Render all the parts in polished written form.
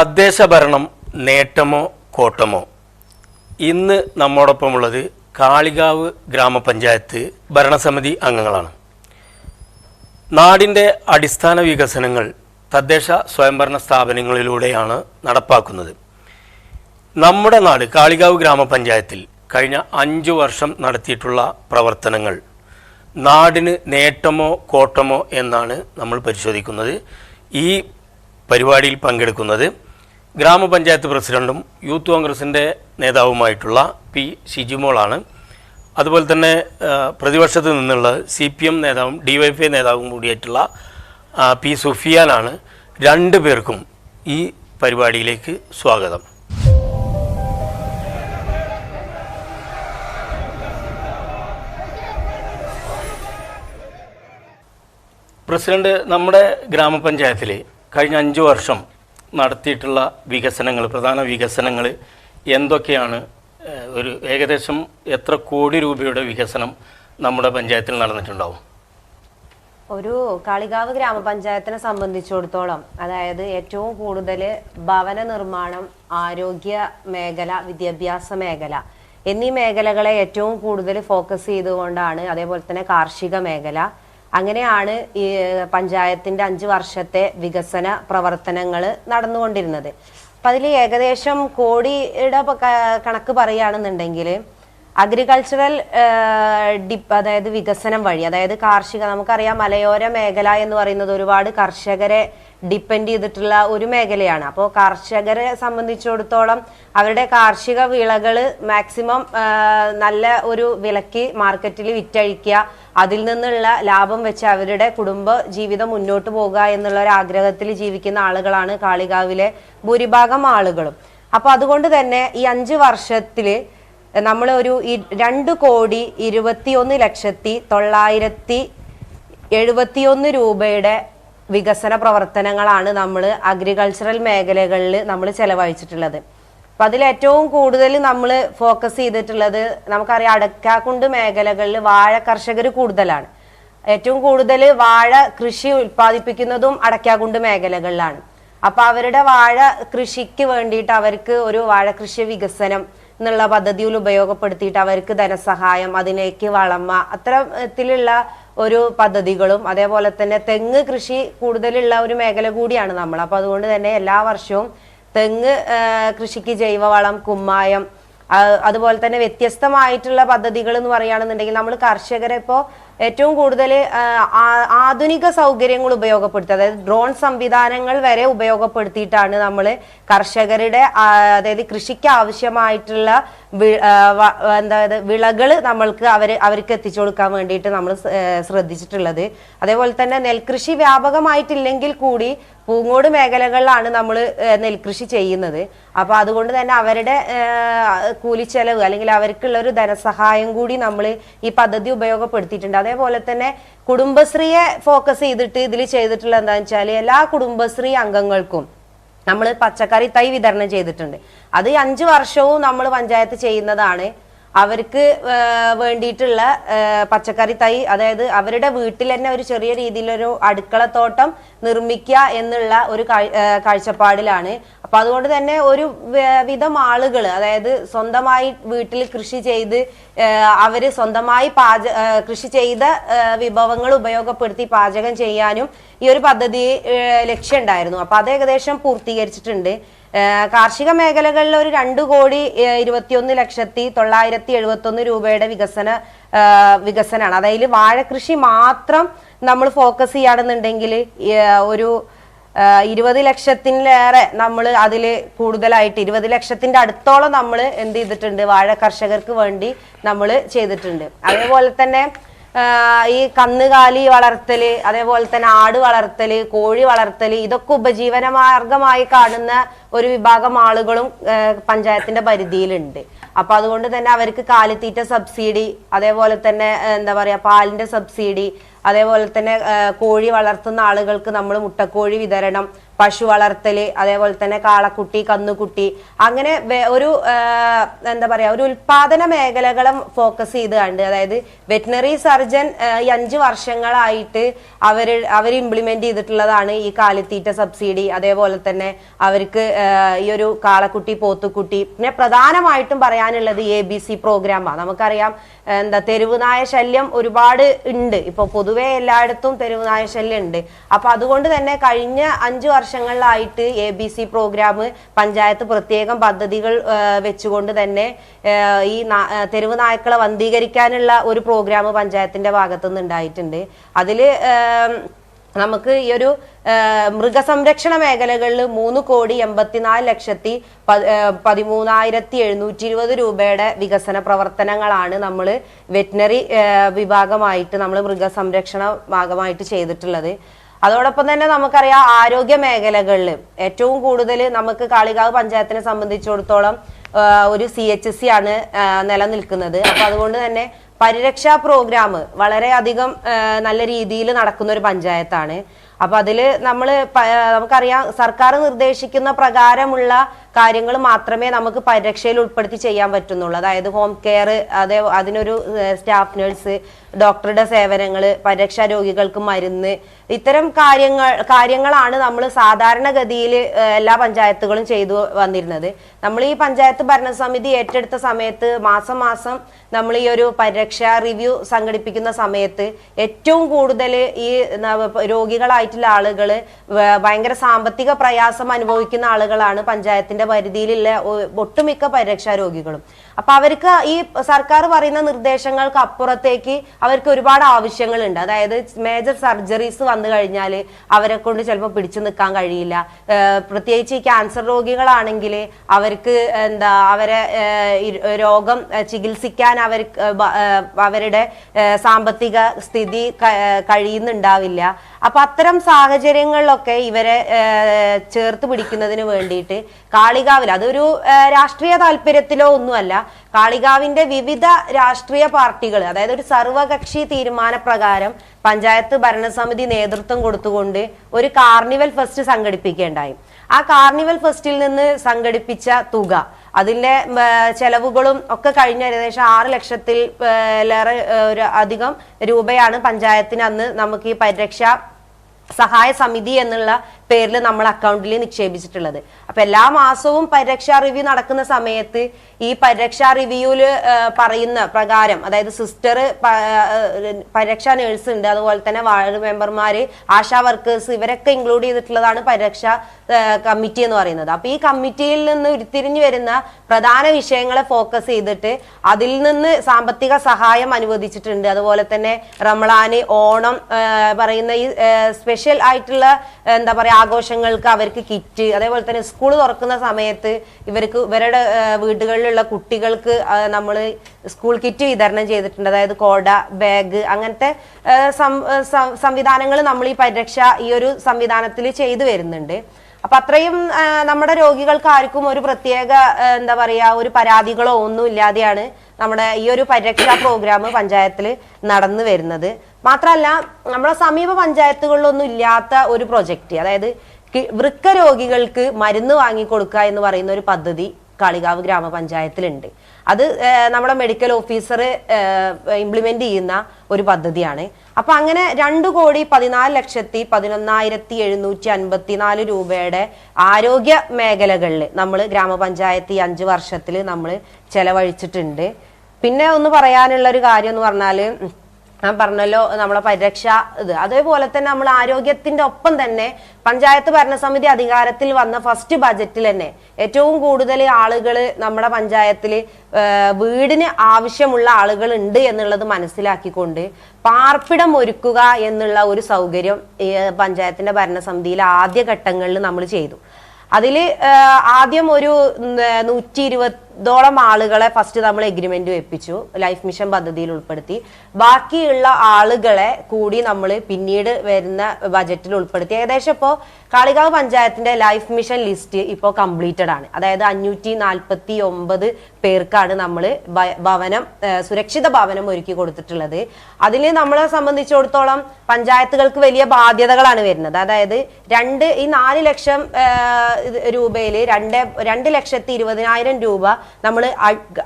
തദ്ദേശ ഭരണം നേട്ടമോ കോട്ടമോ? ഇന്ന് നമ്മോടൊപ്പമുള്ളത് കാളികാവ് ഗ്രാമപഞ്ചായത്ത് ഭരണസമിതി അംഗങ്ങളാണ്. നാടിൻ്റെ അടിസ്ഥാന വികസനങ്ങൾ തദ്ദേശ സ്വയംഭരണ സ്ഥാപനങ്ങളിലൂടെയാണ് നടപ്പാക്കുന്നത്. നമ്മുടെ നാട് കാളികാവ് ഗ്രാമപഞ്ചായത്തിൽ കഴിഞ്ഞ 5 വർഷം നടത്തിയിട്ടുള്ള പ്രവർത്തനങ്ങൾ നാടിന് നേട്ടമോ കോട്ടമോ എന്നാണ് നമ്മൾ പരിശോധിക്കുന്നത്. ഈ പരിപാടിയിൽ പങ്കെടുക്കുന്നത് ഗ്രാമപഞ്ചായത്ത് പ്രസിഡന്റും യൂത്ത് കോൺഗ്രസിൻ്റെ നേതാവുമായിട്ടുള്ള പി ഷിജിമോളാണ്. അതുപോലെ തന്നെ പ്രതിപക്ഷത്ത് നിന്നുള്ള CPM നേതാവും DYFI നേതാവും കൂടിയായിട്ടുള്ള പി സുഫിയാനാണ്. 2 പേർക്കും ഈ പരിപാടിയിലേക്ക് സ്വാഗതം. പ്രസിഡന്റ്, നമ്മുടെ ഗ്രാമപഞ്ചായത്തിൽ കഴിഞ്ഞ 5 വർഷം നടത്തിയിട്ടുള്ള വികസനങ്ങൾ, പ്രധാന വികസനങ്ങൾ എന്തൊക്കെയാണ്? ഒരു ഏകദേശം എത്ര കോടി രൂപയുടെ വികസനം നമ്മുടെ പഞ്ചായത്തിൽ നടന്നിട്ടുണ്ടാവും? ഒരു കാളികാവ് ഗ്രാമപഞ്ചായത്തിനെ സംബന്ധിച്ചിടത്തോളം അതായത് ഏറ്റവും കൂടുതൽ ഭവന നിർമ്മാണം, ആരോഗ്യ മേഖല, വിദ്യാഭ്യാസ മേഖല എന്നീ മേഖലകളെ ഏറ്റവും കൂടുതൽ ഫോക്കസ് ചെയ്തുകൊണ്ടാണ്, അതേപോലെ തന്നെ കാർഷിക മേഖല, അങ്ങനെയാണ് ഈ പഞ്ചായത്തിൻ്റെ 5 വർഷത്തെ വികസന പ്രവർത്തനങ്ങൾ നടന്നുകൊണ്ടിരുന്നത്. അപ്പം അതിൽ ഏകദേശം കോടിയുടെ കണക്ക് പറയുകയാണെന്നുണ്ടെങ്കിൽ അഗ്രികൾച്ചറൽ അതായത് വികസനം വഴി, അതായത് കാർഷിക, നമുക്കറിയാം മലയോര മേഖല എന്ന് പറയുന്നത് ഒരുപാട് കർഷകരെ ഡിപ്പെൻഡ് ചെയ്തിട്ടുള്ള ഒരു മേഖലയാണ്. അപ്പോൾ കർഷകരെ സംബന്ധിച്ചിടത്തോളം അവരുടെ കാർഷിക വിളകൾ മാക്സിമം നല്ല ഒരു വിലയ്ക്ക് മാർക്കറ്റിൽ വിറ്റഴിക്കുക, അതിൽ നിന്നുള്ള ലാഭം വെച്ച് അവരുടെ കുടുംബ ജീവിതം മുന്നോട്ട് പോകുക എന്നുള്ള ഒരു ആഗ്രഹത്തിൽ ജീവിക്കുന്ന ആളുകളാണ് കാളികാവിലെ ഭൂരിഭാഗം ആളുകളും. അപ്പോൾ അതുകൊണ്ട് തന്നെ ഈ 5 വർഷത്തിൽ നമ്മൾ ഒരു 2,21,971 രൂപയുടെ വികസന പ്രവർത്തനങ്ങളാണ് നമ്മൾ അഗ്രികൾച്ചറൽ മേഖലകളിൽ നമ്മൾ ചെലവഴിച്ചിട്ടുള്ളത്. അപ്പം അതിൽ ഏറ്റവും കൂടുതൽ നമ്മൾ ഫോക്കസ് ചെയ്തിട്ടുള്ളത്, നമുക്കറിയാം അടക്കാക്കുണ്ട് മേഖലകളിൽ വാഴ കർഷകർ കൂടുതലാണ്. ഏറ്റവും കൂടുതൽ വാഴ കൃഷി ഉൽപ്പാദിപ്പിക്കുന്നതും അടക്കാക്കുണ്ട് മേഖലകളിലാണ്. അപ്പം അവരുടെ വാഴ കൃഷിക്ക് വേണ്ടിയിട്ട് അവർക്ക് ഒരു വാഴ കൃഷി വികസനം എന്നുള്ള പദ്ധതിയിൽ ഉപയോഗപ്പെടുത്തിയിട്ട് അവർക്ക് ധനസഹായം, അതിലേക്ക് വളമ, അത്തരത്തിലുള്ള ഒരു പദ്ധതികളും, അതേപോലെ തന്നെ തെങ്ങ് കൃഷി കൂടുതലുള്ള ഒരു മേഖല കൂടിയാണ് നമ്മൾ. അപ്പോൾ അതുകൊണ്ട് തന്നെ എല്ലാ വർഷവും തെങ്ങ് കൃഷിക്ക് ജൈവവളം, കുമ്മായം, അതുപോലെ തന്നെ വ്യത്യസ്തമായിട്ടുള്ള പദ്ധതികൾ എന്ന് പറയുകയാണെന്നുണ്ടെങ്കിൽ നമ്മൾ കർഷകരെ ഇപ്പോൾ ഏറ്റവും കൂടുതൽ ആധുനിക സൗകര്യങ്ങൾ ഉപയോഗപ്പെടുത്തി, അതായത് ഡ്രോൺ സംവിധാനങ്ങൾ വരെ ഉപയോഗപ്പെടുത്തിയിട്ടാണ് നമ്മൾ കർഷകരുടെ അതായത് കൃഷിക്ക് ആവശ്യമായിട്ടുള്ള വിളകൾ നമ്മൾക്ക് അവർക്ക് എത്തിച്ചു കൊടുക്കാൻ വേണ്ടിയിട്ട് നമ്മൾ ശ്രദ്ധിച്ചിട്ടുള്ളത്. അതേപോലെ തന്നെ നെൽകൃഷി വ്യാപകമായിട്ടില്ലെങ്കിൽ കൂടി പൂങ്ങോട് മേഖലകളിലാണ് നമ്മൾ നെൽകൃഷി ചെയ്യുന്നത്. അപ്പോൾ അതുകൊണ്ട് തന്നെ അവരുടെ കൂലിച്ചെലവ് അല്ലെങ്കിൽ അവർക്കുള്ള ഒരു ധനസഹായം കൂടി നമ്മൾ ഈ പദ്ധതി ഉപയോഗപ്പെടുത്തിയിട്ടുണ്ട്. അതേപോലെ തന്നെ കുടുംബശ്രീയെ ഫോക്കസ് ചെയ്തിട്ട് ഇതിൽ ചെയ്തിട്ടുള്ള എന്താണെന്ന് വെച്ചാൽ എല്ലാ കുടുംബശ്രീ അംഗങ്ങൾക്കും നമ്മൾ പച്ചക്കറി തൈ വിതരണം ചെയ്തിട്ടുണ്ട്. അത് 5 വർഷവും നമ്മൾ പഞ്ചായത്ത് ചെയ്യുന്നതാണ്. അവർക്ക് വേണ്ടിയിട്ടുള്ള പച്ചക്കറി തൈ, അതായത് അവരുടെ വീട്ടിൽ തന്നെ ഒരു ചെറിയ രീതിയിലൊരു അടുക്കളത്തോട്ടം നിർമ്മിക്കുക എന്നുള്ള ഒരു കാഴ്ചപ്പാടിലാണ്. അപ്പൊ അതുകൊണ്ട് തന്നെ ഒരു വിധം ആളുകൾ, അതായത് സ്വന്തമായി വീട്ടിൽ കൃഷി ചെയ്ത് അവര് സ്വന്തമായി കൃഷി ചെയ്ത വിഭവങ്ങൾ ഉപയോഗപ്പെടുത്തി പാചകം ചെയ്യാനും ഈ ഒരു പദ്ധതി ലക്ഷ്യമുണ്ടായിരുന്നു. അപ്പൊ അത് ഏകദേശം പൂർത്തീകരിച്ചിട്ടുണ്ട്. കാർഷിക മേഖലകളിൽ ഒരു 2,21,971 രൂപയുടെ വികസനമാണ്. അതായത് വാഴ കൃഷി മാത്രം നമ്മൾ ഫോക്കസ് ചെയ്യുകയാണെന്നുണ്ടെങ്കിൽ ഒരു 20 ലക്ഷത്തിലേറെ നമ്മൾ അതിൽ കൂടുതലായിട്ട് 20 ലക്ഷത്തിന്റെ അടുത്തോളം നമ്മൾ എന്ത് ചെയ്തിട്ടുണ്ട്, വാഴ കർഷകർക്ക് വേണ്ടി നമ്മൾ ചെയ്തിട്ടുണ്ട്. അതേപോലെ തന്നെ ഈ കന്നുകാലി വളർത്തല്, അതേപോലെ തന്നെ ആട് വളർത്തല്, കോഴി വളർത്തല്, ഇതൊക്കെ ഉപജീവന മാർഗമായി കാണുന്ന ഒരു വിഭാഗം ആളുകളും പഞ്ചായത്തിന്റെ പരിധിയിലുണ്ട്. അപ്പൊ അതുകൊണ്ട് തന്നെ അവർക്ക് കാലിത്തീറ്റ സബ്സിഡി, അതേപോലെ തന്നെ എന്താ പറയാ പാലിന്റെ സബ്സിഡി, അതേപോലെ തന്നെ കോഴി വളർത്തുന്ന ആളുകൾക്ക് നമ്മൾ മുട്ടക്കോഴി വിതരണം, പശു വളർത്തല്, അതേപോലെ തന്നെ കാളക്കുട്ടി, കന്നുകുട്ടി, അങ്ങനെ ഒരു എന്താ പറയാ ഒരു ഉൽപാദന മേഖലകളെ ഫോക്കസ് ചെയ്ത് കണ്ട്, അതായത് വെറ്റിനറി സർജൻ ഈ 5 വർഷങ്ങളായിട്ട് അവർ ഇംപ്ലിമെന്റ് ചെയ്തിട്ടുള്ളതാണ് ഈ കാലിത്തീറ്റ സബ്സിഡി. അതേപോലെ തന്നെ അവർക്ക് ഈ ഒരു കാളക്കുട്ടി, പോത്തുകുട്ടി, പിന്നെ പ്രധാനമായിട്ടും പറയാനുള്ളത് ABC പ്രോഗ്രാമാണ്. നമുക്കറിയാം എന്താ തെരുവുനായ ശല്യം ഒരുപാട് ഉണ്ട്, ഇപ്പൊ പൊതുവെ എല്ലായിടത്തും തെരുവുനായ ശല്യം ഉണ്ട്. അപ്പൊ അതുകൊണ്ട് തന്നെ കഴിഞ്ഞ 5 വർഷങ്ങളിലായിട്ട് ABC പ്രോഗ്രാം പഞ്ചായത്ത് പ്രത്യേകം പദ്ധതികൾ വെച്ചുകൊണ്ട് തന്നെ ഈ തെരുവ് നായ്ക്കളെ വന്ധീകരിക്കാനുള്ള ഒരു പ്രോഗ്രാം പഞ്ചായത്തിന്റെ ഭാഗത്തുനിന്ന് ഉണ്ടായിട്ടുണ്ട്. അതില് നമുക്ക് ഈ ഒരു മൃഗസംരക്ഷണ മേഖലകളിൽ 3,84,13,720 രൂപയുടെ വികസന പ്രവർത്തനങ്ങളാണ് നമ്മൾ വെറ്റിനറി വിഭാഗമായിട്ട് നമ്മൾ മൃഗസംരക്ഷണ ഭാഗമായിട്ട് ചെയ്തിട്ടുള്ളത്. അതോടൊപ്പം തന്നെ നമുക്കറിയാം ആരോഗ്യ മേഖലകളിൽ ഏറ്റവും കൂടുതൽ നമുക്ക് കാളികാവ് പഞ്ചായത്തിനെ സംബന്ധിച്ചിടത്തോളം ഒരു CHC ആണ് നിലനിൽക്കുന്നത്. അപ്പൊ അതുകൊണ്ട് തന്നെ പരിരക്ഷാ പ്രോഗ്രാം വളരെയധികം നല്ല രീതിയിൽ നടക്കുന്ന ഒരു പഞ്ചായത്താണ്. അപ്പൊ അതില് നമുക്കറിയാം സർക്കാർ നിർദ്ദേശിക്കുന്ന പ്രകാരമുള്ള കാര്യങ്ങൾ മാത്രമേ നമുക്ക് പരിരക്ഷയിൽ ഉൾപ്പെടുത്തി ചെയ്യാൻ പറ്റുന്നുള്ളൂ. അതായത് ഹോം കെയർ, അതിനൊരു സ്റ്റാഫ് നഴ്സ്, ഡോക്ടറുടെ സേവനങ്ങൾ, പരിരക്ഷാ രോഗികൾക്ക് മരുന്ന്, ഇത്തരം കാര്യങ്ങളാണ് നമ്മൾ സാധാരണഗതിയിൽ എല്ലാ പഞ്ചായത്തുകളും ചെയ്തു വന്നിരുന്നത്. നമ്മൾ ഈ പഞ്ചായത്ത് ഭരണസമിതി ഏറ്റെടുത്ത സമയത്ത് മാസം മാസം നമ്മൾ ഈ ഒരു പരിരക്ഷാ റിവ്യൂ സംഘടിപ്പിക്കുന്ന സമയത്ത് ഏറ്റവും കൂടുതൽ ഈ രോഗികളായിട്ടുള്ള ആളുകൾ, ഭയങ്കര സാമ്പത്തിക പ്രയാസം അനുഭവിക്കുന്ന ആളുകളാണ് പഞ്ചായത്തിന്റെ പരിധിയിലുള്ള ഒട്ടുമിക്ക പരിരക്ഷാ രോഗികളും. അപ്പൊ അവർക്ക് ഈ സർക്കാർ പറയുന്ന നിർദ്ദേശങ്ങൾക്ക് അപ്പുറത്തേക്ക് അവർക്ക് ഒരുപാട് ആവശ്യങ്ങളുണ്ട്. അതായത് മേജർ സർജറീസ് വന്നു കഴിഞ്ഞാൽ അവരെ കൊണ്ട് ചിലപ്പോൾ പിടിച്ചു നിൽക്കാൻ കഴിയില്ല. പ്രത്യേകിച്ച് ഈ ക്യാൻസർ രോഗികളാണെങ്കിൽ അവർക്ക് അവരെ രോഗം ചികിത്സിക്കാൻ അവരുടെ സാമ്പത്തിക സ്ഥിതി കഴിയുന്നുണ്ടാവില്ല. അപ്പൊ അത്തരം സാഹചര്യങ്ങളിലൊക്കെ ഇവരെ ചേർത്ത് പിടിക്കുന്നതിന് വേണ്ടിയിട്ട് കാളികാവിൽ, അതൊരു രാഷ്ട്രീയ താല്പര്യത്തിലോ ഒന്നുമല്ല, കാളികാവിന്റെ വിവിധ രാഷ്ട്രീയ പാർട്ടികൾ, അതായത് ഒരു സർവകക്ഷി തീരുമാനപ്രകാരം പഞ്ചായത്ത് ഭരണസമിതി നേതൃത്വം കൊടുത്തുകൊണ്ട് ഒരു കാർണിവൽ ഫെസ്റ്റ് സംഘടിപ്പിക്കുകയുണ്ടായി. ആ കാർണിവൽ ഫെസ്റ്റിൽ നിന്ന് സംഘടിപ്പിച്ച തുക, അതിന്റെ ചെലവുകളും ഒക്കെ കഴിഞ്ഞ ഏകദേശം 6 ലക്ഷത്തിലേറെ അധികം രൂപയാണ് പഞ്ചായത്തിന് അന്ന് നമുക്ക് ഈ പരിരക്ഷ സഹായ സമിതി എന്നുള്ള പേരിൽ നമ്മൾ അക്കൗണ്ടിൽ നിക്ഷേപിച്ചിട്ടുള്ളത്. അപ്പൊ എല്ലാ മാസവും പരിരക്ഷാ റിവ്യൂ നടക്കുന്ന സമയത്ത് ഈ പരിരക്ഷാ റിവ്യൂല് പറയുന്ന പ്രകാരം, അതായത് സിസ്റ്റർ, പരിരക്ഷാ നേഴ്സ് ഉണ്ട്, അതുപോലെ തന്നെ വാർഡ് മെമ്പർമാര്, ആശാ വർക്കേഴ്സ്, ഇവരൊക്കെ ഇൻക്ലൂഡ് ചെയ്തിട്ടുള്ളതാണ് പരിരക്ഷാ കമ്മിറ്റി എന്ന് പറയുന്നത്. അപ്പൊ ഈ കമ്മിറ്റിയിൽ നിന്ന് ഉരുത്തിരിഞ്ഞു വരുന്ന പ്രധാന വിഷയങ്ങളെ ഫോക്കസ് ചെയ്തിട്ട് അതിൽ നിന്ന് സാമ്പത്തിക സഹായം അനുവദിച്ചിട്ടുണ്ട്. അതുപോലെ തന്നെ റമളാന്, ഓണം പറയുന്ന ഈ സ്പെഷ്യൽ ആയിട്ടുള്ള എന്താ പറയാ ആഘോഷങ്ങൾക്ക് അവർക്ക് കിറ്റ്, അതേപോലെ തന്നെ സ്കൂൾ തുറക്കുന്ന സമയത്ത് ഇവരുടെ വീടുകളിലുള്ള കുട്ടികൾക്ക് നമ്മൾ സ്കൂൾ കിറ്റ് വിതരണം ചെയ്തിട്ടുണ്ട്. അതായത് കോട, ബാഗ്, അങ്ങനത്തെ സംവിധാനങ്ങൾ നമ്മൾ ഈ പരിരക്ഷ ഈ ഒരു സംവിധാനത്തിൽ ചെയ്തു വരുന്നുണ്ട്. അപ്പൊ അത്രയും നമ്മുടെ രോഗികൾക്ക് ആർക്കും ഒരു പ്രത്യേക എന്താ പറയാ ഒരു പരാതികളോ ഒന്നും ഇല്ലാതെയാണ് നമ്മുടെ ഈ ഒരു പരിരക്ഷാ പ്രോഗ്രാം പഞ്ചായത്തിൽ നടന്നു വരുന്നത്. മാത്രമല്ല നമ്മുടെ സമീപ പഞ്ചായത്തുകളിലൊന്നും ഇല്ലാത്ത ഒരു പ്രൊജക്റ്റ്, അതായത് വൃക്ക രോഗികൾക്ക് മരുന്ന് വാങ്ങിക്കൊടുക്കുക എന്ന് പറയുന്ന ഒരു പദ്ധതി കാളികാവ് ഗ്രാമപഞ്ചായത്തിലുണ്ട്. അത് നമ്മുടെ മെഡിക്കൽ ഓഫീസർ ഇംപ്ലിമെന്റ് ചെയ്യുന്ന ഒരു പദ്ധതിയാണ്. അപ്പൊ അങ്ങനെ 2,14,11,754 രൂപയുടെ ആരോഗ്യ മേഖലകളിൽ നമ്മൾ ഗ്രാമപഞ്ചായത്ത് ഈ 5 വർഷത്തിൽ നമ്മൾ ചെലവഴിച്ചിട്ടുണ്ട്. പിന്നെ ഒന്ന് പറയാനുള്ള ഒരു കാര്യം എന്ന് പറഞ്ഞാല്, ഞാൻ പറഞ്ഞല്ലോ നമ്മളെ പരിരക്ഷ അതേപോലെ തന്നെ നമ്മൾ ആരോഗ്യത്തിന്റെ ഒപ്പം തന്നെ പഞ്ചായത്ത് ഭരണസമിതി അധികാരത്തിൽ വന്ന ഫസ്റ്റ് ബജറ്റിൽ തന്നെ ഏറ്റവും കൂടുതൽ ആളുകൾ നമ്മുടെ പഞ്ചായത്തിൽ വീടിന് ആവശ്യമുള്ള ആളുകൾ ഉണ്ട് എന്നുള്ളത് മനസ്സിലാക്കിക്കൊണ്ട് പാർപ്പിടം ഒരുക്കുക എന്നുള്ള ഒരു സൗകര്യം പഞ്ചായത്തിന്റെ ഭരണസമിതിയിൽ ആദ്യ ഘട്ടങ്ങളിൽ നമ്മൾ ചെയ്തു. അതിൽ ആദ്യം ഒരു 20ഓളം ആളുകളെ ഫസ്റ്റ് നമ്മൾ എഗ്രിമെന്റ് വെപ്പിച്ചു, ലൈഫ് മിഷൻ പദ്ധതിയിൽ ഉൾപ്പെടുത്തി. ബാക്കിയുള്ള ആളുകളെ കൂടി നമ്മൾ പിന്നീട് വരുന്ന ബജറ്റിൽ ഉൾപ്പെടുത്തി. ഏകദേശം ഇപ്പോൾ കാളികാവ് പഞ്ചായത്തിന്റെ ലൈഫ് മിഷൻ ലിസ്റ്റ് ഇപ്പോൾ കംപ്ലീറ്റഡ് ആണ്. അതായത് 549 പേർക്കാണ് നമ്മൾ ഭവനം, സുരക്ഷിത ഭവനം ഒരുക്കി കൊടുത്തിട്ടുള്ളത്. അതിൽ നമ്മളെ സംബന്ധിച്ചിടത്തോളം പഞ്ചായത്തുകൾക്ക് വലിയ ബാധ്യതകളാണ് വരുന്നത്. അതായത് ഈ 4 ലക്ഷം രൂപയിൽ 2,20,000 രൂപ നമ്മൾ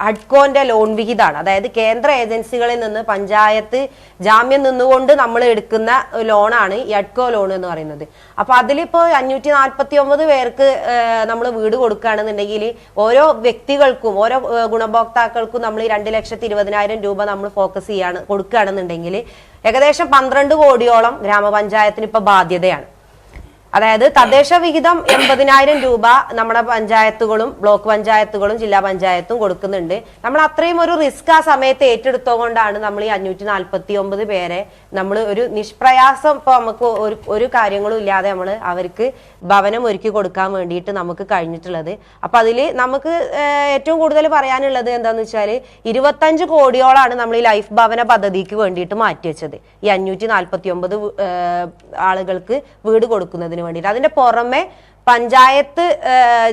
ഹഡ്കോന്റെ ലോൺ വിഹിതമാണ്. അതായത് കേന്ദ്ര ഏജൻസികളിൽ നിന്ന് പഞ്ചായത്ത് ജാമ്യം നിന്നുകൊണ്ട് നമ്മൾ എടുക്കുന്ന ലോണാണ് ഈ ഹഡ്കോ ലോൺ എന്ന് പറയുന്നത്. അപ്പൊ അതിലിപ്പോ 549 പേർക്ക് നമ്മൾ വീട് കൊടുക്കുകയാണെന്നുണ്ടെങ്കിൽ ഓരോ വ്യക്തികൾക്കും ഓരോ ഗുണഭോക്താക്കൾക്കും നമ്മൾ ഈ 2,20,000 രൂപ നമ്മൾ ഫോക്കസ് കൊടുക്കുകയാണെന്നുണ്ടെങ്കിൽ ഏകദേശം 12 കോടിയോളം ഗ്രാമപഞ്ചായത്തിന് ഇപ്പൊ ബാധ്യതയാണ്. അതായത് തദ്ദേശ വിഹിതം 80,000 രൂപ നമ്മുടെ പഞ്ചായത്തുകളും ബ്ലോക്ക് പഞ്ചായത്തുകളും ജില്ലാ പഞ്ചായത്തും കൊടുക്കുന്നുണ്ട്. നമ്മൾ അത്രയും ഒരു റിസ്ക് ആ സമയത്ത് ഏറ്റെടുത്തുകൊണ്ടാണ് നമ്മൾ ഈ 549 പേരെ നമ്മൾ ഒരു നിഷ്പ്രയാസം ഇപ്പൊ നമുക്ക് ഒരു കാര്യങ്ങളും ഇല്ലാതെ നമ്മൾ അവർക്ക് ഭവനം ഒരുക്കി കൊടുക്കാൻ വേണ്ടിയിട്ട് നമുക്ക് കഴിഞ്ഞിട്ടുള്ളത്. അപ്പൊ അതിൽ നമുക്ക് ഏറ്റവും കൂടുതൽ പറയാനുള്ളത് എന്താന്ന് വെച്ചാൽ 25 കോടിയോളാണ് നമ്മൾ ഈ ലൈഫ് ഭവന പദ്ധതിക്ക് വേണ്ടിയിട്ട് മാറ്റിവെച്ചത്, ഈ 549 ആളുകൾക്ക് വീട് കൊടുക്കുന്നതിന് വേണ്ടിയിട്ട്. അതിന്റെ പുറമെ പഞ്ചായത്ത്,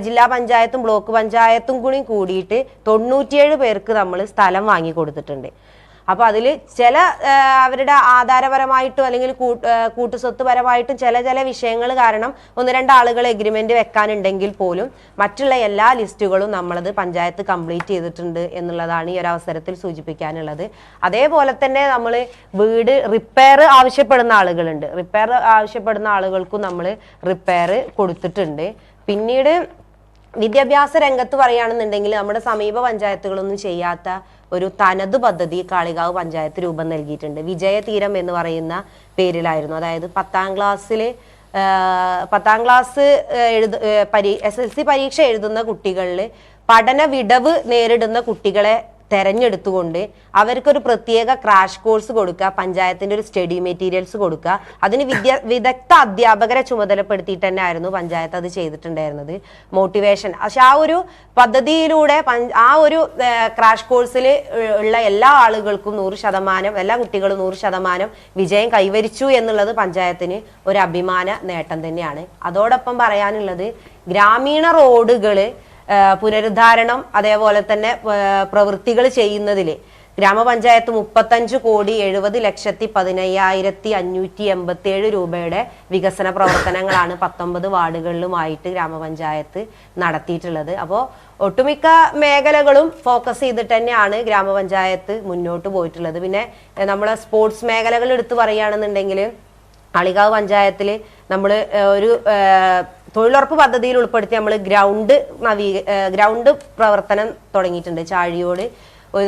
ജില്ലാ പഞ്ചായത്തും ബ്ലോക്ക് പഞ്ചായത്തും കൂടിയിട്ട് 97 പേർക്ക് നമ്മൾ സ്ഥലം വാങ്ങി കൊടുത്തിട്ടുണ്ട്. അപ്പൊ അതിൽ ചില അവരുടെ ആധാരപരമായിട്ടും അല്ലെങ്കിൽ കൂട്ടുസ്വത്ത് പരമായിട്ടും ചില വിഷയങ്ങൾ കാരണം 1-2 ആളുകൾ എഗ്രിമെന്റ് വെക്കാനുണ്ടെങ്കിൽ പോലും മറ്റുള്ള എല്ലാ ലിസ്റ്റുകളും നമ്മളത് പഞ്ചായത്ത് കംപ്ലീറ്റ് ചെയ്തിട്ടുണ്ട് എന്നുള്ളതാണ് ഈ ഒരു അവസരത്തിൽ സൂചിപ്പിക്കാനുള്ളത്. അതേപോലെ തന്നെ നമ്മൾ വീട് റിപ്പയർ ആവശ്യപ്പെടുന്ന ആളുകളുണ്ട്. റിപ്പയർ ആവശ്യപ്പെടുന്ന ആളുകൾക്കും നമ്മൾ റിപ്പയർ കൊടുത്തിട്ടുണ്ട്. പിന്നീട് വിദ്യാഭ്യാസ രംഗത്ത് പറയുകയാണെന്നുണ്ടെങ്കിൽ നമ്മുടെ സമീപ പഞ്ചായത്തുകളൊന്നും ചെയ്യാത്ത ഒരു തനത് പദ്ധതി കാളികാവ് പഞ്ചായത്ത് രൂപം നൽകിയിട്ടുണ്ട്. വിജയതീരം എന്ന് പറയുന്ന പേരിലായിരുന്നു. അതായത് 10ാം ക്ലാസ് SSLC പരീക്ഷ എഴുതുന്ന കുട്ടികളിൽ പഠന വിടവ് നേരിടുന്ന കുട്ടികളെ തെരഞ്ഞെടുത്തുകൊണ്ട് അവർക്കൊരു പ്രത്യേക ക്രാഷ് കോഴ്സ് കൊടുക്കുക, പഞ്ചായത്തിന്റെ ഒരു സ്റ്റഡി മെറ്റീരിയൽസ് കൊടുക്കുക. അതിന് വിദഗ്ധ അധ്യാപകരെ ചുമതലപ്പെടുത്തിയിട്ട് തന്നെ ആയിരുന്നു പഞ്ചായത്ത് അത് ചെയ്തിട്ടുണ്ടായിരുന്നത്, മോട്ടിവേഷൻ. പക്ഷെ ആ ഒരു പദ്ധതിയിലൂടെ ആ ഒരു ക്രാഷ് കോഴ്സിൽ ഉള്ള എല്ലാ ആളുകൾക്കും 100%, എല്ലാ കുട്ടികളും 100% വിജയം കൈവരിച്ചു എന്നുള്ളത് പഞ്ചായത്തിന് ഒരു അഭിമാന നേട്ടം തന്നെയാണ്. അതോടൊപ്പം പറയാനുള്ളത് ഗ്രാമീണ റോഡുകള് പുനരുദ്ധാരണം അതേപോലെ തന്നെ പ്രവൃത്തികൾ ചെയ്യുന്നതിൽ ഗ്രാമപഞ്ചായത്ത് 35,70,15,587 രൂപയുടെ വികസന പ്രവർത്തനങ്ങളാണ് 19 വാർഡുകളിലുമായിട്ട് ഗ്രാമപഞ്ചായത്ത് നടത്തിയിട്ടുള്ളത്. അപ്പോൾ ഒട്ടുമിക്ക മേഖലകളും ഫോക്കസ് ചെയ്തിട്ട് തന്നെയാണ് ഗ്രാമപഞ്ചായത്ത് മുന്നോട്ട് പോയിട്ടുള്ളത്. പിന്നെ നമ്മളെ സ്പോർട്സ് മേഖലകൾ എടുത്തു പറയുകയാണെന്നുണ്ടെങ്കിൽ കാളികാവ് പഞ്ചായത്തിൽ നമ്മൾ ഒരു തൊഴിലുറപ്പ് പദ്ധതിയിൽ ഉൾപ്പെടുത്തി നമ്മൾ ഗ്രൗണ്ട് പ്രവർത്തനം തുടങ്ങിയിട്ടുണ്ട്. ചാഴിയോട്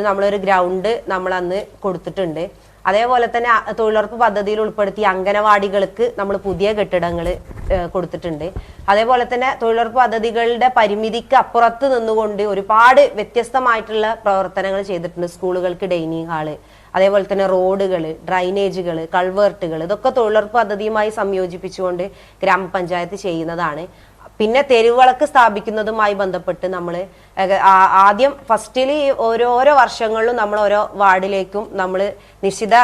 നമ്മളൊരു ഗ്രൗണ്ട് നമ്മൾ അന്ന് കൊടുത്തിട്ടുണ്ട്. അതേപോലെ തന്നെ തൊഴിലുറപ്പ് പദ്ധതിയിൽ ഉൾപ്പെടുത്തി അംഗനവാടികൾക്ക് നമ്മൾ പുതിയ കെട്ടിടങ്ങൾ കൊടുത്തിട്ടുണ്ട്. അതേപോലെ തന്നെ തൊഴിലുറപ്പ് പദ്ധതികളുടെ പരിമിതിക്ക് അപ്പുറത്ത് നിന്നുകൊണ്ട് ഒരുപാട് വ്യത്യസ്തമായിട്ടുള്ള പ്രവർത്തനങ്ങൾ ചെയ്തിട്ടുണ്ട്. സ്കൂളുകൾക്ക് ഡൈനിങ് ഹാള്, അതേപോലെ തന്നെ റോഡുകൾ, ഡ്രൈനേജുകൾ, കൾവേർട്ടുകൾ, ഇതൊക്കെ തൊഴിലുറപ്പ് പദ്ധതിയുമായി സംയോജിപ്പിച്ചുകൊണ്ട് ഗ്രാമപഞ്ചായത്ത് ചെയ്യുന്നതാണ്. പിന്നെ തെരുവിളക്ക് സ്ഥാപിക്കുന്നതുമായി ബന്ധപ്പെട്ട് നമ്മൾ ആദ്യം ഫസ്റ്റിൽ ഓരോ വർഷങ്ങളിലും നമ്മൾ ഓരോ വാർഡിലേക്കും നമ്മൾ നിശ്ചിത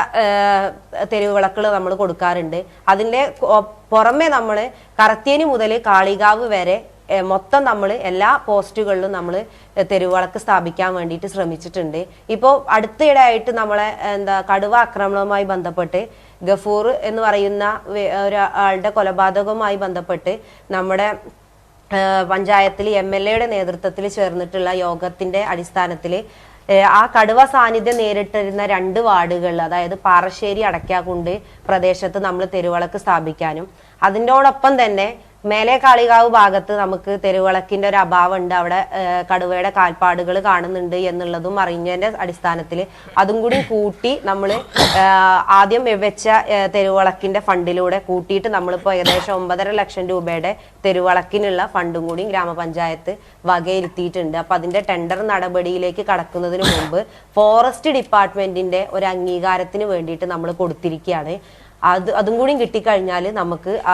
തെരുവിളക്കുകൾ നമ്മൾ കൊടുക്കാറുണ്ട്. അതിൻ്റെ പുറമെ നമ്മൾ കറത്തേനി മുതൽ കാളികാവ് വരെ മൊത്തം നമ്മൾ എല്ലാ പോസ്റ്റുകളിലും നമ്മൾ തെരുവിളക്ക് സ്ഥാപിക്കാൻ വേണ്ടിയിട്ട് ശ്രമിച്ചിട്ടുണ്ട്. ഇപ്പോൾ അടുത്തിടെ ആയിട്ട് നമ്മളെ കടുവ ആക്രമണവുമായി ബന്ധപ്പെട്ട് ഗഫൂർ എന്ന് പറയുന്ന ഒരാളുടെ കൊലപാതകവുമായി ബന്ധപ്പെട്ട് നമ്മുടെ പഞ്ചായത്തിൽ MLA നേതൃത്വത്തിൽ ചേർന്നിട്ടുള്ള യോഗത്തിന്റെ അടിസ്ഥാനത്തിൽ ആ കടുവ സാന്നിധ്യം നേരിട്ടിരുന്ന 2 വാർഡുകളിൽ, അതായത് പാറശ്ശേരി, അടയ്ക്കാക്കുണ്ട് പ്രദേശത്ത് നമ്മൾ തെരുവിളക്ക് സ്ഥാപിക്കാനും അതിനോടൊപ്പം തന്നെ മേലെ കാളികാവ് ഭാഗത്ത് നമുക്ക് തെരുവിളക്കിന്റെ ഒരു അഭാവമുണ്ട്, അവിടെ കടുവയുടെ കാൽപ്പാടുകൾ കാണുന്നുണ്ട് എന്നുള്ളതും അറിഞ്ഞതിന്റെ അടിസ്ഥാനത്തിൽ അതും കൂടി കൂട്ടി നമ്മൾ ആദ്യം വെച്ച തെരുവിളക്കിന്റെ ഫണ്ടിലൂടെ കൂട്ടിയിട്ട് നമ്മളിപ്പോൾ ഏകദേശം 9.5 ലക്ഷം രൂപയുടെ തെരുവിളക്കിനുള്ള ഫണ്ടും കൂടി ഗ്രാമപഞ്ചായത്ത് വകയിരുത്തിയിട്ടുണ്ട്. അപ്പൊ അതിന്റെ ടെൻഡർ നടപടിയിലേക്ക് കടക്കുന്നതിന് മുമ്പ് ഫോറസ്റ്റ് ഡിപ്പാർട്ട്മെന്റിന്റെ ഒരു അംഗീകാരത്തിന് വേണ്ടിയിട്ട് നമ്മൾ കൊടുത്തിരിക്കുകയാണ്. അതും കൂടി കിട്ടിക്കഴിഞ്ഞാൽ നമുക്ക് ആ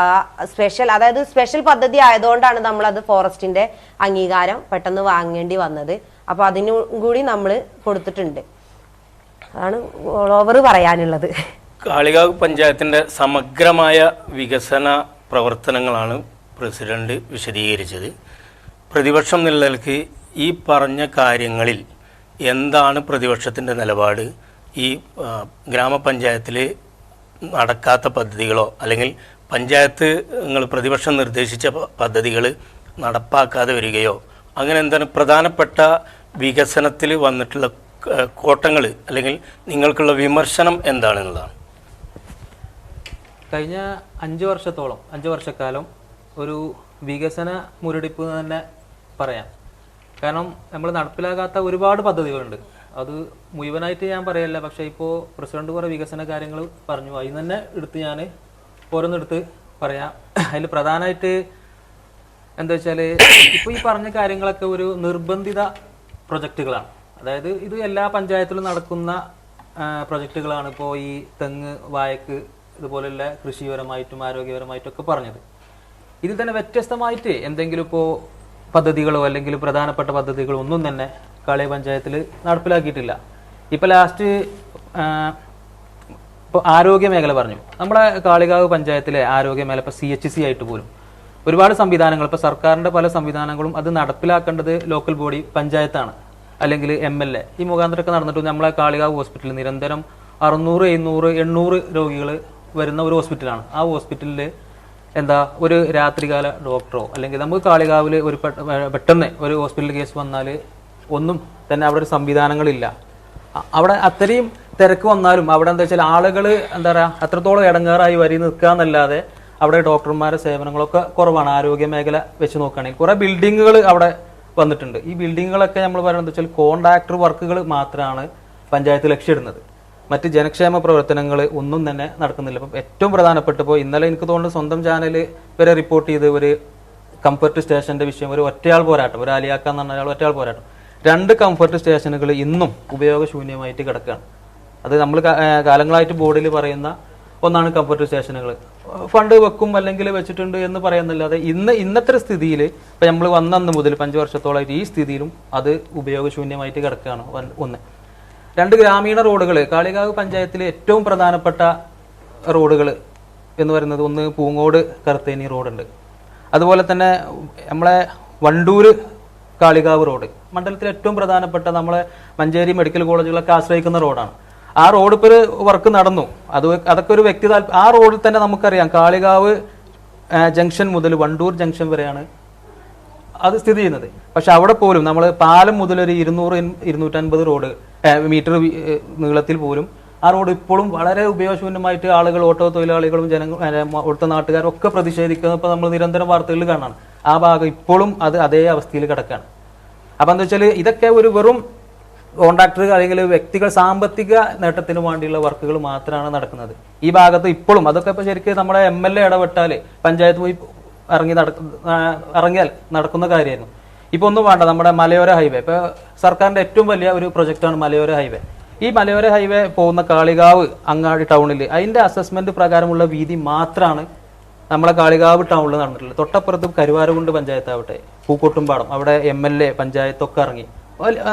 സ്പെഷ്യൽ പദ്ധതി ആയതുകൊണ്ടാണ് നമ്മൾ അത് ഫോറസ്റ്റിന്റെ അംഗീകാരം പെട്ടെന്ന് വാങ്ങേണ്ടി വന്നത്. അപ്പോൾ അതിനും കൂടി നമ്മൾ കൊടുത്തിട്ടുണ്ട്. അതാണ് ഓൾ ഓവർ പറയാനുള്ളത്. കാളികാവ് പഞ്ചായത്തിൻ്റെ സമഗ്രമായ വികസന പ്രവർത്തനങ്ങളാണ് പ്രസിഡന്റ് വിശദീകരിച്ചത്. പ്രതിപക്ഷം നിലനിൽക്ക് ഈ പറഞ്ഞ കാര്യങ്ങളിൽ എന്താണ് പ്രതിപക്ഷത്തിൻ്റെ നിലപാട്? ഈ ഗ്രാമപഞ്ചായത്തിൽ നടക്കാത്ത പദ്ധതികളോ അല്ലെങ്കിൽ പഞ്ചായത്ത് നിങ്ങൾ പ്രതിപക്ഷം നിർദ്ദേശിച്ച പദ്ധതികൾ നടപ്പാക്കാതെ വരികയോ അങ്ങനെ എന്താണ് പ്രധാനപ്പെട്ട വികസനത്തിൽ വന്നിട്ടുള്ള കോട്ടങ്ങൾ അല്ലെങ്കിൽ നിങ്ങൾക്കുള്ള വിമർശനം എന്താണെന്നുള്ളതാണ്. കഴിഞ്ഞ 5 വർഷക്കാലം ഒരു വികസന മുരടിപ്പ് തന്നെ പറയാം. കാരണം നമ്മൾ നടപ്പിലാകാത്ത ഒരുപാട് പദ്ധതികളുണ്ട്. അത് മുഴുവനായിട്ട് ഞാൻ പറയല്ല, പക്ഷേ ഇപ്പോൾ പ്രസിഡന്റ് കുറേ വികസന കാര്യങ്ങൾ പറഞ്ഞു, അതിൽ തന്നെ എടുത്ത് ഞാൻ ഓരോന്നെടുത്ത് പറയാം. അതിൽ പ്രധാനമായിട്ട് എന്താ വെച്ചാൽ ഇപ്പോൾ ഈ പറഞ്ഞ കാര്യങ്ങളൊക്കെ ഒരു നിർബന്ധിത പ്രൊജക്റ്റുകളാണ്. അതായത് ഇത് എല്ലാ പഞ്ചായത്തിലും നടക്കുന്ന പ്രൊജക്റ്റുകളാണ്. ഇപ്പോൾ ഈ തെങ്ങ്, വാഴക്ക് ഇതുപോലുള്ള കൃഷിപരമായിട്ടും ആരോഗ്യപരമായിട്ടും ഒക്കെ പറഞ്ഞത്. ഇതിൽ തന്നെ വ്യത്യസ്തമായിട്ട് എന്തെങ്കിലും ഇപ്പോൾ പദ്ധതികളോ അല്ലെങ്കിൽ പ്രധാനപ്പെട്ട പദ്ധതികളോ ഒന്നും തന്നെ കാളികാവ് പഞ്ചായത്തിൽ നടപ്പിലാക്കിയിട്ടില്ല. ഇപ്പോൾ ലാസ്റ്റ് ഇപ്പോൾ ആരോഗ്യ മേഖല പറഞ്ഞു. നമ്മളെ കാളികാവ് പഞ്ചായത്തിലെ ആരോഗ്യ മേഖല ഇപ്പോൾ CHC ആയിട്ട് പോലും ഒരുപാട് സംവിധാനങ്ങൾ, ഇപ്പോൾ സർക്കാരിൻ്റെ പല സംവിധാനങ്ങളും അത് നടപ്പിലാക്കേണ്ടത് ലോക്കൽ ബോഡി പഞ്ചായത്താണ്, അല്ലെങ്കിൽ MLA. ഈ മുഖാന്തരമൊക്കെ നടന്നിട്ട് നമ്മളെ കാളികാവ് ഹോസ്പിറ്റലിൽ നിരന്തരം 600, 700, 800 രോഗികൾ വരുന്ന ഒരു ഹോസ്പിറ്റലാണ്. ആ ഹോസ്പിറ്റലിൽ എന്താ ഒരു രാത്രികാല ഡോക്ടറോ അല്ലെങ്കിൽ നമുക്ക് കാളികാവിൽ ഒരു പെട്ടെന്ന് ഒരു ഹോസ്പിറ്റൽ കേസ് വന്നാൽ ഒന്നും തന്നെ അവിടെ ഒരു സംവിധാനങ്ങളില്ല. അവിടെ അത്രയും തിരക്ക് വന്നാലും അവിടെ എന്താ വെച്ചാൽ ആളുകൾ എന്താ പറയുക അത്രത്തോളം ഇടങ്ങേറായി വരി നിൽക്കുക എന്നല്ലാതെ അവിടെ ഡോക്ടർമാരുടെ സേവനങ്ങളൊക്കെ കുറവാണ്. ആരോഗ്യ മേഖല വെച്ച് നോക്കുകയാണെങ്കിൽ കുറേ ബിൽഡിങ്ങുകൾ അവിടെ വന്നിട്ടുണ്ട്. ഈ ബിൽഡിങ്ങുകളൊക്കെ നമ്മൾ പറയുന്നത് വെച്ചാൽ കോൺട്രാക്ടർ വർക്കുകൾ മാത്രമാണ് പഞ്ചായത്ത് ലക്ഷ്യമിടുന്നത്. മറ്റ് ജനക്ഷേമ പ്രവർത്തനങ്ങൾ ഒന്നും തന്നെ നടക്കുന്നില്ല. അപ്പം ഏറ്റവും പ്രധാനപ്പെട്ടപ്പോൾ ഇന്നലെ എനിക്ക് തോന്നുന്നു സ്വന്തം ചാനൽ വരെ റിപ്പോർട്ട് ചെയ്ത് ഒരു കംഫർട്ട് സ്റ്റേഷൻ്റെ വിഷയം, ഒരു ഒറ്റയാൾ പോരാട്ടം, ഒരു അലിയാക്ക എന്ന് പറഞ്ഞാൽ ഒറ്റയാൾ പോരാട്ടം, 2 കംഫർട്ട് സ്റ്റേഷനുകൾ ഇന്നും ഉപയോഗശൂന്യമായിട്ട് കിടക്കുകയാണ്. അത് നമ്മൾ കാലങ്ങളായിട്ട് ബോർഡിൽ പറയുന്ന ഒന്നാണ് കംഫർട്ട് സ്റ്റേഷനുകൾ. ഫണ്ട് വെക്കും അല്ലെങ്കിൽ വെച്ചിട്ടുണ്ട് എന്ന് പറയുന്നില്ലാതെ ഇന്നത്തെ സ്ഥിതിയിൽ ഇപ്പം നമ്മൾ വന്നന്ന് മുതൽ 5 വർഷത്തോളമായിട്ട് ഈ സ്ഥിതിയിലും അത് ഉപയോഗശൂന്യമായിട്ട് കിടക്കുകയാണ്. 1. 2 ഗ്രാമീണ റോഡുകൾ, കാളികാവ് പഞ്ചായത്തിലെ ഏറ്റവും പ്രധാനപ്പെട്ട റോഡുകൾ എന്ന് പറയുന്നത് ഒന്ന് പൂങ്ങോട് കറുത്തേനി റോഡുണ്ട്. അതുപോലെ തന്നെ നമ്മളെ വണ്ടൂർ കാളികാവ് റോഡ് മണ്ഡലത്തിലെ ഏറ്റവും പ്രധാനപ്പെട്ട നമ്മളെ മഞ്ചേരി മെഡിക്കൽ കോളേജുകളൊക്കെ ആശ്രയിക്കുന്ന റോഡാണ്. ആ റോഡ് ഇപ്പോൾ ഒരു വർക്ക് നടന്നു. അതൊക്കെ ഒരു വ്യക്തി ആ റോഡിൽ തന്നെ നമുക്കറിയാം കാളികാവ് ജംഗ്ഷൻ മുതൽ വണ്ടൂർ ജംഗ്ഷൻ വരെയാണ് അത് സ്ഥിതി ചെയ്യുന്നത്. പക്ഷെ അവിടെ പോലും നമ്മൾ പാലം മുതൽ ഒരു 200-250 മീറ്റർ നീളത്തിൽ പോലും ആ റോഡ് ഇപ്പോഴും വളരെ ഉപയോഗശൂന്യമായിട്ട് ആളുകൾ, ഓട്ടോ തൊഴിലാളികളും അവിടുത്തെ നാട്ടുകാരും ഒക്കെ പ്രതിഷേധിക്കുന്നത് ഇപ്പോൾ നമ്മൾ നിരന്തരം വാർത്തകളിൽ കാണാണ്. ആ ഭാഗം ഇപ്പോഴും അത് അതേ അവസ്ഥയിൽ കിടക്കുകയാണ്. അപ്പം എന്താ വെച്ചാൽ ഇതൊക്കെ ഒരു വെറും കോൺട്രാക്ടർ അല്ലെങ്കിൽ വ്യക്തികൾ സാമ്പത്തിക നേട്ടത്തിന് വേണ്ടിയുള്ള വർക്കുകൾ മാത്രമാണ് നടക്കുന്നത്. ഈ ഭാഗത്ത് ഇപ്പോഴും അതൊക്കെ ഇപ്പോൾ ശരിക്കും നമ്മുടെ MLA ഇടപെട്ടാൽ പഞ്ചായത്ത് പോയി ഇറങ്ങിയാൽ നടക്കുന്ന കാര്യമായിരുന്നു. ഇപ്പോൾ ഒന്നും വേണ്ട, നമ്മുടെ മലയോര ഹൈവേ ഇപ്പോൾ സർക്കാരിൻ്റെ ഏറ്റവും വലിയ ഒരു പ്രൊജക്റ്റാണ് മലയോര ഹൈവേ. ഈ മലയോര ഹൈവേ പോകുന്ന കാളികാവ് അങ്ങാടി ടൗണിൽ അതിൻ്റെ അസസ്മെൻറ്റ് പ്രകാരമുള്ള വീതി മാത്രമാണ് നമ്മളെ കാളികാവ് ടൗണിൽ നടന്നിട്ടുള്ളത്. തൊട്ടപ്പുറത്ത് കരുവാരകുണ്ട് പഞ്ചായത്താവട്ടെ, പൂക്കോട്ടുംപാടം, അവിടെ MLA പഞ്ചായത്തൊക്കെ ഇറങ്ങി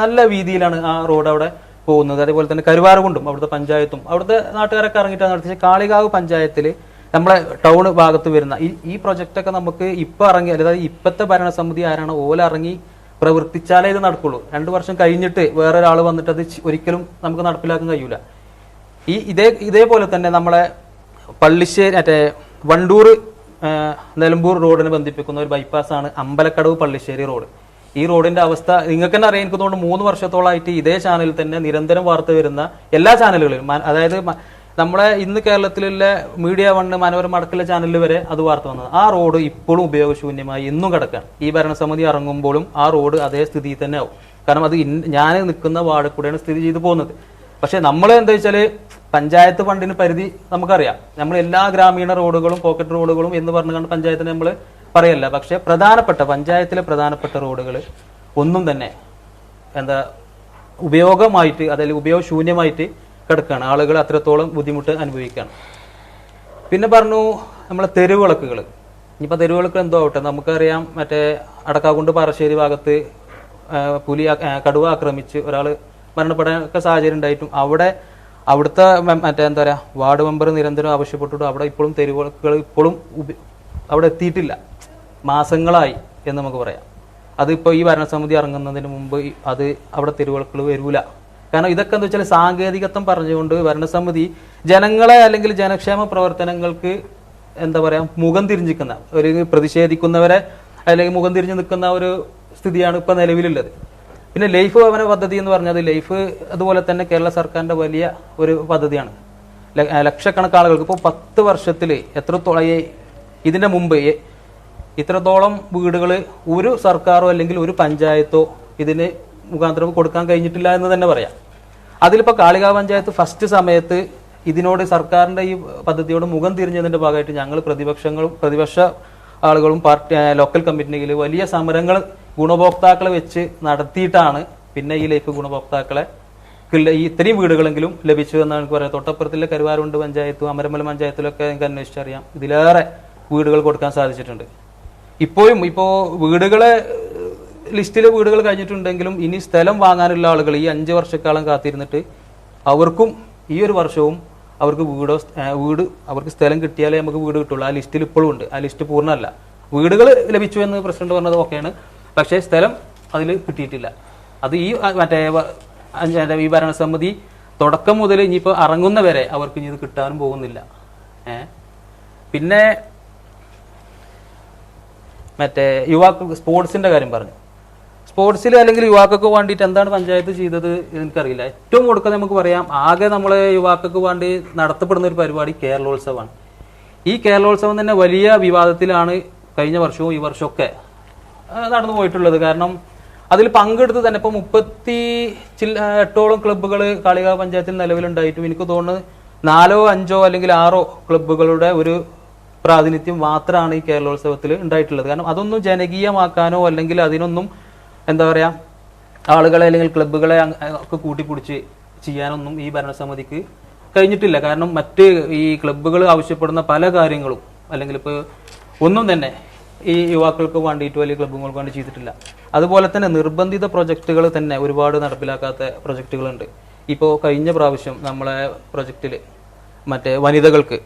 നല്ല വീതിയിലാണ് ആ റോഡ് അവിടെ പോകുന്നത്. അതേപോലെ തന്നെ കരുവാരകുണ്ടും അവിടുത്തെ പഞ്ചായത്തും അവിടുത്തെ നാട്ടുകാരൊക്കെ ഇറങ്ങിയിട്ടാണ് നടത്തിയത്. കാളികാവ് പഞ്ചായത്തിൽ നമ്മളെ ടൗൺ ഭാഗത്ത് വരുന്ന ഈ പ്രൊജക്റ്റൊക്കെ നമുക്ക് ഇപ്പോൾ ഇറങ്ങി, അതായത് ഇപ്പോഴത്തെ ഭരണസമിതി ആരാണ് ഓല ഇറങ്ങി പ്രവർത്തിച്ചാലേ ഇത് നടക്കുള്ളൂ. 2 വർഷം കഴിഞ്ഞിട്ട് വേറൊരാൾ വന്നിട്ട് അത് ഒരിക്കലും നമുക്ക് നടപ്പിലാക്കാൻ കഴിയൂല. ഇതേപോലെ തന്നെ നമ്മളെ പള്ളിശ്ശേരി മറ്റേ വണ്ടൂർ നിലമ്പൂർ റോഡിനെ ബന്ധിപ്പിക്കുന്ന ഒരു ബൈപ്പാസാണ് അമ്പലക്കടവ് പള്ളിശ്ശേരി റോഡ്. ഈ റോഡിന്റെ അവസ്ഥ നിങ്ങൾക്ക് തന്നെ അറിയാം. എനിക്ക് തോന്നുന്നു 3 വർഷത്തോളമായിട്ട് ഇതേ ചാനലിൽ തന്നെ നിരന്തരം വാർത്ത വരുന്ന എല്ലാ ചാനലുകളിലും, അതായത് നമ്മളെ ഇന്ന് കേരളത്തിലുള്ള മീഡിയ 1, മനോരമ അടക്കമുള്ള ചാനലിൽ വരെ അത് വാർത്ത വന്നത്. ആ റോഡ് ഇപ്പോഴും ഉപയോഗശൂന്യമായി ഇന്നും കിടക്കുകയാണ്. ഈ ഭരണസമിതി ഇറങ്ങുമ്പോഴും ആ റോഡ് അതേ സ്ഥിതിയിൽ തന്നെ ആവും. കാരണം അത് ഞാൻ നിൽക്കുന്ന വാർഡിൽ കൂടെയാണ് സ്ഥിതി ചെയ്തു പോകുന്നത്. പക്ഷെ നമ്മൾ എന്താ വെച്ചാൽ പഞ്ചായത്ത് ഫണ്ടിന് പരിധി നമുക്കറിയാം. നമ്മൾ എല്ലാ ഗ്രാമീണ റോഡുകളും പോക്കറ്റ് റോഡുകളും എന്ന് പറഞ്ഞുകൊണ്ട് പഞ്ചായത്തിന് നമ്മൾ പറയല്ല. പക്ഷെ പഞ്ചായത്തിലെ പ്രധാനപ്പെട്ട റോഡുകൾ ഒന്നും തന്നെ എന്താ ഉപയോഗമായിട്ട് അതല്ലെങ്കിൽ ഉപയോഗശൂന്യമായിട്ട് കിടക്കുകയാണ്. ആളുകൾ അത്രത്തോളം ബുദ്ധിമുട്ട് അനുഭവിക്കുകയാണ്. പിന്നെ പറഞ്ഞു നമ്മളെ തെരുവിളക്കുകൾ. ഇനിയിപ്പോൾ തെരുവിളക്ക് എന്തോ ആവട്ടെ, നമുക്കറിയാം മറ്റേ അടക്കാക്കുണ്ട് പാറശ്ശേരി ഭാഗത്ത് കടുവ ആക്രമിച്ച് ഒരാൾ മരണപ്പെടാനൊക്കെ സാഹചര്യം ഉണ്ടായിട്ടും അവിടുത്തെ മറ്റേ എന്താ പറയുക വാർഡ് മെമ്പർ നിരന്തരം ആവശ്യപ്പെട്ടിട്ടും അവിടെ ഇപ്പോഴും തെരുവുകൾ ഇപ്പോഴും അവിടെ എത്തിയിട്ടില്ല, മാസങ്ങളായി എന്ന് നമുക്ക് പറയാം. അതിപ്പോൾ ഈ ഭരണസമിതി ഇറങ്ങുന്നതിന് മുമ്പ് അത് അവിടെ തെരുവുകൾ വരൂല. കാരണം ഇതൊക്കെ എന്താ വെച്ചാൽ സാങ്കേതികത്വം പറഞ്ഞുകൊണ്ട് ഭരണസമിതി ജനങ്ങളെ അല്ലെങ്കിൽ ജനക്ഷേമ പ്രവർത്തനങ്ങൾക്ക് എന്താ പറയുക മുഖം തിരിഞ്ഞിക്കുന്ന ഒരു പ്രതിഷേധിക്കുന്നവരെ അല്ലെങ്കിൽ മുഖം തിരിഞ്ഞു നിൽക്കുന്ന ഒരു സ്ഥിതിയാണ് ഇപ്പോൾ നിലവിലുള്ളത്. പിന്നെ ലൈഫ് ഭവന പദ്ധതി എന്ന് പറഞ്ഞത് ലൈഫ് അതുപോലെ തന്നെ കേരള സർക്കാരിൻ്റെ വലിയ ഒരു പദ്ധതിയാണ്. ലക്ഷക്കണക്കിന് ആളുകൾക്ക് ഇപ്പോൾ 10 വർഷത്തിൽ എത്രത്തോളം ഇതിൻ്റെ മുമ്പ് ഇത്രത്തോളം വീടുകൾ ഒരു സർക്കാരോ അല്ലെങ്കിൽ ഒരു പഞ്ചായത്തോ ഇതിന് മുഖാന്തരം കൊടുക്കാൻ കഴിഞ്ഞിട്ടില്ല എന്ന് തന്നെ പറയാം. അതിലിപ്പോൾ കാളികാവ് പഞ്ചായത്ത് ഫസ്റ്റ് സമയത്ത് ഇതിനോട് സർക്കാരിൻ്റെ ഈ പദ്ധതിയോട് മുഖം തിരിഞ്ഞതിൻ്റെ ഭാഗമായിട്ട് ഞങ്ങൾ പ്രതിപക്ഷ ആളുകളും പാർട്ടി ലോക്കൽ കമ്മിറ്റിയിൽ വലിയ സമരങ്ങൾ ഗുണഭോക്താക്കളെ വെച്ച് നടത്തിയിട്ടാണ് പിന്നെ ഈ ലൈഫ് ഗുണഭോക്താക്കളെ ഈ ഇത്രയും വീടുകളെങ്കിലും ലഭിച്ചു എന്നാണ് എനിക്ക് പറയാം. തൊട്ടപ്പുറത്തിലെ കരുവാരുണ്ട് പഞ്ചായത്തും അമരമല പഞ്ചായത്തിലൊക്കെ എനിക്ക് അന്വേഷിച്ചറിയാം, ഇതിലേറെ വീടുകൾ കൊടുക്കാൻ സാധിച്ചിട്ടുണ്ട്. ഇപ്പോൾ വീടുകളെ ലിസ്റ്റിലെ വീടുകൾ കഴിഞ്ഞിട്ടുണ്ടെങ്കിലും ഇനി സ്ഥലം വാങ്ങാനുള്ള ആളുകൾ ഈ 5 വർഷക്കാലം കാത്തിരുന്നിട്ട് അവർക്കും ഈ ഒരു വർഷവും അവർക്ക് അവർക്ക് സ്ഥലം കിട്ടിയാലേ നമുക്ക് വീട് കിട്ടുള്ളൂ. ആ ലിസ്റ്റിൽ ഇപ്പോഴും ഉണ്ട്, ആ ലിസ്റ്റ് പൂർണ്ണമല്ല. വീടുകൾ ലഭിച്ചു എന്ന് പ്രസിഡന്റ് പറഞ്ഞത് ഓക്കെയാണ്, പക്ഷേ സ്ഥലം അതിൽ കിട്ടിയിട്ടില്ല. അത് ഈ ഈ ഭരണസമിതി തുടക്കം മുതൽ ഇനിയിപ്പോൾ ഇറങ്ങുന്നവരെ അവർക്ക് ഇനി ഇത് കിട്ടാനും പോകുന്നില്ല. പിന്നെ യുവാക്കൾക്ക് സ്പോർട്സിന്റെ കാര്യം പറഞ്ഞു. സ്പോർട്സിൽ അല്ലെങ്കിൽ യുവാക്കൾക്ക് വേണ്ടിയിട്ട് എന്താണ് പഞ്ചായത്ത് ചെയ്തത് എനിക്കറിയില്ല. ഏറ്റവും കൊടുക്കാൻ നമുക്ക് പറയാം, ആകെ നമ്മളെ യുവാക്കൾക്ക് വേണ്ടി നടത്തപ്പെടുന്ന ഒരു പരിപാടി കേരളോത്സവമാണ്. ഈ കേരളോത്സവം തന്നെ വലിയ വിവാദത്തിലാണ് കഴിഞ്ഞ വർഷവും ഈ വർഷമൊക്കെ നടന്നു പോയിട്ടുള്ളത്. കാരണം അതിൽ പങ്കെടുത്ത് തന്നെ ഇപ്പോൾ 38ഓളം ക്ലബ്ബുകൾ കാളികാവ് പഞ്ചായത്തിൽ നിലവിലുണ്ടായിട്ടും എനിക്ക് തോന്നുന്നു 4, 5 അല്ലെങ്കിൽ 6 ക്ലബ്ബുകളുടെ ഒരു പ്രാതിനിധ്യം മാത്രമാണ് ഈ കേരളോത്സവത്തിൽ ഉണ്ടായിട്ടുള്ളത്. കാരണം അതൊന്നും ജനകീയമാക്കാനോ അല്ലെങ്കിൽ അതിനൊന്നും എന്താ പറയുക ആളുകളെ അല്ലെങ്കിൽ ക്ലബ്ബുകളെ ഒക്കെ കൂട്ടിപ്പിടിച്ച് ചെയ്യാനൊന്നും ഈ ഭരണസമിതിക്ക് കഴിഞ്ഞിട്ടില്ല. കാരണം മറ്റ് ഈ ക്ലബ്ബുകൾ ആവശ്യപ്പെടുന്ന പല കാര്യങ്ങളും അല്ലെങ്കിൽ ഇപ്പോൾ ഒന്നും തന്നെ ഈ യുവാക്കൾക്ക് വേണ്ടിയിട്ട് വലിയ ക്ലബ്ബുകൾക്ക് വേണ്ടി ചെയ്തിട്ടില്ല. അതുപോലെ തന്നെ നിർബന്ധിത പ്രൊജക്റ്റുകൾ തന്നെ ഒരുപാട് നടപ്പിലാക്കാത്ത പ്രൊജക്റ്റുകളുണ്ട്. ഇപ്പോൾ കഴിഞ്ഞ പ്രാവശ്യം നമ്മളെ പ്രൊജക്റ്റിൽ വനിതകൾക്ക്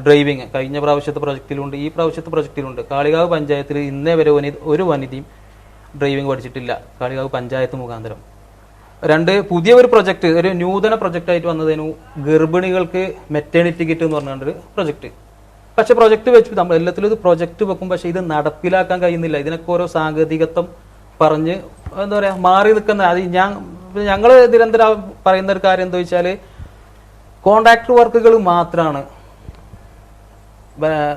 ഡ്രൈവിങ് കഴിഞ്ഞ പ്രാവശ്യത്തെ പ്രൊജക്റ്റിലുണ്ട്, ഈ പ്രാവശ്യത്തെ പ്രൊജക്റ്റിലുണ്ട്. കാളികാവ് പഞ്ചായത്തിൽ ഇന്നേ വരെ ഒരു വനിതയും ഡ്രൈവിംഗ് പഠിച്ചിട്ടില്ല കാളികാവ് പഞ്ചായത്ത് മുഖാന്തരം. 2 പുതിയ ഒരു പ്രൊജക്റ്റ്, ഒരു നൂതന പ്രൊജക്റ്റായിട്ട് വന്നതിനു ഗർഭിണികൾക്ക് മെറ്റേണിറ്റി കിറ്റ് എന്ന് പറഞ്ഞൊരു പ്രൊജക്റ്റ്. പക്ഷെ പ്രൊജക്റ്റ് വെച്ച് നമ്മൾ എല്ലാത്തിലും ഇത് പ്രൊജക്റ്റ് വെക്കും, പക്ഷെ ഇത് നടപ്പിലാക്കാൻ കഴിയുന്നില്ല. ഇതിനൊക്കെ ഓരോ സാങ്കേതികത്വം പറഞ്ഞ് എന്താ പറയുക മാറി നിൽക്കുന്ന അത് ഞങ്ങൾ നിരന്തരം പറയുന്ന ഒരു കാര്യം എന്താ വെച്ചാൽ കോൺട്രാക്ടർ വർക്കുകൾ മാത്രമാണ്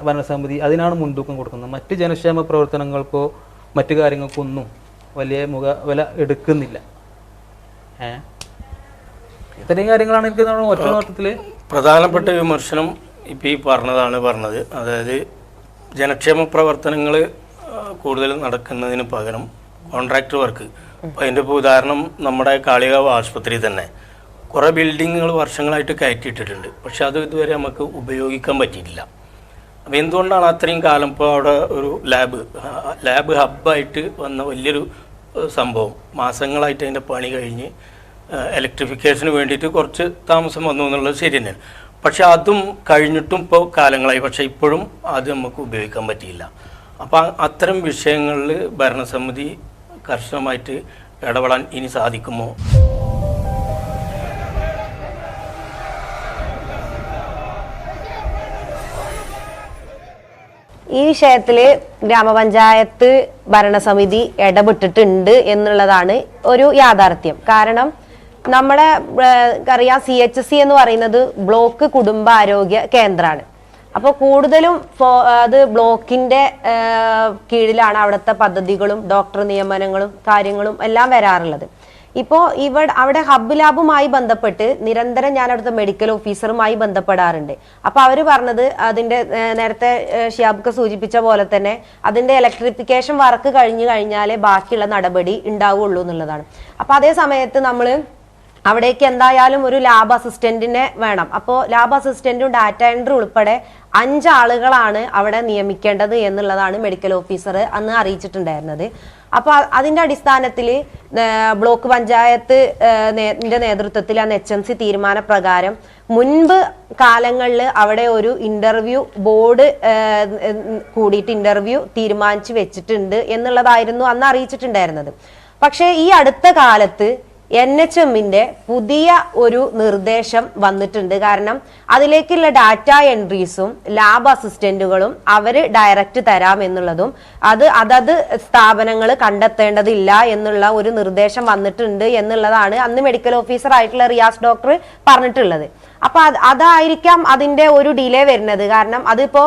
ഭരണസമിതി അതിനാണ് മുൻതൂക്കം കൊടുക്കുന്നത്. മറ്റ് ജനക്ഷേമ പ്രവർത്തനങ്ങൾക്കോ മറ്റു കാര്യങ്ങൾക്കൊന്നും വലിയ വില എടുക്കുന്നില്ല. ഇത്രയും കാര്യങ്ങളാണ് എനിക്ക് ഒറ്റ നോട്ടത്തിൽ പ്രധാനപ്പെട്ട വിമർശനം ഇപ്പം ഈ പറഞ്ഞത്. അതായത് ജനക്ഷേമ പ്രവർത്തനങ്ങൾ കൂടുതൽ നടക്കുന്നതിന് പകരം കോൺട്രാക്ട് വർക്ക്. അപ്പോൾ അതിൻ്റെ ഇപ്പോൾ ഉദാഹരണം നമ്മുടെ കാളികാവ് ആശുപത്രി തന്നെ കുറേ ബിൽഡിങ്ങുകൾ വർഷങ്ങളായിട്ട് കയറ്റിയിട്ടിട്ടുണ്ട്, പക്ഷെ അത് ഇതുവരെ നമുക്ക് ഉപയോഗിക്കാൻ പറ്റിയിട്ടില്ല. അപ്പോൾ എന്തുകൊണ്ടാണ് അത്രയും കാലം ഇപ്പോൾ അവിടെ ഒരു ലാബ് ഹബ്ബായിട്ട് വന്ന വലിയൊരു സംഭവം മാസങ്ങളായിട്ട് അതിൻ്റെ പണി കഴിഞ്ഞ് ഇലക്ട്രിഫിക്കേഷന് വേണ്ടിയിട്ട് കുറച്ച് താമസം വന്നു എന്നുള്ളത് ശരി തന്നെയാണ്. പക്ഷെ അതും കഴിഞ്ഞിട്ടും ഇപ്പോൾ കാലങ്ങളായി, പക്ഷെ ഇപ്പോഴും അത് നമുക്ക് ഉപയോഗിക്കാൻ പറ്റിയില്ല. അപ്പോൾ അത്തരം വിഷയങ്ങളിൽ ഭരണസമിതി കർശനമായിട്ട് ഇടപെടാൻ ഇനി സാധിക്കുമോ? ഈ വിഷയത്തിൽ ഗ്രാമപഞ്ചായത്ത് ഭരണസമിതി ഇടപെട്ടിട്ടുണ്ട് എന്നുള്ളതാണ് ഒരു യാഥാർത്ഥ്യം. കാരണം നമ്മുടെ അറിയാം CHC എന്ന് പറയുന്നത് ബ്ലോക്ക് കുടുംബാരോഗ്യ കേന്ദ്രമാണ്. അപ്പോൾ കൂടുതലും അത് ബ്ലോക്കിന്റെ കീഴിലാണ് അവിടുത്തെ പദ്ധതികളും ഡോക്ടർ നിയമനങ്ങളും കാര്യങ്ങളും എല്ലാം വരാറുള്ളത്. ഇപ്പോൾ അവിടെ ഹബ്ബ് ലാബുമായി ബന്ധപ്പെട്ട് നിരന്തരം ഞാൻ അവിടുത്തെ മെഡിക്കൽ ഓഫീസറുമായി ബന്ധപ്പെടാറുണ്ട്. അപ്പൊ അവര് പറഞ്ഞത് അതിന്റെ നേരത്തെ ഷിയാബൊക്കെ സൂചിപ്പിച്ച പോലെ തന്നെ അതിന്റെ ഇലക്ട്രിഫിക്കേഷൻ വർക്ക് കഴിഞ്ഞു കഴിഞ്ഞാലേ ബാക്കിയുള്ള നടപടി ഉണ്ടാവുള്ളൂ എന്നുള്ളതാണ്. അപ്പൊ അതേ സമയത്ത് നമ്മള് അവിടേക്ക് എന്തായാലും ഒരു ലാബ് അസിസ്റ്റന്റിനെ വേണം. അപ്പോൾ ലാബ് അസിസ്റ്റന്റും ഡാറ്റ എൻട്രി ഉൾപ്പെടെ 5 ആളുകളാണ് അവിടെ നിയമിക്കേണ്ടത് എന്നുള്ളതാണ് മെഡിക്കൽ ഓഫീസർ അന്ന് അറിയിച്ചിട്ടുണ്ടായിരുന്നത്. അപ്പൊ അതിന്റെ അടിസ്ഥാനത്തിൽ ബ്ലോക്ക് പഞ്ചായത്ത് നേതൃത്വത്തിൽ അന്ന് HMC തീരുമാനപ്രകാരം മുൻപ് കാലങ്ങളിൽ അവിടെ ഒരു ഇന്റർവ്യൂ ബോർഡ് കൂടിയിട്ട് ഇന്റർവ്യൂ തീരുമാനിച്ചു വെച്ചിട്ടുണ്ട് എന്നുള്ളതായിരുന്നു അന്ന് അറിയിച്ചിട്ടുണ്ടായിരുന്നത്. പക്ഷേ ഈ അടുത്ത കാലത്ത് NHMന്റെ പുതിയ ഒരു നിർദ്ദേശം വന്നിട്ടുണ്ട്. കാരണം അതിലേക്കുള്ള ഡാറ്റ എൻട്രീസും ലാബ് അസിസ്റ്റന്റുകളും അവര് ഡയറക്റ്റ് തരാം എന്നുള്ളതും അതത് സ്ഥാപനങ്ങൾ കണ്ടെത്തേണ്ടതില്ല എന്നുള്ള ഒരു നിർദ്ദേശം വന്നിട്ടുണ്ട് എന്നുള്ളതാണ് അന്ന് മെഡിക്കൽ ഓഫീസർ ആയിട്ടുള്ള റിയാസ് ഡോക്ടർ പറഞ്ഞിട്ടുള്ളത്. അപ്പൊ അതായിരിക്കാം അതിന്റെ ഒരു ഡിലേ വരുന്നത്. കാരണം അതിപ്പോ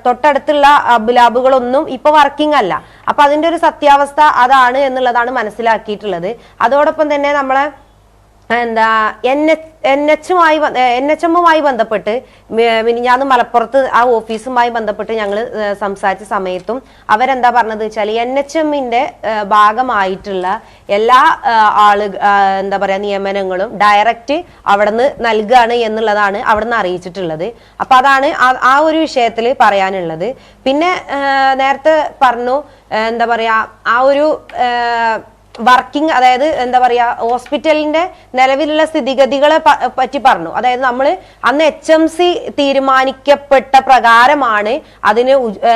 തൊട്ടടുത്തുള്ള ലാബുകളൊന്നും ഇപ്പൊ വർക്കിംഗ് അല്ല. അപ്പൊ അതിന്റെ ഒരു സത്യാവസ്ഥ അതാണ് എന്നുള്ളതാണ് മനസ്സിലാക്കിയിട്ടുള്ളത്. അതോടൊപ്പം തന്നെ നമ്മളെ NHMുമായി ബന്ധപ്പെട്ട് മിനിഞ്ഞാന്ന് മലപ്പുറത്ത് ആ ഓഫീസുമായി ബന്ധപ്പെട്ട് ഞങ്ങൾ സംസാരിച്ച സമയത്തും അവരെന്താ പറഞ്ഞത് വെച്ചാൽ NHMന്റെ ഭാഗമായിട്ടുള്ള എല്ലാ എന്താ പറയാ നിയമനങ്ങളും ഡയറക്റ്റ് അവിടുന്ന് നൽകുകയാണ് എന്നുള്ളതാണ് അവിടുന്ന് അറിയിച്ചിട്ടുള്ളത്. അപ്പൊ അതാണ് ആ ഒരു വിഷയത്തിൽ പറയാനുള്ളത്. പിന്നെ നേരത്തെ പറഞ്ഞു എന്താ പറയാ ആ ഒരു വർക്കിംഗ്, അതായത് എന്താ പറയാ ഹോസ്പിറ്റലിന്റെ നിലവിലുള്ള സ്ഥിതിഗതികളെ പറ്റി പറഞ്ഞു. അതായത് നമ്മൾ അന്ന് HMC തീരുമാനിക്കപ്പെട്ട പ്രകാരമാണ് അതിന്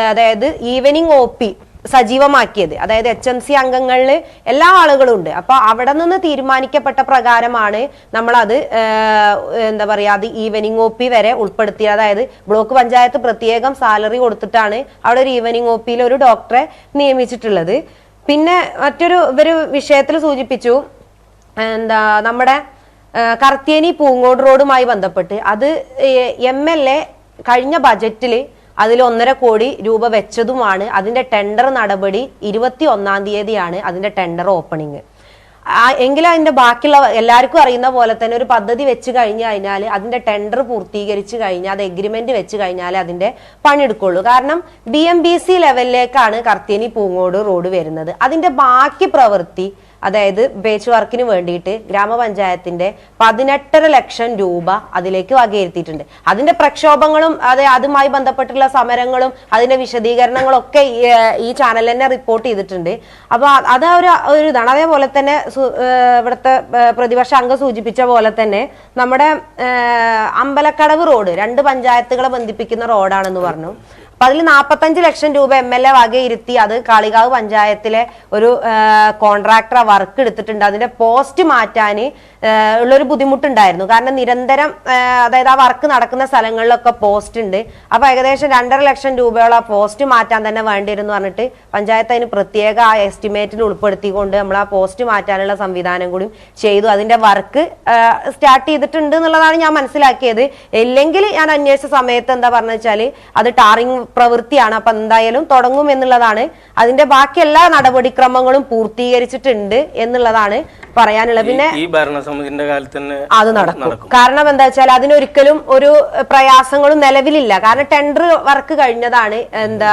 അതായത് ഈവനിങ് OP സജീവമാക്കിയത്. അതായത് HMC അംഗങ്ങളിൽ എല്ലാ ആളുകളും ഉണ്ട്. അപ്പൊ അവിടെ നിന്ന് തീരുമാനിക്കപ്പെട്ട പ്രകാരമാണ് നമ്മളത് എന്താ പറയാ അത് ഈവനിങ് OP വരെ ഉൾപ്പെടുത്തിയത്. അതായത് ബ്ലോക്ക് പഞ്ചായത്ത് പ്രത്യേകം സാലറി കൊടുത്തിട്ടാണ് അവിടെ ഒരു ഈവനിങ് OPയിൽ ഒരു ഡോക്ടറെ നിയമിച്ചിട്ടുള്ളത്. പിന്നെ ഇവര് വിഷയത്തിൽ സൂചിപ്പിച്ചു എന്താ നമ്മുടെ കർത്തേനി പൂങ്ങോട് റോഡുമായി ബന്ധപ്പെട്ട് അത് MLA കഴിഞ്ഞ ബജറ്റിൽ അതിൽ 1.5 കോടി രൂപ വെച്ചതുമാണ്. അതിന്റെ ടെൻഡർ നടപടി 21-ാം തീയതിയാണ് അതിന്റെ ടെൻഡർ ഓപ്പണിങ്. എങ്കിലും അതിന്റെ ബാക്കിയുള്ള എല്ലാവർക്കും അറിയുന്ന പോലെ തന്നെ ഒരു പദ്ധതി വെച്ച് കഴിഞ്ഞു കഴിഞ്ഞാൽ അതിന്റെ ടെൻഡർ പൂർത്തീകരിച്ചു കഴിഞ്ഞാൽ അത് എഗ്രിമെന്റ് വെച്ച് കഴിഞ്ഞാൽ അതിന്റെ പണിയെടുക്കുള്ളൂ. കാരണം BMBC ലെവലിലേക്കാണ് കർത്തേനി പൂങ്ങോട് റോഡ് വരുന്നത്. അതിന്റെ ബാക്കി പ്രവൃത്തി അതായത് പേച്ച് വർക്കിന് വേണ്ടിയിട്ട് ഗ്രാമപഞ്ചായത്തിന്റെ 18.5 ലക്ഷം രൂപ അതിലേക്ക് വകയിരുത്തിയിട്ടുണ്ട്. അതിന്റെ പ്രക്ഷോഭങ്ങളും അതുമായി ബന്ധപ്പെട്ടുള്ള സമരങ്ങളും അതിന്റെ വിശദീകരണങ്ങളും ഒക്കെ ഈ ചാനൽ തന്നെ റിപ്പോർട്ട് ചെയ്തിട്ടുണ്ട്. അപ്പൊ അത് ഒരു ഇതാണ്. അതേപോലെ തന്നെ ഇവിടുത്തെ പ്രതിപക്ഷ അംഗം സൂചിപ്പിച്ച പോലെ തന്നെ നമ്മുടെ അമ്പലക്കടവ് റോഡ് 2 പഞ്ചായത്തുകളെ ബന്ധിപ്പിക്കുന്ന റോഡാണെന്ന് പറഞ്ഞു. അപ്പൊ അതിൽ 45 ലക്ഷം രൂപ MLA വകയിരുത്തി അത് കാളികാവ് പഞ്ചായത്തിലെ ഒരു കോൺട്രാക്ടർ വർക്ക് എടുത്തിട്ടുണ്ട്. അതിന്റെ പോസ്റ്റ് മാറ്റാൻ ഉള്ളൊരു ബുദ്ധിമുട്ടുണ്ടായിരുന്നു. കാരണം നിരന്തരം അതായത് ആ വർക്ക് നടക്കുന്ന സ്ഥലങ്ങളിലൊക്കെ പോസ്റ്റ് ഉണ്ട്. അപ്പൊ ഏകദേശം 2.5 ലക്ഷം രൂപയോളം പോസ്റ്റ് മാറ്റാൻ തന്നെ വേണ്ടിയിരുന്നു പറഞ്ഞിട്ട് പഞ്ചായത്ത് അതിന് പ്രത്യേക ആ എസ്റ്റിമേറ്റിൽ ഉൾപ്പെടുത്തിക്കൊണ്ട് നമ്മൾ ആ പോസ്റ്റ് മാറ്റാനുള്ള സംവിധാനം കൂടി ചെയ്തു. അതിന്റെ വർക്ക് സ്റ്റാർട്ട് ചെയ്തിട്ടുണ്ട് എന്നുള്ളതാണ് ഞാൻ മനസ്സിലാക്കിയത്. ഇല്ലെങ്കിൽ ഞാൻ അന്വേഷിച്ച സമയത്ത് എന്താ പറഞ്ഞു വെച്ചാൽ അത് ടാറിംഗ് പ്രവൃത്തിയാണ്. അപ്പൊ എന്തായാലും തുടങ്ങും എന്നുള്ളതാണ്. അതിന്റെ ബാക്കി എല്ലാ നടപടിക്രമങ്ങളും പൂർത്തീകരിച്ചിട്ടുണ്ട് എന്നുള്ളതാണ് പറയാനുള്ളത്. പിന്നെ ഈ ഭരണസമിതിന്റെ കാലത്ത് തന്നെ അത് നടക്കും. കാരണം എന്താ വെച്ചാൽ അതിനൊരിക്കലും ഒരു പ്രയാസങ്ങളും നിലവിലില്ല. കാരണം ടെൻഡർ വർക്ക് കഴിഞ്ഞതാണ്, എന്താ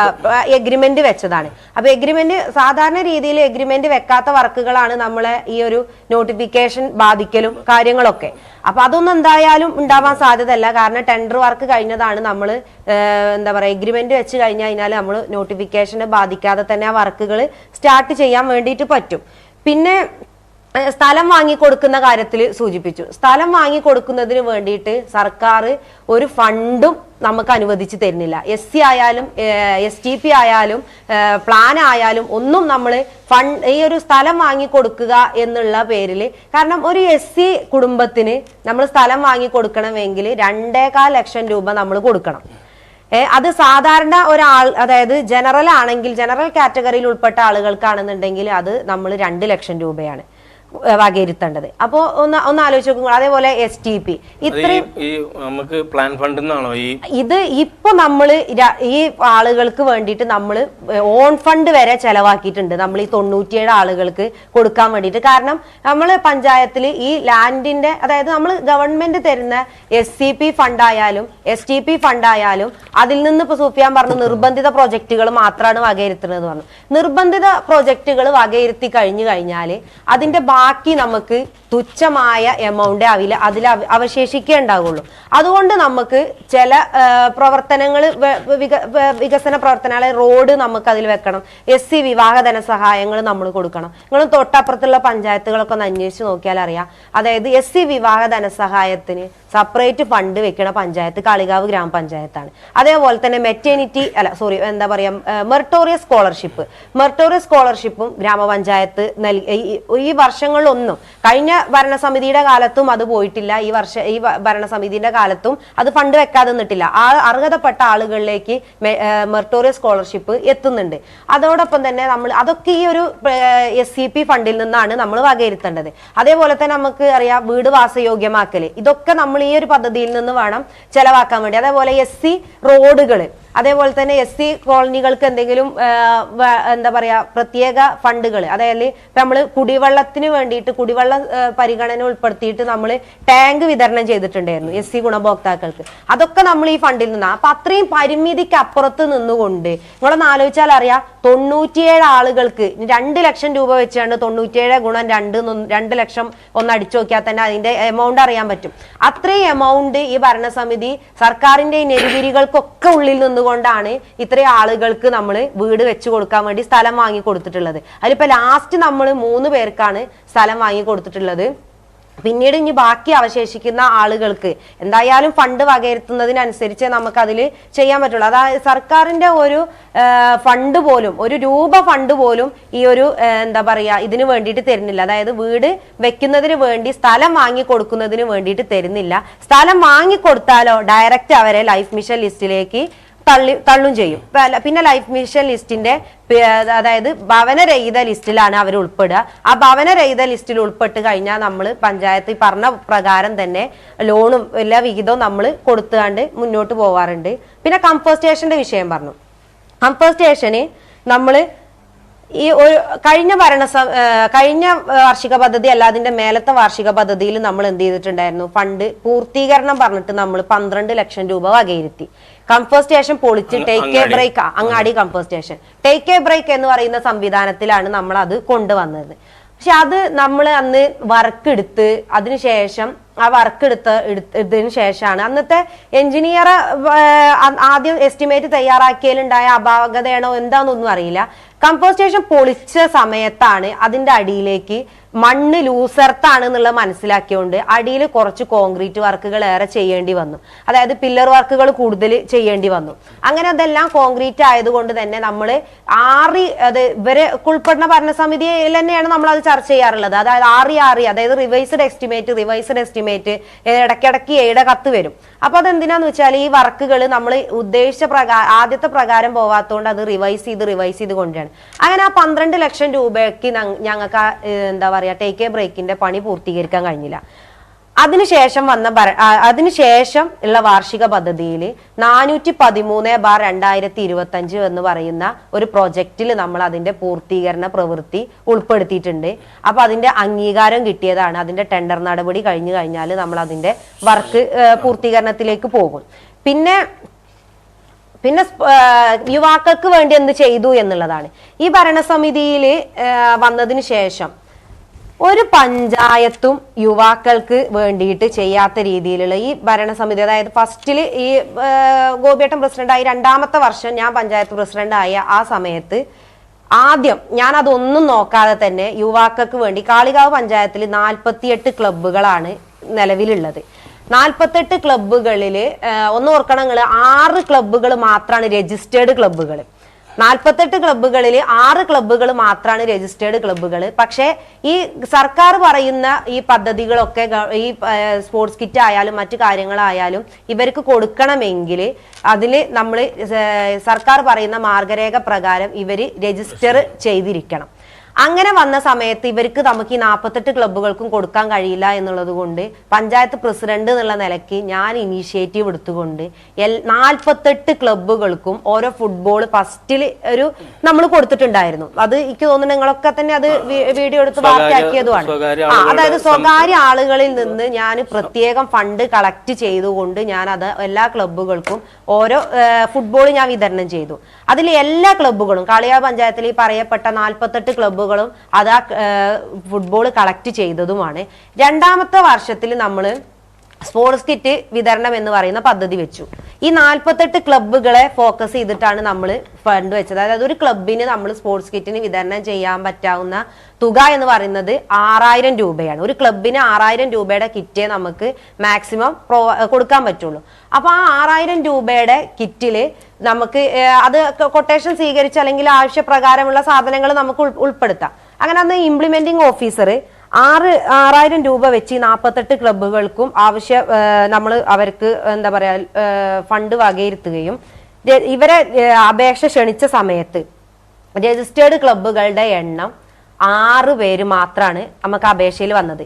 എഗ്രിമെന്റ് വെച്ചതാണ്. അപ്പൊ എഗ്രിമെന്റ് സാധാരണ രീതിയിൽ എഗ്രിമെന്റ് വെക്കാത്ത വർക്കുകളാണ് നമ്മളെ ഈ ഒരു നോട്ടിഫിക്കേഷൻ ബാധിക്കലും കാര്യങ്ങളൊക്കെ. അപ്പൊ അതൊന്നും എന്തായാലും ഉണ്ടാവാൻ സാധ്യതയല്ല. കാരണം ടെൻഡർ വർക്ക് കഴിഞ്ഞതാണ്. നമ്മൾ എന്താ പറയാ എഗ്രിമെന്റ് വെച്ച് കഴിഞ്ഞാൽ നമ്മൾ നോട്ടിഫിക്കേഷനെ ബാധിക്കാതെ തന്നെ ആ വർക്കുകൾ സ്റ്റാർട്ട് ചെയ്യാൻ വേണ്ടിയിട്ട് പറ്റും. പിന്നെ സ്ഥലം വാങ്ങിക്കൊടുക്കുന്ന കാര്യത്തിൽ സൂചിപ്പിച്ചു. സ്ഥലം വാങ്ങിക്കൊടുക്കുന്നതിന് വേണ്ടിയിട്ട് സർക്കാർ ഒരു ഫണ്ടും നമുക്ക് അനുവദിച്ചു തരുന്നില്ല. SC ആയാലും STP ആയാലും പ്ലാൻ ആയാലും ഒന്നും നമ്മൾ ഈ ഒരു സ്ഥലം വാങ്ങിക്കൊടുക്കുക എന്നുള്ള പേരിൽ, കാരണം ഒരു SC കുടുംബത്തിന് നമ്മൾ സ്ഥലം വാങ്ങിക്കൊടുക്കണമെങ്കിൽ 2.25 ലക്ഷം രൂപ നമ്മൾ കൊടുക്കണം. അത് സാധാരണ ഒരാൾ, അതായത് ജനറൽ ആണെങ്കിൽ ജനറൽ കാറ്റഗറിയിൽ ഉൾപ്പെട്ട ആളുകൾക്കാണെന്നുണ്ടെങ്കിൽ അത് നമ്മൾ 2 ലക്ഷം രൂപയാണ് വകയിരുത്തേണ്ടത്. അപ്പോ ഒന്ന് ആലോചിച്ച് നോക്കുക. അതേപോലെ STP ഇത്രയും നമുക്ക് പ്ലാൻ ഫണ്ട് ഇത് ഇപ്പൊ നമ്മൾ ഈ ആളുകൾക്ക് വേണ്ടിയിട്ട് നമ്മൾ ഓൺ ഫണ്ട് വരെ ചെലവാക്കിയിട്ടുണ്ട്. നമ്മൾ ഈ 97 ആളുകൾക്ക് കൊടുക്കാൻ വേണ്ടിയിട്ട്. കാരണം നമ്മൾ പഞ്ചായത്തിൽ ഈ ലാൻഡിന്റെ, അതായത് നമ്മൾ ഗവൺമെന്റ് തരുന്ന SCP ഫണ്ടായാലും STP ഫണ്ടായാലും അതിൽ നിന്ന് ഇപ്പൊ സൂഫിയാൻ പറഞ്ഞു നിർബന്ധിത പ്രോജക്റ്റുകൾ മാത്രമാണ് വകയിരുത്തുന്നത് പറഞ്ഞു. നിർബന്ധിത പ്രോജക്റ്റുകൾ വകയിരുത്തി കഴിഞ്ഞു കഴിഞ്ഞാൽ അതിന്റെ ബാക്കി നമുക്ക് തുച്ഛമായ എമൗണ്ട് അതിൽ അവശേഷിക്കേണ്ടാവുള്ളൂ. അതുകൊണ്ട് നമുക്ക് ചില പ്രവർത്തനങ്ങൾ വികസന പ്രവർത്തനങ്ങളെ റോഡ് നമുക്ക് അതിൽ വെക്കണം, SC വിവാഹ ധനസഹായങ്ങൾ നമ്മൾ കൊടുക്കണം. നിങ്ങൾ തൊട്ടപ്പുറത്തുള്ള പഞ്ചായത്തുകളൊക്കെ ഒന്ന് അന്വേഷിച്ച് നോക്കിയാൽ അറിയാം. അതായത് SC വിവാഹ ധനസഹായത്തിന് സെപ്പറേറ്റ് ഫണ്ട് വെക്കണ പഞ്ചായത്ത് കാളികാവ് ഗ്രാമപഞ്ചായത്താണ്. അതേപോലെ തന്നെ മെറിറ്റോറിയസ് സ്കോളർഷിപ്പും ഗ്രാമപഞ്ചായത്ത് ഈ വർഷങ്ങളിലൊന്നും, കഴിഞ്ഞ ഭരണസമിതിയുടെ കാലത്തും അത് പോയിട്ടില്ല, ഈ ഭരണസമിതിയുടെ കാലത്തും അത് ഫണ്ട് വെക്കാതെ നിന്നിട്ടില്ല. അർഹതപ്പെട്ട ആളുകളിലേക്ക് മെറിറ്റോറിയസ് സ്കോളർഷിപ്പ് എത്തുന്നുണ്ട്. അതോടൊപ്പം തന്നെ നമ്മൾ അതൊക്കെ ഈ ഒരു SCP ഫണ്ടിൽ നിന്നാണ് നമ്മൾ വകയിരുത്തേണ്ടത്. അതേപോലെ തന്നെ നമുക്ക് അറിയാം വീട് വാസയോഗ്യമാക്കല്, ഇതൊക്കെ നമ്മൾ ഈ ഒരു പദ്ധതിയിൽ നിന്ന് വേണം ചെലവാക്കാൻ വേണ്ടി. അതേപോലെ SC റോഡുകൾ, അതേപോലെ തന്നെ SC കോളനികൾക്ക് എന്തെങ്കിലും പ്രത്യേക ഫണ്ടുകൾ, അതായത് നമ്മൾ കുടിവെള്ളത്തിന് വേണ്ടിയിട്ട് കുടിവെള്ള പരിഗണന ഉൾപ്പെടുത്തിയിട്ട് നമ്മൾ ടാങ്ക് വിതരണം ചെയ്തിട്ടുണ്ടായിരുന്നു SC ഗുണഭോക്താക്കൾക്ക്. അതൊക്കെ നമ്മൾ ഈ ഫണ്ടിൽ നിന്നാണ്. അപ്പൊ അത്രയും പരിമിതിക്ക് അപ്പുറത്ത് നിന്നുകൊണ്ട് നിങ്ങളൊന്ന് ആലോചിച്ചാൽ അറിയാം, 97 ആളുകൾക്ക് 2 ലക്ഷം രൂപ വെച്ചാണ്ട് 97 ഗുണം 2 ലക്ഷം ഒന്ന് അടിച്ചു നോക്കിയാൽ തന്നെ അതിന്റെ എമൗണ്ട് അറിയാൻ പറ്റും. അത്രയും എമൗണ്ട് ഈ ഭരണസമിതി സർക്കാരിന്റെ നെരുവിരികൾക്കൊക്കെ ഉള്ളിൽ നിന്നുകൊണ്ടാണ് ഇത്രയും ആളുകൾക്ക് നമ്മൾ വീട് വെച്ച് കൊടുക്കാൻ വേണ്ടി സ്ഥലം വാങ്ങി കൊടുത്തിട്ടുള്ളത്. അതിലിപ്പോ ലാസ്റ്റ് നമ്മൾ 3 പേർക്കാണ് സ്ഥലം വാങ്ങി കൊടുത്തിട്ടുള്ളത്. പിന്നീട് ഇനി ബാക്കി അവശേഷിക്കുന്ന ആളുകൾക്ക് എന്തായാലും ഫണ്ട് വകയിരുത്തുന്നതിനനുസരിച്ച് നമുക്ക് അതിൽ ചെയ്യാൻ പറ്റുള്ളൂ. അതായത് സർക്കാരിന്റെ ഒരു ഫണ്ട് പോലും, ഒരു രൂപ ഫണ്ട് പോലും ഈ ഒരു ഇതിന് വേണ്ടിയിട്ട് തരുന്നില്ല. അതായത് വീട് വെക്കുന്നതിന് വേണ്ടി സ്ഥലം വാങ്ങി കൊടുക്കുന്നതിന് വേണ്ടിയിട്ട് തരുന്നില്ല. സ്ഥലം വാങ്ങി കൊടുത്താലോ ഡയറക്റ്റ് അവരെ ലൈഫ് മിഷൻ ലിസ്റ്റിലേക്ക് തള്ളും ചെയ്യും. പിന്നെ ലൈഫ് മിഷൻ ലിസ്റ്റിന്റെ അതായത് ഭവനരഹിത ലിസ്റ്റിലാണ് അവർ ഉൾപ്പെടുക. ആ ഭവനരഹിത ലിസ്റ്റിൽ ഉൾപ്പെട്ട് കഴിഞ്ഞാൽ നമ്മൾ പഞ്ചായത്ത് പറഞ്ഞ പ്രകാരം തന്നെ ലോണും എല്ലാ വിഹിതവും നമ്മൾ കൊടുത്തുകൊണ്ട് മുന്നോട്ട് പോവാറുണ്ട്. പിന്നെ കംഫർട്ട് സ്റ്റേഷന്റെ വിഷയം പറഞ്ഞു. കംഫർട്ട് സ്റ്റേഷന് നമ്മൾ ഈ ഒരു കഴിഞ്ഞ വാർഷിക പദ്ധതി അല്ല, അതിന്റെ മേലത്തെ വാർഷിക പദ്ധതിയിൽ നമ്മൾ എന്ത് ചെയ്തിട്ടുണ്ടായിരുന്നു, ഫണ്ട് പൂർത്തീകരണം പറഞ്ഞിട്ട് നമ്മൾ 12 ലക്ഷം രൂപ വകയിരുത്തി. കംഫർട്ട് സ്റ്റേഷൻ പൊളിച്ച് ടേക്ക് എ ബ്രേക്ക്, അങ്ങാടി comfort station take a break എന്ന് പറയുന്ന സംവിധാനത്തിലാണ് നമ്മൾ അത് കൊണ്ടുവന്നത്. പക്ഷെ അത് നമ്മൾ അന്ന് വർക്ക് എടുത്ത് അതിനുശേഷം ആ വർക്ക് എടുത്തതിന് ശേഷമാണ് അന്നത്തെ എഞ്ചിനീയർ ആദ്യം എസ്റ്റിമേറ്റ് തയ്യാറാക്കിയതിലുണ്ടായ അപാകതയാണോ എന്താണെന്നൊന്നും അറിയില്ല. കംഫർട്ട് സ്റ്റേഷൻ പൊളിച്ച സമയത്താണ് അതിന്റെ അടിയിലേക്ക് മണ്ണ് ലൂസർത്താണ് എന്നുള്ളത് മനസ്സിലാക്കിയോണ്ട് അടിയിൽ കുറച്ച് കോൺക്രീറ്റ് വർക്കുകൾ ഏറെ ചെയ്യേണ്ടി വന്നു. അതായത് പില്ലർ വർക്കുകൾ കൂടുതൽ ചെയ്യേണ്ടി വന്നു. അങ്ങനെ അതെല്ലാം കോൺക്രീറ്റ് ആയതുകൊണ്ട് തന്നെ നമ്മൾ ഇവരെ ഉൾപ്പെടുന്ന ഭരണസമിതിയിൽ തന്നെയാണ് നമ്മൾ അത് ചർച്ച ചെയ്യാറുള്ളത്. അതായത് അതായത് റിവൈസ്ഡ് എസ്റ്റിമേറ്റ് ഇടയ്ക്കിടയ്ക്ക് എയുടെ കത്ത് വരും. അപ്പൊ അതെന്തിനാന്ന് വെച്ചാൽ ഈ വർക്കുകൾ നമ്മൾ ഉദ്ദേശിച്ച ആദ്യത്തെ പ്രകാരം പോവാത്തതുകൊണ്ട് അത് റിവൈസ് ചെയ്ത് കൊണ്ടുവരാണ്. അങ്ങനെ ആ 12 ലക്ഷം രൂപയ്ക്ക് ഞങ്ങൾക്ക് ടേക്ക് എ ബ്രേക്കിന്റെ പണി പൂർത്തീകരിക്കാൻ കഴിഞ്ഞില്ല. അതിനുശേഷം ഉള്ള വാർഷിക പദ്ധതിയിൽ 413/2025 എന്ന് പറയുന്ന ഒരു പ്രൊജക്റ്റിൽ നമ്മൾ അതിന്റെ പൂർത്തീകരണ പ്രവൃത്തി ഉൾപ്പെടുത്തിയിട്ടുണ്ട്. അപ്പൊ അതിന്റെ അംഗീകാരം കിട്ടിയതാണ്. അതിന്റെ ടെൻഡർ നടപടി കഴിഞ്ഞു കഴിഞ്ഞാൽ നമ്മൾ അതിന്റെ വർക്ക് പൂർത്തീകരണത്തിലേക്ക് പോകും. പിന്നെ യുവാക്കൾക്ക് വേണ്ടി എന്ത് ചെയ്തു എന്നുള്ളതാണ്. ഈ ഭരണസമിതിയിൽ വന്നതിന് ശേഷം ഒരു പഞ്ചായത്തും യുവാക്കൾക്ക് വേണ്ടിയിട്ട് ചെയ്യാത്ത രീതിയിലുള്ള ഈ ഭരണസമിതി, അതായത് ഫസ്റ്റിൽ ഈ ഗോപിയേട്ടൻ പ്രസിഡന്റായി 2ാമത്തെ വർഷം ഞാൻ പഞ്ചായത്ത് പ്രസിഡന്റായ ആ സമയത്ത് ആദ്യം ഞാൻ അതൊന്നും നോക്കാതെ തന്നെ യുവാക്കൾക്ക് വേണ്ടി കാളികാവ് പഞ്ചായത്തിൽ 48 ക്ലബ്ബുകളാണ് നിലവിലുള്ളത്. 48 ക്ലബ്ബുകളിൽ ഒന്ന് ഓർക്കണം നിങ്ങൾ, 6 ക്ലബ്ബുകൾ മാത്രമാണ് രജിസ്റ്റേർഡ് ക്ലബ്ബുകൾ. 48 ക്ലബ്ബുകളിൽ 6 ക്ലബ്ബുകൾ മാത്രമാണ് രജിസ്റ്റേർഡ് ക്ലബ്ബുകൾ. പക്ഷേ ഈ സർക്കാർ പറയുന്ന ഈ പദ്ധതികളൊക്കെ ഈ സ്പോർട്സ് കിറ്റ് ആയാലും മറ്റു കാര്യങ്ങളായാലും ഇവർക്ക് കൊടുക്കണമെങ്കിൽ അതിൽ നമ്മൾ സർക്കാർ പറയുന്ന മാർഗരേഖ പ്രകാരം ഇവർ രജിസ്റ്റർ ചെയ്തിരിക്കണം. അങ്ങനെ വന്ന സമയത്ത് ഇവർക്ക് നമുക്ക് ഈ 48 ക്ലബ്ബുകൾക്കും കൊടുക്കാൻ കഴിയില്ല എന്നുള്ളത് കൊണ്ട് പഞ്ചായത്ത് പ്രസിഡന്റ് എന്നുള്ള നിലയ്ക്ക് ഞാൻ ഇനീഷ്യേറ്റീവ് എടുത്തുകൊണ്ട് 48 ക്ലബ്ബുകൾക്കും ഓരോ ഫുട്ബോൾ ഫസ്റ്റിൽ നമ്മൾ കൊടുത്തിട്ടുണ്ടായിരുന്നു. അത് എനിക്ക് തോന്നുന്നു നിങ്ങളൊക്കെ തന്നെ അത് വീഡിയോ എടുത്ത് വാർത്തയാക്കിയതുമാണ്. അതായത് സ്വകാര്യ ആളുകളിൽ നിന്ന് ഞാൻ പ്രത്യേകം ഫണ്ട് കളക്ട് ചെയ്തുകൊണ്ട് ഞാൻ അത് എല്ലാ ക്ലബ്ബുകൾക്കും ഓരോ ഫുട്ബോൾ ഞാൻ വിതരണം ചെയ്തു. അതിൽ എല്ലാ ക്ലബ്ബുകളും കാളികാവ് പഞ്ചായത്തിൽ ഈ പറയപ്പെട്ട 48 ക്ലബ്ബുകൾ ക്ലബ്ബുകളും അത് ആ ഫുട്ബോൾ കളക്ട് ചെയ്തതുമാണ്. രണ്ടാമത്തെ വർഷത്തിൽ നമ്മൾ സ്പോർട്സ് കിറ്റ് വിതരണം എന്ന് പറയുന്ന പദ്ധതി വെച്ചു. ഈ 48 ക്ലബ്ബുകളെ ഫോക്കസ് ചെയ്തിട്ടാണ് നമ്മൾ ഫണ്ട് വെച്ചത്. അതായത് ഒരു ക്ലബിന് നമ്മൾ സ്പോർട്സ് കിറ്റിന് വിതരണം ചെയ്യാൻ പറ്റാവുന്ന തുക എന്ന് പറയുന്നത് 6000 രൂപയാണ്. ഒരു ക്ലബിന് 6000 രൂപയുടെ കിറ്റേ നമുക്ക് മാക്സിമം കൊടുക്കാൻ പറ്റുള്ളൂ. അപ്പൊ ആ 6000 രൂപയുടെ കിറ്റില് നമുക്ക് അത് കൊട്ടേഷൻ സ്വീകരിച്ച് അല്ലെങ്കിൽ ആവശ്യപ്രകാരമുള്ള സാധനങ്ങൾ നമുക്ക് ഉൾപ്പെടുത്താം. അങ്ങനെ അന്ന് ഇംപ്ലിമെന്റിംഗ് ഓഫീസർ 6000 രൂപ വെച്ച് 48 ക്ലബ്ബുകൾക്കും നമ്മൾ അവർക്ക് എന്താ പറയാ ഫണ്ട് വകയിരുത്തുകയും ഇവരെ അപേക്ഷ ക്ഷണിച്ച സമയത്ത് രജിസ്റ്റേർഡ് ക്ലബ്ബുകളുടെ എണ്ണം 6 പേര് മാത്രമാണ് നമുക്ക് അപേക്ഷയിൽ വന്നത്.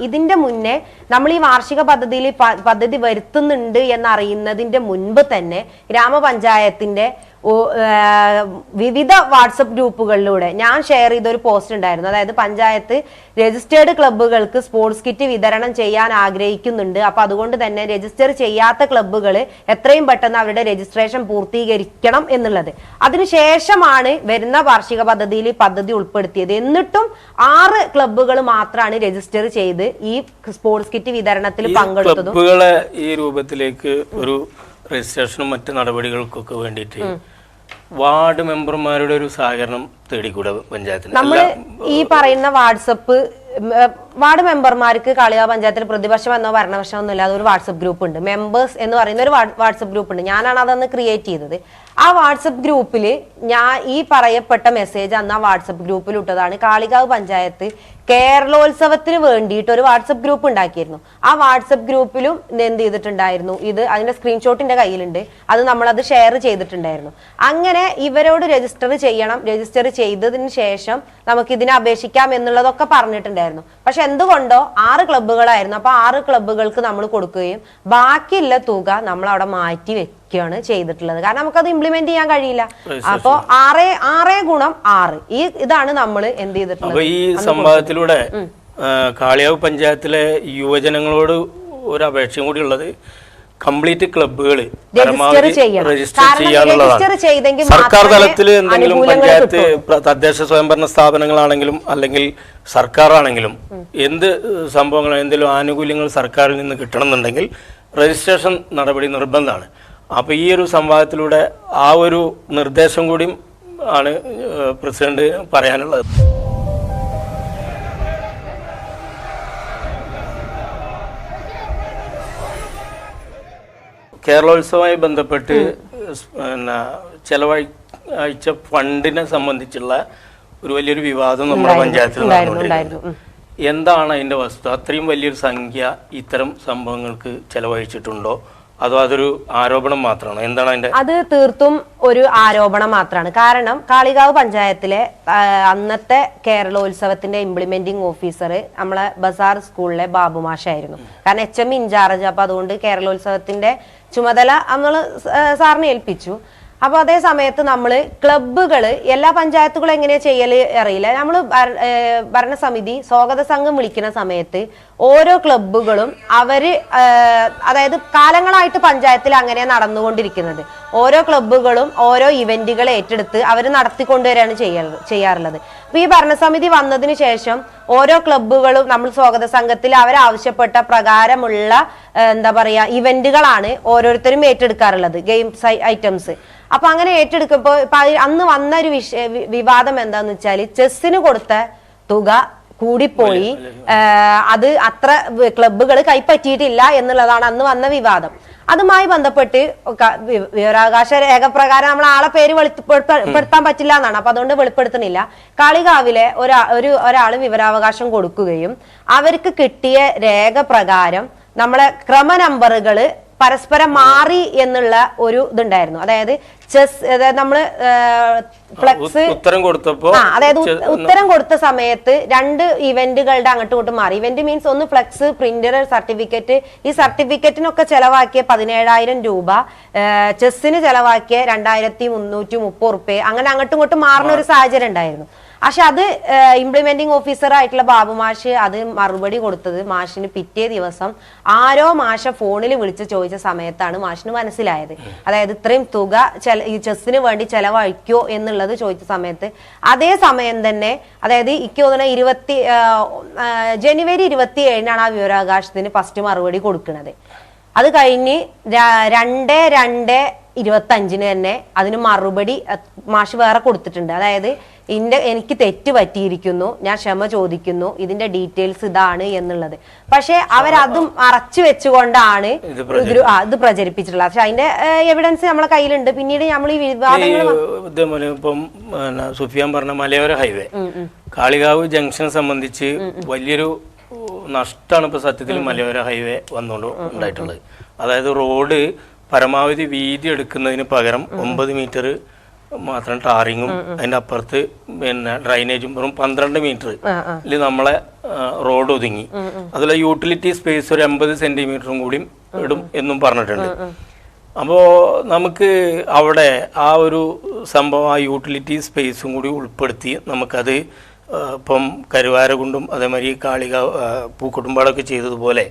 ഇതിന്റെ മുന്നേ നമ്മൾ ഈ വാർഷിക പദ്ധതി വരുത്തുന്നുണ്ട് എന്നറിയുന്നതിന്റെ മുൻപ് തന്നെ ഗ്രാമപഞ്ചായത്തിന്റെ വിവിധ വാട്സപ്പ് ഗ്രൂപ്പുകളിലൂടെ ഞാൻ ഷെയർ ചെയ്തൊരു പോസ്റ്റ് ഉണ്ടായിരുന്നു. അതായത് പഞ്ചായത്ത് രജിസ്റ്റേർഡ് ക്ലബ്ബുകൾക്ക് സ്പോർട്സ് കിറ്റ് വിതരണം ചെയ്യാൻ ആഗ്രഹിക്കുന്നുണ്ട്. അപ്പൊ അതുകൊണ്ട് തന്നെ രജിസ്റ്റർ ചെയ്യാത്ത ക്ലബ്ബുകൾ എത്രയും പെട്ടെന്ന് അവരുടെ രജിസ്ട്രേഷൻ പൂർത്തീകരിക്കണം എന്നുള്ളത്. അതിനുശേഷമാണ് വരുന്ന വാർഷിക പദ്ധതിയിൽ പദ്ധതി ഉൾപ്പെടുത്തിയത്. എന്നിട്ടും 6 ക്ലബ്ബുകൾ മാത്രമാണ് രജിസ്റ്റർ ചെയ്ത് ഈ സ്പോർട്സ് കിറ്റ് വിതരണത്തിൽ പങ്കെടുത്തതും. ക്ലബ്ബുകളെ ഈ രൂപത്തിലേക്ക് ഒരു രജിസ്ട്രേഷനും മറ്റു നടപടികൾക്കൊക്കെ വേണ്ടിയിട്ട് വാർഡ് മെമ്പർമാരുടെ ഒരു സഹകരണം തേടിക്കൂടെ പഞ്ചായത്തിന്? നമ്മൾ ഈ പറയുന്ന വാർഡ് മെമ്പർമാർക്ക് കാളികാവ് പഞ്ചായത്തിൽ പ്രതിപക്ഷമെന്നോ ഭരണപക്ഷമെന്നോ ഇല്ലാതെ ഒരു വാട്സപ്പ് ഗ്രൂപ്പ് ഉണ്ട്. മെമ്പേഴ്സ് എന്ന് പറയുന്ന ഒരു വാട്സപ്പ് ഗ്രൂപ്പ് ഉണ്ട്. ഞാനാണ് അതൊന്ന് ക്രിയേറ്റ് ചെയ്തത്. ആ വാട്സപ്പ് ഗ്രൂപ്പിൽ ഞാൻ ഈ പറയപ്പെട്ട മെസ്സേജ് അന്ന് ആ വാട്സപ്പ് ഗ്രൂപ്പിൽ ഇട്ടതാണ്. കാളികാവ് പഞ്ചായത്ത് കേരളോത്സവത്തിന് വേണ്ടിയിട്ട് ഒരു വാട്സപ്പ് ഗ്രൂപ്പ് ഉണ്ടാക്കിയിരുന്നു. ആ വാട്സപ്പ് ഗ്രൂപ്പിലും എന്ത് ചെയ്തിട്ടുണ്ടായിരുന്നു, അതിന്റെ സ്ക്രീൻഷോട്ടിന്റെ കയ്യിലുണ്ട്. നമ്മളത് ഷെയർ ചെയ്തിട്ടുണ്ടായിരുന്നു. അങ്ങനെ ഇവരോട് രജിസ്റ്റർ ചെയ്യണം, രജിസ്റ്റർ ചെയ്തതിന് ശേഷം നമുക്ക് ഇതിനെ അപേക്ഷിക്കാം എന്നുള്ളതൊക്കെ പറഞ്ഞിട്ടുണ്ടായിരുന്നു. പക്ഷെ എന്തുകൊണ്ടോ 6 ക്ലബ്ബുകളായിരുന്നു. അപ്പൊ 6 ക്ലബ്ബുകൾക്ക് നമ്മൾ കൊടുക്കുകയും ബാക്കിയുള്ള തുക നമ്മൾ അവിടെ മാറ്റി വെക്കുകയാണ് ചെയ്തിട്ടുള്ളത്. കാരണം നമുക്കത് ഇംപ്ലിമെന്റ് ചെയ്യാൻ കഴിയില്ല. അപ്പൊ 6 ഇതാണ് നമ്മൾ എന്ത് ചെയ്തിട്ടുള്ളത്. ഈ സംവാദത്തിലൂടെ കാളികാവ് പഞ്ചായത്തിലെ യുവജനങ്ങളോട് ഒരു അപേക്ഷയും കൂടി ഉള്ളത് കംപ്ലീറ്റ് ക്ലബ്ബുകൾ രജിസ്റ്റർ ചെയ്യാനുള്ളതാണ്. സർക്കാർ തലത്തിൽ എന്തെങ്കിലും പഞ്ചായത്ത് തദ്ദേശ സ്വയംഭരണ സ്ഥാപനങ്ങളാണെങ്കിലും അല്ലെങ്കിൽ സർക്കാർ ആണെങ്കിലും എന്ത് സംഭവങ്ങൾ എന്തെങ്കിലും ആനുകൂല്യങ്ങൾ സർക്കാരിൽ നിന്ന് കിട്ടണമെന്നുണ്ടെങ്കിൽ രജിസ്ട്രേഷൻ നടപടി നിർബന്ധമാണ്. അപ്പൊ ഈ ഒരു സംവാദത്തിലൂടെ ആ ഒരു നിർദ്ദേശം കൂടിയും ആണ് പ്രസിഡന്റ് പറയാനുള്ളത്. കേരളോത്സവവുമായി ബന്ധപ്പെട്ട് ചെലവഴിച്ച ഫണ്ടിനെ സംബന്ധിച്ചുള്ള ഒരു വലിയൊരു വിവാദം നമ്മുടെ പഞ്ചായത്തിൽ നടന്നുകൊണ്ടിരിക്കുന്നു. എന്താണ് അതിന്റെ വസ്തുത? അത്രയും വലിയൊരു സംഖ്യ ഇത്തരം സംഭവങ്ങൾക്ക് ചെലവഴിച്ചിട്ടുണ്ടോ അതോ അതൊരു ആരോപണം മാത്രമാണോ? എന്താണ് അതിന്റെ? അത് തീർത്തും ഒരു ആരോപണം മാത്രമാണ്. കാരണം കാളികാവ് പഞ്ചായത്തിലെ അന്നത്തെ കേരളോത്സവത്തിന്റെ ഇംപ്ലിമെന്റിംഗ് ഓഫീസർ നമ്മളെ ബസാർ സ്കൂളിലെ ബാബുമാഷായിരുന്നു. കാരണം HM ഇൻചാർജ്. അപ്പൊ അതുകൊണ്ട് കേരളോത്സവത്തിന്റെ ചുമതല നമ്മൾ സാറിനെ ഏൽപ്പിച്ചു. അപ്പൊ അതേ സമയത്ത് നമ്മള് ക്ലബ്ബുകള് എല്ലാ പഞ്ചായത്തുകളും എങ്ങനെയാ ചെയ്യല് അറിയില്ല. നമ്മള് ഭരണസമിതി സ്വാഗത സംഘം വിളിക്കുന്ന സമയത്ത് ഓരോ ക്ലബ്ബുകളും അതായത് കാലങ്ങളായിട്ട് പഞ്ചായത്തിൽ അങ്ങനെ നടന്നുകൊണ്ടിരിക്കുന്നത്. ഓരോ ക്ലബ്ബുകളും ഓരോ ഇവന്റുകൾ ഏറ്റെടുത്ത് അവർ നടത്തിക്കൊണ്ടുവരികയാണ് ചെയ്യാറുള്ളത്. അപ്പൊ ഈ ഭരണസമിതി വന്നതിന് ശേഷം ഓരോ ക്ലബ്ബുകളും നമ്മൾ സ്വാഗത സംഘത്തിൽ അവരാവശ്യപ്പെട്ട പ്രകാരമുള്ള എന്താ പറയാ ഇവന്റുകളാണ് ഓരോരുത്തരും ഏറ്റെടുക്കാറുള്ളത്, ഗെയിംസ് ഐറ്റംസ്. അപ്പൊ അങ്ങനെ ഏറ്റെടുക്കുമ്പോൾ അന്ന് വന്ന ഒരു വിവാദം എന്താന്ന് വെച്ചാല് ചെസ്സിന് കൊടുത്ത തുക കൂടിപ്പോയി, അത് അത്ര ക്ലബ്ബുകൾ കൈപ്പറ്റിയിട്ടില്ല എന്നുള്ളതാണ് അന്ന് വന്ന വിവാദം. അതുമായി ബന്ധപ്പെട്ട് വിവരാവകാശ രേഖ പ്രകാരം നമ്മൾ ആളെ പേര് വെളിപ്പെടുത്താൻ പറ്റില്ല എന്നാണ്. അപ്പൊ അതുകൊണ്ട് വെളിപ്പെടുത്തുന്നില്ല. കാളികാവിലെ ഒരാള് വിവരാവകാശം കൊടുക്കുകയും അവർക്ക് കിട്ടിയ രേഖ പ്രകാരം നമ്മളെ ക്രമ നമ്പറുകള് പരസ്പരം മാറി എന്നുള്ള ഒരു ഇതുണ്ടായിരുന്നു. അതായത് നമ്മള് ഫ്ലെക്സ് അതായത് ഉത്തരം കൊടുത്ത സമയത്ത് 2 ഇവന്റുകളുടെ അങ്ങോട്ടും ഇങ്ങോട്ടും മാറി. ഇവന്റ് മീൻസ് ഒന്ന് ഫ്ലെക്സ്, പ്രിന്റർ, സർട്ടിഫിക്കറ്റ്. ഈ സർട്ടിഫിക്കറ്റിനൊക്കെ ചെലവാക്കിയ 17,000 രൂപ, ചെസ്സിന് ചെലവാക്കിയ 2,330 റുപ്യ, അങ്ങനെ അങ്ങോട്ടും ഇങ്ങോട്ടും മാറുന്ന ഒരു സാഹചര്യം ഉണ്ടായിരുന്നു. പക്ഷെ അത് ഇംപ്ലിമെന്റിംഗ് ഓഫീസർ ആയിട്ടുള്ള ബാബു മാഷ് അത് മറുപടി കൊടുത്തത് മാഷിന് പിറ്റേ ദിവസം ആരോ മാഷ ഫോണിൽ വിളിച്ച് ചോദിച്ച സമയത്താണ് മാഷിന് മനസ്സിലായത്. അതായത് ഇത്രയും തുക ഈ ചെസ്സിന് വേണ്ടി ചെലവഴിക്കോ എന്നുള്ളത് ചോദിച്ച സമയത്ത് അതേ സമയം തന്നെ, അതായത് എനിക്ക് തോന്നുന്ന ജനുവരി 27 ആ വിവരാവകാശത്തിന് ഫസ്റ്റ് മറുപടി കൊടുക്കുന്നത്. അത് കഴിഞ്ഞ് 2/2/25 തന്നെ അതിന് മറുപടി മാഷ് വേറെ കൊടുത്തിട്ടുണ്ട്. അതായത് എനിക്ക് തെറ്റ് പറ്റിയിരിക്കുന്നു, ഞാൻ ക്ഷമ ചോദിക്കുന്നു, ഇതിന്റെ ഡീറ്റെയിൽസ് ഇതാണ് എന്നുള്ളത്. പക്ഷെ അവരതും മറച്ചു വെച്ചുകൊണ്ടാണ് ഇത് പ്രചരിപ്പിച്ചിട്ടുള്ളത്. പക്ഷെ അതിന്റെ എവിഡൻസ് നമ്മളെ കയ്യിലുണ്ട്. പിന്നീട് നമ്മൾ ഈ വിവാദങ്ങൾ ഇപ്പം സുഫിയാൻ പറഞ്ഞ മലയോര ഹൈവേ കാളികാവ് ജംഗ്ഷനെ സംബന്ധിച്ച് വലിയൊരു നഷ്ടമാണ് ഇപ്പൊ സത്യത്തിൽ മലയോര ഹൈവേ വന്നുകൊണ്ട് ഉണ്ടായിട്ടുള്ളത്. അതായത് റോഡ് പരമാവധി വീതി എടുക്കുന്നതിന് പകരം 9 മീറ്റർ മാത്രം ടാറിങ്ങും അതിന്റെ അപ്പുറത്ത് പിന്നെ ഡ്രൈനേജും വെറും 12 മീറ്ററിൽ നമ്മളെ റോഡ് ഒതുങ്ങി. അതുപോലെ യൂട്ടിലിറ്റി സ്പേസ് ഒരു 80 സെന്റിമീറ്ററും കൂടി ഇടും എന്നും പറഞ്ഞിട്ടുണ്ട്. അപ്പോൾ നമുക്ക് അവിടെ ആ ഒരു സംഭവം ആ യൂട്ടിലിറ്റി സ്പേസും കൂടി ഉൾപ്പെടുത്തി നമുക്കത് ഇപ്പം കരുവാരകുണ്ടും അതേമാതിരി കാളികാവ് പൂക്കുട്ടുംപാടൊക്കെ ചെയ്തതുപോലെ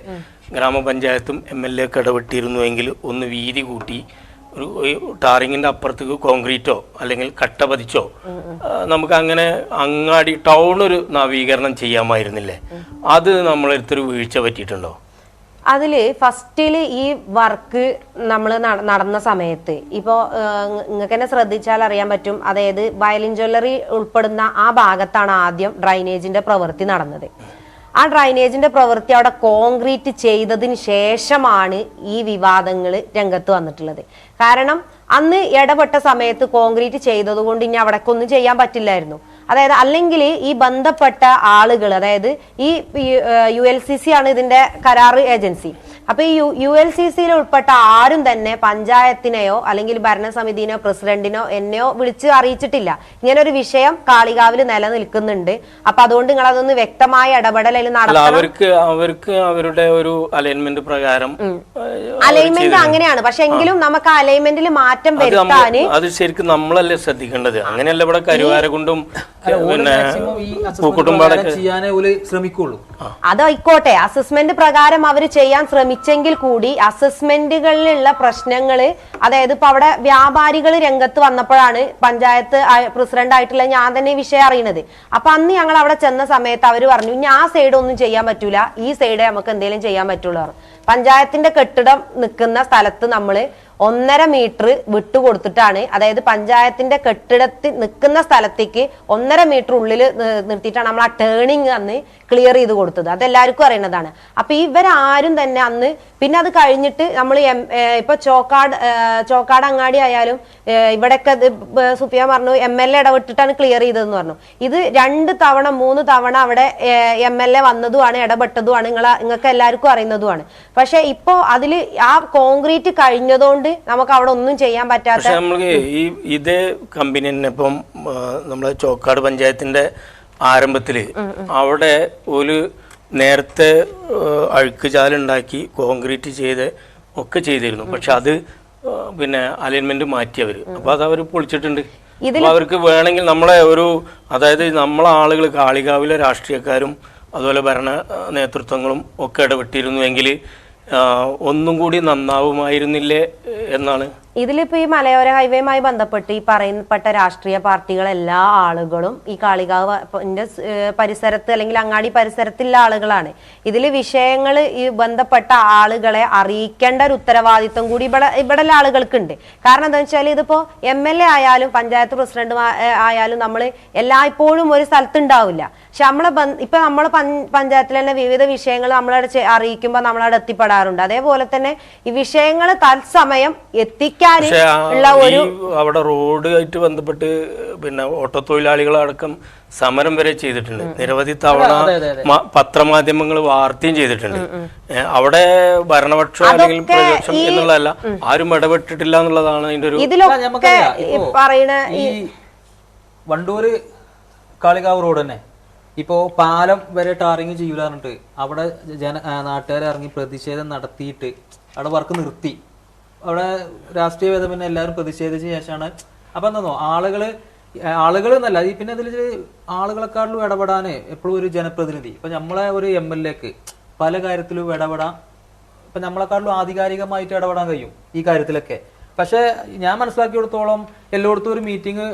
ഗ്രാമപഞ്ചായത്തും MLA ഒക്കെ ഇടപെട്ടിരുന്നുവെങ്കിൽ ഒന്ന് വീതി കൂട്ടി ഒരു ടാറിങ്ങിൻ്റെ അപ്പുറത്തേക്ക് കോൺക്രീറ്റോ അല്ലെങ്കിൽ കട്ട പതിച്ചോ നമുക്ക് അങ്ങനെ അങ്ങാടി ടൗൺ ഒരു നവീകരണം ചെയ്യാമായിരുന്നില്ലേ? അത് നമ്മളെടുത്തൊരു വീഴ്ച പറ്റിയിട്ടുണ്ടോ? അതില് ഫസ്റ്റില് ഈ വർക്ക് നമ്മൾ നടന്ന സമയത്ത് ഇപ്പോ നിങ്ങൾക്ക് തന്നെ ശ്രദ്ധിച്ചാൽ അറിയാൻ പറ്റും. അതായത് വയലിൻ ജ്വല്ലറി ഉൾപ്പെടുന്ന ആ ഭാഗത്താണ് ആദ്യം ഡ്രൈനേജിന്റെ പ്രവൃത്തി നടന്നത്. ആ ഡ്രൈനേജിന്റെ പ്രവൃത്തി അവിടെ കോൺക്രീറ്റ് ചെയ്തതിന് ശേഷമാണ് ഈ വിവാദങ്ങൾ രംഗത്ത് വന്നിട്ടുള്ളത്. കാരണം അന്ന് ഇടപെട്ട സമയത്ത് കോൺക്രീറ്റ് ചെയ്തത് കൊണ്ട് ഇനി അവിടേക്കൊന്നും ചെയ്യാൻ പറ്റില്ലായിരുന്നു. അതായത് അല്ലെങ്കിൽ ഈ ബന്ധപ്പെട്ട ആളുകൾ, അതായത് ഈ ULCC ആണ് ഇതിന്റെ കരാർ ഏജൻസി. അപ്പൊ ഈ ULCCയിൽ ഉൾപ്പെട്ട ആരും തന്നെ പഞ്ചായത്തിനെയോ അല്ലെങ്കിൽ ഭരണസമിതിനെയോ പ്രസിഡന്റിനോ എന്നെയോ വിളിച്ച് അറിയിച്ചിട്ടില്ല ഇങ്ങനെ ഒരു വിഷയം കാളികാവിൽ നിലനിൽക്കുന്നുണ്ട്. അപ്പൊ അതുകൊണ്ട് നിങ്ങൾ അതൊന്ന് വ്യക്തമായ ഇടപെടൽ നടത്തണം. അവർക്ക് അവരുടെ ഒരു അലൈൻമെന്റ് പ്രകാരം അലൈൻമെന്റ് അങ്ങനെയാണ്. പക്ഷെ എങ്കിലും നമുക്ക് ആ അലൈൻമെന്റിൽ മാറ്റം വരുത്താന് അത് ശരിക്കും നമ്മളല്ലേ ശ്രദ്ധിക്കേണ്ടത്. അങ്ങനെയല്ല ഇവിടെ കരുവാരകുണ്ടും പിന്നെ പൂക്കുട്ടുംപാടൊക്കെ ശ്രമിക്കുള്ളൂ. അതായിക്കോട്ടെ, അസസ്മെന്റ് പ്രകാരം അവർ ചെയ്യാൻ ശ്രമിച്ചെങ്കിൽ കൂടി അസസ്മെന്റുകളിലുള്ള പ്രശ്നങ്ങള്, അതായത് ഇപ്പൊ അവിടെ വ്യാപാരികൾ രംഗത്ത് വന്നപ്പോഴാണ് പഞ്ചായത്ത് പ്രസിഡന്റ് ആയിട്ടുള്ള ഞാൻ തന്നെ ഈ വിഷയം അറിയുന്നത്. അപ്പൊ അന്ന് ഞങ്ങൾ അവിടെ ചെന്ന സമയത്ത് അവർ പറഞ്ഞു ഇനി ആ സൈഡ് ഒന്നും ചെയ്യാൻ പറ്റൂല, ഈ സൈഡേ നമുക്ക് എന്തെങ്കിലും ചെയ്യാൻ പറ്റുള്ളൂ. പഞ്ചായത്തിന്റെ കെട്ടിടം നിൽക്കുന്ന സ്ഥലത്ത് നമ്മള് 1.5 മീറ്റർ വിട്ടുകൊടുത്തിട്ടാണ്, അതായത് പഞ്ചായത്തിന്റെ കെട്ടിടത്തിൽ നിൽക്കുന്ന സ്ഥലത്തേക്ക് 1.5 മീറ്റർ ഉള്ളിൽ നിർത്തിയിട്ടാണ് നമ്മൾ ആ ടേണിങ് അന്ന് ക്ലിയർ ചെയ്ത് കൊടുത്തത്. അതെല്ലാവർക്കും അറിയുന്നതാണ്. അപ്പൊ ഇവരാരും തന്നെ അന്ന് പിന്നെ അത് കഴിഞ്ഞിട്ട് നമ്മൾ ഇപ്പൊ ചോക്കാട് അങ്ങാടി ആയാലും ഇവിടെയൊക്കെ സുഫിയ പറഞ്ഞു MLA ഇടപെട്ടിട്ടാണ് ക്ലിയർ ചെയ്തതെന്ന് പറഞ്ഞു. ഇത് 2 തവണ 3 തവണ അവിടെ MLA വന്നതുമാണ്, ഇടപെട്ടതുമാണ്, നിങ്ങൾക്ക് എല്ലാവർക്കും അറിയുന്നതുമാണ്. പക്ഷെ ഇപ്പോ അതില് ആ കോൺക്രീറ്റ് കഴിഞ്ഞതുകൊണ്ട് നമുക്ക് അവിടെ ഒന്നും ചെയ്യാൻ പറ്റാത്ത. നമുക്ക് ഇതേ കമ്പനി തന്നെ ഇപ്പം നമ്മളെ ചോക്കാട് പഞ്ചായത്തിന്റെ ആരംഭത്തില് അവിടെ ഒരു നേരത്തെ അഴുക്കുചാലുണ്ടാക്കി കോൺക്രീറ്റ് ചെയ്ത് ഒക്കെ ചെയ്തിരുന്നു. പക്ഷെ അത് പിന്നെ അലൈൻമെന്റ് മാറ്റിയവര്, അപ്പൊ അത് അവർ പൊളിച്ചിട്ടുണ്ട്. അപ്പൊ അവർക്ക് വേണമെങ്കിൽ നമ്മളെ ഒരു, അതായത് നമ്മളെ ആളുകൾ കാളികാവിലെ രാഷ്ട്രീയക്കാരും അതുപോലെ ഭരണ നേതൃത്വങ്ങളും ഒക്കെ ഇടപെട്ടിരുന്നുവെങ്കിൽ ഒന്നും കൂടി നന്നാവുമായിരുന്നില്ലേ എന്നാണ്. ഇതിലിപ്പോ ഈ മലയോര ഹൈവേയുമായി ബന്ധപ്പെട്ട് ഈ പറയപ്പെട്ട രാഷ്ട്രീയ പാർട്ടികൾ എല്ലാ ആളുകളും ഈ കാളികാവ് പരിസരത്ത് അല്ലെങ്കിൽ അങ്ങാടി പരിസരത്തുള്ള ആളുകളാണ്. ഇതിൽ വിഷയങ്ങൾ ഈ ബന്ധപ്പെട്ട ആളുകളെ അറിയിക്കേണ്ട ഒരു ഉത്തരവാദിത്വം കൂടി ഇവിടെ ആളുകൾക്കുണ്ട്. കാരണം എന്താ വെച്ചാൽ ഇതിപ്പോ MLA ആയാലും പഞ്ചായത്ത് പ്രസിഡന്റ് ആയാലും നമ്മൾ എല്ലായ്പ്പോഴും ഒരു സ്ഥലത്തുണ്ടാവില്ല. പക്ഷെ ഇപ്പൊ നമ്മളെ പഞ്ചായത്തിൽ തന്നെ വിവിധ വിഷയങ്ങൾ നമ്മളവിടെ അറിയിക്കുമ്പോൾ നമ്മളവിടെ എത്തിപ്പെടാറുണ്ട്. അതേപോലെ തന്നെ ഈ വിഷയങ്ങൾ തത്സമയം അവിടെ റോഡ് ആയിട്ട് ബന്ധപ്പെട്ട് പിന്നെ ഓട്ടോ തൊഴിലാളികളടക്കം സമരം വരെ ചെയ്തിട്ടുണ്ട്. നിരവധി തവണ പത്രമാധ്യമങ്ങൾ വാർത്തയും ചെയ്തിട്ടുണ്ട്. അവിടെ ഭരണപക്ഷം അല്ലെങ്കിൽ പ്രതിപക്ഷം എന്നുള്ളതല്ല, ആരും ഇടപെട്ടിട്ടില്ല എന്നുള്ളതാണ് അതിന്റെ ഒരു. ഈ വണ്ടൂര് കാളികാവ് റോഡ് തന്നെ ഇപ്പോ പാലം വരെ ടാറിങ് ചെയ്യൂല പറഞ്ഞിട്ട് അവിടെ നാട്ടുകാരെ ഇറങ്ങി പ്രതിഷേധം നടത്തിയിട്ട് അവിടെ വർക്ക് നിർത്തി. അവിടെ രാഷ്ട്രീയ ഭേദം പിന്നെ എല്ലാവരും പ്രതിഷേധിച്ച ശേഷമാണ്. അപ്പൊ എന്താണോ ആളുകള് ആളുകൾ എന്നല്ല ഈ പിന്നെ അതിൽ ആളുകളെക്കാട്ടിലും ഇടപെടാൻ എപ്പോഴും ഒരു ജനപ്രതിനിധി ഇപ്പൊ നമ്മളെ ഒരു MLAക്ക് പല കാര്യത്തിലും ഇടപെടാം, ഇപ്പൊ നമ്മളെക്കാട്ടിലും ആധികാരികമായിട്ട് ഇടപെടാൻ കഴിയും ഈ കാര്യത്തിലൊക്കെ. പക്ഷെ ഞാൻ മനസ്സിലാക്കിയെടുത്തോളം എല്ലായിടത്തും ഒരു മീറ്റിംഗ്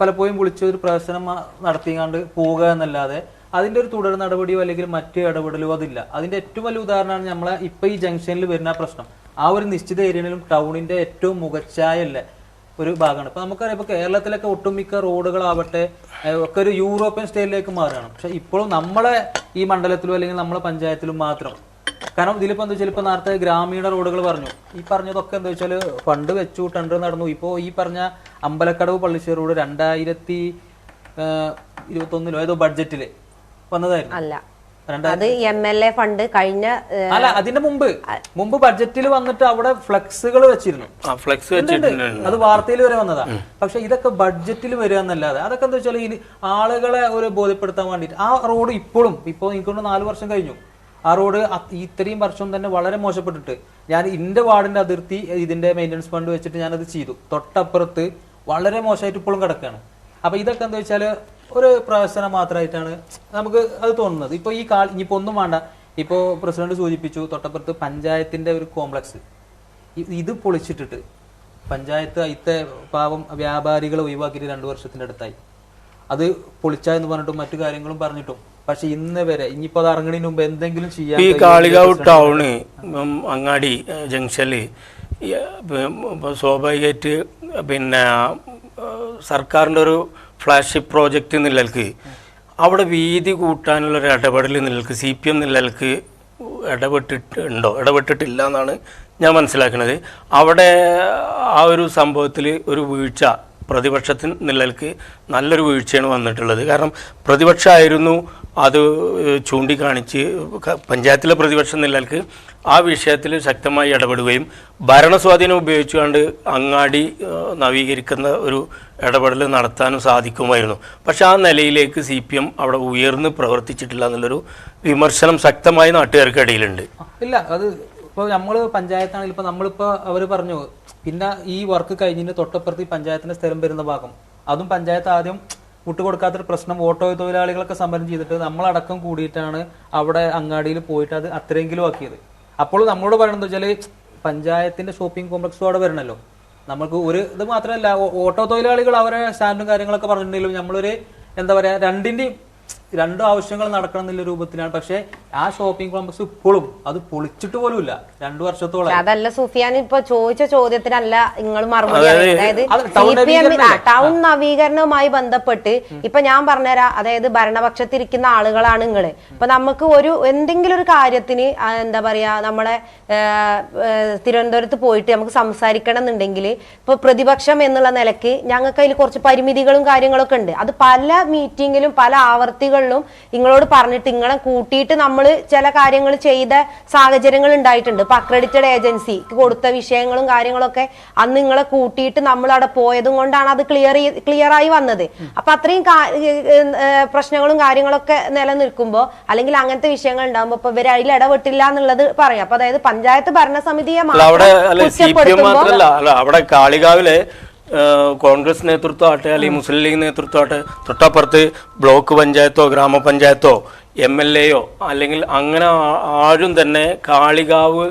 പലപ്പോഴും വിളിച്ച് ഒരു പ്രവർത്തനം നടത്തിയാണ്ട് പോവുക എന്നല്ലാതെ അതിന്റെ ഒരു തുടർ നടപടിയോ അല്ലെങ്കിൽ മറ്റു ഇടപെടലോ അതില്ല. അതിന്റെ ഏറ്റവും വലിയ ഉദാഹരണമാണ് നമ്മളെ ഇപ്പൊ ഈ ജംഗ്ഷനിൽ വരുന്ന പ്രശ്നം. ആ ഒരു നിശ്ചിത ഏരിയയിലും ടൗണിന്റെ ഏറ്റവും മുഖച്ഛായല്ല ഒരു ഭാഗമാണ്. ഇപ്പൊ നമുക്കറിയാം ഇപ്പൊ കേരളത്തിലൊക്കെ ഒട്ടുമിക്ക റോഡുകളാവട്ടെ ഒക്കെ ഒരു യൂറോപ്യൻ സ്റ്റൈലിലേക്ക് മാറുകയാണ്. പക്ഷെ ഇപ്പോഴും നമ്മളെ ഈ മണ്ഡലത്തിലും അല്ലെങ്കിൽ നമ്മളെ പഞ്ചായത്തിലും മാത്രം. കാരണം ഇതിലിപ്പോ എന്താ വെച്ചാൽ ഇപ്പൊ നേരത്തെ ഗ്രാമീണ റോഡുകൾ പറഞ്ഞു, ഈ പറഞ്ഞതൊക്കെ എന്താ വെച്ചാൽ ഫണ്ട് വെച്ചു ടെൻഡർ നടന്നു. ഇപ്പോ ഈ പറഞ്ഞ അമ്പലക്കടവ് പള്ളിശ്ശേരി റോഡ് 2021 ഏതോ ബഡ്ജറ്റില് വന്നതായിരുന്നു. അല്ല, അത് MLA ഫണ്ട് കഴിഞ്ഞ അല്ല അതിന്റെ മുമ്പ് ബഡ്ജറ്റിൽ വന്നിട്ട് അവിടെ ഫ്ലെക്സുകൾ വെച്ചിരുന്നു. അത് വാർത്തയിൽ വരെ വന്നതാ. പക്ഷെ ഇതൊക്കെ ബഡ്ജറ്റിൽ വരിക എന്നല്ലാതെ അതൊക്കെ എന്താ വെച്ചാൽ ഈ ആളുകളെ ഒരു ബോധ്യപ്പെടുത്താൻ വേണ്ടിട്ട് ആ റോഡ് ഇപ്പോ എനിക്കൊണ്ട് 4 വർഷം കഴിഞ്ഞു. ആ റോഡ് ഇത്രയും വർഷം തന്നെ വളരെ മോശപ്പെട്ടിട്ട് ഞാൻ എന്റെ വാർഡിന്റെ അതിർത്തി ഇതിന്റെ മെയിൻ്റനൻസ് ഫണ്ട് വെച്ചിട്ട് ഞാനത് ചെയ്തു. തൊട്ടപ്പുറത്ത് വളരെ മോശമായിട്ട് ഇപ്പോഴും കിടക്കുകയാണ്. അപ്പൊ ഇതൊക്കെ എന്താ വെച്ചാല് ഒരു പ്രവർത്തനം മാത്രമായിട്ടാണ് നമുക്ക് അത് തോന്നുന്നത്. ഇപ്പൊ ഈ ഇനിയിപ്പോ ഒന്നും വേണ്ട, ഇപ്പോ പ്രസിഡന്റ് സൂചിപ്പിച്ചു തൊട്ടപ്പുറത്ത് പഞ്ചായത്തിന്റെ ഒരു കോംപ്ലക്സ് ഇത് പൊളിച്ചിട്ടിട്ട് പഞ്ചായത്ത് അയിത്തെ പാവം വ്യാപാരികളെ ഒഴിവാക്കിയിട്ട് 2 വർഷത്തിന്റെ അടുത്തായി. അത് പൊളിച്ചാന്ന് പറഞ്ഞിട്ടും മറ്റു കാര്യങ്ങളും പറഞ്ഞിട്ടും പക്ഷെ ഇന്ന് വരെ ഇനിയിപ്പോ അത് ഇറങ്ങുന്നതിന് മുമ്പ് എന്തെങ്കിലും ചെയ്യാൻ ഈ കാളികാവ് ടൗണ് അങ്ങാടി ജംഗ്ഷനിൽ സ്വാഭാവികമായിട്ട് പിന്നെ സർക്കാരിൻ്റെ ഒരു ഫ്ലാഗ്ഷിപ്പ് പ്രോജക്റ്റ് നിലക്ക് അവിടെ വീതി കൂട്ടാനുള്ളൊരു ഇടപെടൽ നിലക്ക് CPM നിലക്ക് ഇടപെട്ടിട്ടില്ല എന്നാണ് ഞാൻ മനസ്സിലാക്കുന്നത്. അവിടെ ആ ഒരു സംഭവത്തിൽ ഒരു വീഴ്ച പ്രതിപക്ഷത്തിന് നിലക്ക് നല്ലൊരു വീഴ്ചയാണ് വന്നിട്ടുള്ളത്. കാരണം പ്രതിപക്ഷമായിരുന്നു അത് ചൂണ്ടിക്കാണിച്ച് പഞ്ചായത്തിലെ പ്രതിപക്ഷം നിലക്ക് ആ വിഷയത്തിൽ ശക്തമായി ഇടപെടുകയും ഭരണസ്വാധീനം ഉപയോഗിച്ചുകൊണ്ട് അങ്ങാടി നവീകരിക്കുന്ന ഒരു ഇടപെടൽ നടത്താനും സാധിക്കുമായിരുന്നു. പക്ഷെ ആ നിലയിലേക്ക് CPM അവിടെ ഉയർന്ന് പ്രവർത്തിച്ചിട്ടില്ല എന്നുള്ളൊരു വിമർശനം ശക്തമായി നാട്ടുകാർക്കിടയിലുണ്ട്. ഇല്ല, അത് ഇപ്പോൾ നമ്മൾ പഞ്ചായത്താണെങ്കിൽ ഇപ്പോൾ നമ്മളിപ്പോൾ അവർ പറഞ്ഞു പിന്നെ ഈ വർക്ക് കഴിഞ്ഞിട്ട് തൊട്ടപ്പുറത്ത് ഈ പഞ്ചായത്തിന്റെ സ്ഥലം വരുന്ന ഭാഗം അതും പഞ്ചായത്ത് ആദ്യം വിട്ടുകൊടുക്കാത്തൊരു പ്രശ്നം ഓട്ടോ തൊഴിലാളികളൊക്കെ സമരം ചെയ്തിട്ട് നമ്മളടക്കം കൂടിയിട്ടാണ് അവിടെ അങ്ങാടിയിൽ പോയിട്ട് അത് അത്രയെങ്കിലും ആക്കിയത്. അപ്പോൾ നമ്മളോട് പറയുന്നത് വെച്ചാൽ പഞ്ചായത്തിന്റെ ഷോപ്പിംഗ് കോംപ്ലക്സും അവിടെ വരണല്ലോ. നമുക്ക് ഒരു ഇത് മാത്രമല്ല, ഓട്ടോ തൊഴിലാളികൾ അവരെ സ്റ്റാൻഡും കാര്യങ്ങളൊക്കെ പറഞ്ഞിട്ടുണ്ടെങ്കിലും നമ്മളൊരു എന്താ പറയാ രണ്ടും ആവശ്യങ്ങൾ നടക്കണം എന്നുള്ള രൂപത്തിലാണ്. പക്ഷെ ആ ഷോപ്പിംഗ് കോംപ്ലക്സ് ഇപ്പോഴും അത് പൊളിച്ചിട്ട് പോലുമില്ല 2 വർഷത്തോളം. അതല്ല സുഫിയാൻ ഇപ്പൊ ചോദിച്ച ചോദ്യത്തിനല്ല നിങ്ങൾ മറുപടി. അതായത് ടൗൺ നവീകരണവുമായി ബന്ധപ്പെട്ട് ഇപ്പൊ ഞാൻ പറഞ്ഞുതരാം. അതായത് ഭരണപക്ഷത്തിരിക്കുന്ന ആളുകളാണ് നിങ്ങള്. ഇപ്പൊ നമുക്ക് എന്തെങ്കിലും ഒരു കാര്യത്തിന് എന്താ പറയാ നമ്മളെ തിരുവനന്തപുരത്ത് പോയിട്ട് നമുക്ക് സംസാരിക്കണം എന്നുണ്ടെങ്കിൽ ഇപ്പൊ പ്രതിപക്ഷം എന്നുള്ള നിലയ്ക്ക് ഞങ്ങൾക്ക് അതിൽ കുറച്ച് പരിമിതികളും കാര്യങ്ങളൊക്കെ ഉണ്ട്. അത് പല മീറ്റിങ്ങിലും പല ആവർത്തികളിലും നിങ്ങളോട് പറഞ്ഞിട്ട് നിങ്ങളെ കൂട്ടിയിട്ട് നമ്മൾ ചില കാര്യങ്ങൾ ചെയ്ത സാഹചര്യങ്ങൾ ഉണ്ടായിട്ടുണ്ട്. ഇപ്പൊ അക്രഡിറ്റഡ് ഏജൻസി കൊടുത്ത വിഷയങ്ങളും കാര്യങ്ങളൊക്കെ അന്ന് നിങ്ങളെ കൂട്ടിയിട്ട് നമ്മൾ അവിടെ പോയതും കൊണ്ടാണ് അത് ക്ലിയറായി വന്നത്. അപ്പൊ അത്രയും പ്രശ്നങ്ങളും കാര്യങ്ങളൊക്കെ നിലനിൽക്കുമ്പോൾ അല്ലെങ്കിൽ അങ്ങനത്തെ വിഷയങ്ങൾ ഉണ്ടാകുമ്പോൾ ഇപ്പൊ ഇവർ അതിൽ ഇടപെട്ടില്ല എന്നുള്ളത് പറയാം. അപ്പൊ അതായത് പഞ്ചായത്ത് ഭരണസമിതിയെ അവിടെ കാളികാവിലെ കോൺഗ്രസ് നേതൃത്വമാട്ടെ അല്ലെങ്കിൽ മുസ്ലിം ലീഗ് നേതൃത്വമാട്ടെ തൊട്ടപ്പുറത്ത് ബ്ലോക്ക് പഞ്ചായത്തോ ഗ്രാമപഞ്ചായത്തോ MLAയോ അല്ലെങ്കിൽ അങ്ങനെ ആരും തന്നെ കാളികാവ്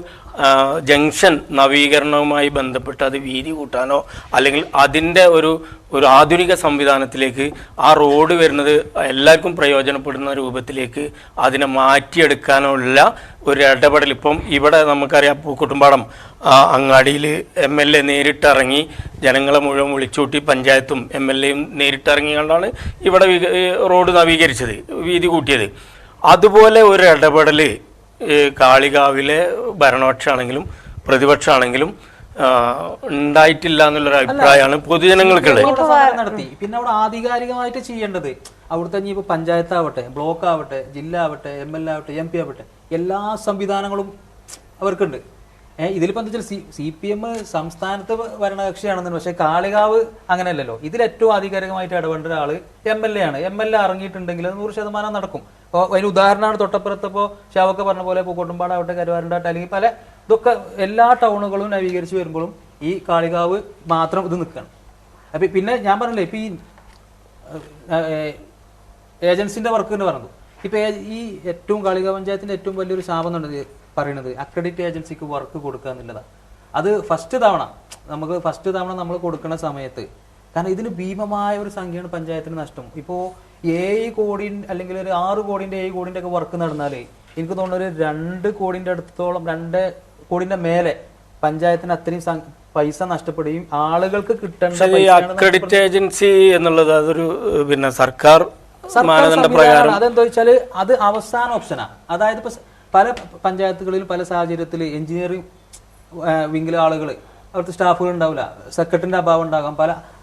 ജംഗ്ഷൻ നവീകരണവുമായി ബന്ധപ്പെട്ട് അത് വീതി കൂട്ടാനോ അല്ലെങ്കിൽ അതിൻ്റെ ഒരു ആധുനിക സംവിധാനത്തിലേക്ക് ആ റോഡ് വരുന്നത് എല്ലാവർക്കും പ്രയോജനപ്പെടുന്ന രൂപത്തിലേക്ക് അതിനെ മാറ്റിയെടുക്കാനുള്ള ഒരു ഇടപെടൽ ഇപ്പം ഇവിടെ നമുക്കറിയാം. പൂക്കുട്ടുംപാടം അങ്ങാടിയിൽ MLA നേരിട്ടിറങ്ങി ജനങ്ങളെ മുഴുവൻ വിളിച്ചുകൂട്ടി പഞ്ചായത്തും MLAയും നേരിട്ടിറങ്ങിക്കൊണ്ടാണ് ഇവിടെ റോഡ് നവീകരിച്ചത്, വീതി കൂട്ടിയത്. അതുപോലെ ഒരു ഇടപെടൽ കാളികാവിലെ ഭരണപക്ഷമാണെങ്കിലും പ്രതിപക്ഷമാണെങ്കിലും ഉണ്ടായിട്ടില്ല എന്നുള്ളൊരു അഭിപ്രായമാണ് പൊതുജനങ്ങൾക്കുള്ളത്. നടത്തി പിന്നെ അവിടെ ആധികാരികമായിട്ട് ചെയ്യേണ്ടത് അവിടുത്തെ ഇനിയിപ്പോ പഞ്ചായത്താവട്ടെ, ബ്ലോക്ക് ആവട്ടെ, ജില്ല ആവട്ടെ, MLA ആവട്ടെ, MP ആവട്ടെ, എല്ലാ സംവിധാനങ്ങളും അവർക്കുണ്ട്. ഇതിലിപ്പോ എന്താ വെച്ചാൽ CPM സംസ്ഥാനത്ത് ഭരണകക്ഷിയാണെന്ന്. പക്ഷെ കാളികാവ് അങ്ങനെയല്ലല്ലോ. ഇതിലേറ്റവും ആധികാരികമായിട്ട് ഇടപെടേണ്ട ഒരാള് MLA ആണ്. MLA ഇറങ്ങിയിട്ടുണ്ടെങ്കിൽ 100% നടക്കും. അപ്പോൾ അതിന് ഉദാഹരണമാണ് തൊട്ടപ്പുറത്തിപ്പോൾ ഷാവൊക്കെ പറഞ്ഞ പോലെ പൂക്കോട്ടുംപാടാവട്ടെ, കരുവാരണ്ടാവട്ടെ, അല്ലെങ്കിൽ പല ഇതൊക്കെ എല്ലാ ടൗണുകളും നവീകരിച്ച് വരുമ്പോഴും ഈ കാളികാവ് മാത്രം ഇത് നിൽക്കണം. അപ്പം പിന്നെ ഞാൻ പറഞ്ഞില്ലേ ഇപ്പം ഈ ഏജൻസിന്റെ വർക്ക് എന്ന് പറഞ്ഞത്. ഇപ്പൊ ഈ ഏറ്റവും കാളികാവ് പഞ്ചായത്തിന്റെ ഏറ്റവും വലിയൊരു ശാപം എന്നുള്ളത് പറയുന്നത് അക്രഡിറ്റ് ഏജൻസിക്ക് വർക്ക് കൊടുക്കുക എന്നുള്ളതാണ്. അത് ഫസ്റ്റ് തവണ നമ്മൾ കൊടുക്കുന്ന സമയത്ത്, കാരണം ഇതിന് ഭീമമായ ഒരു സംഖ്യയാണ് പഞ്ചായത്തിന് നഷ്ടം. ഇപ്പോ 7 കോടി അല്ലെങ്കിൽ ഒരു 6 കോടിന്റെ 7 കോടിന്റെ ഒക്കെ വർക്ക് നടന്നാലേ എനിക്ക് തോന്നുന്നു ഒരു 2 കോടിന്റെ അടുത്തോളം 2 കോടിന്റെ മേലെ പഞ്ചായത്തിന് അത്രയും പൈസ നഷ്ടപ്പെടുകയും ആളുകൾക്ക് കിട്ടേണ്ട അക്രഡിറ്റ് ഏജൻസി എന്നുള്ളത് അതൊരു പിന്നെ സർക്കാർ മാനദണ്ഡ പ്രകാരം അതെന്താ വെച്ചാല് അത് അവസാന ഓപ്ഷനാണ്. അതായത് ഇപ്പൊ പല പഞ്ചായത്തുകളിലും പല സാഹചര്യത്തിൽ എഞ്ചിനീയറിംഗ് വിംഗിലെ ആളുകൾ അവിടുത്തെ സ്റ്റാഫുകൾ ഉണ്ടാവില്ല, സെക്രട്ടറിന്റെ അഭാവം ഉണ്ടാകാം,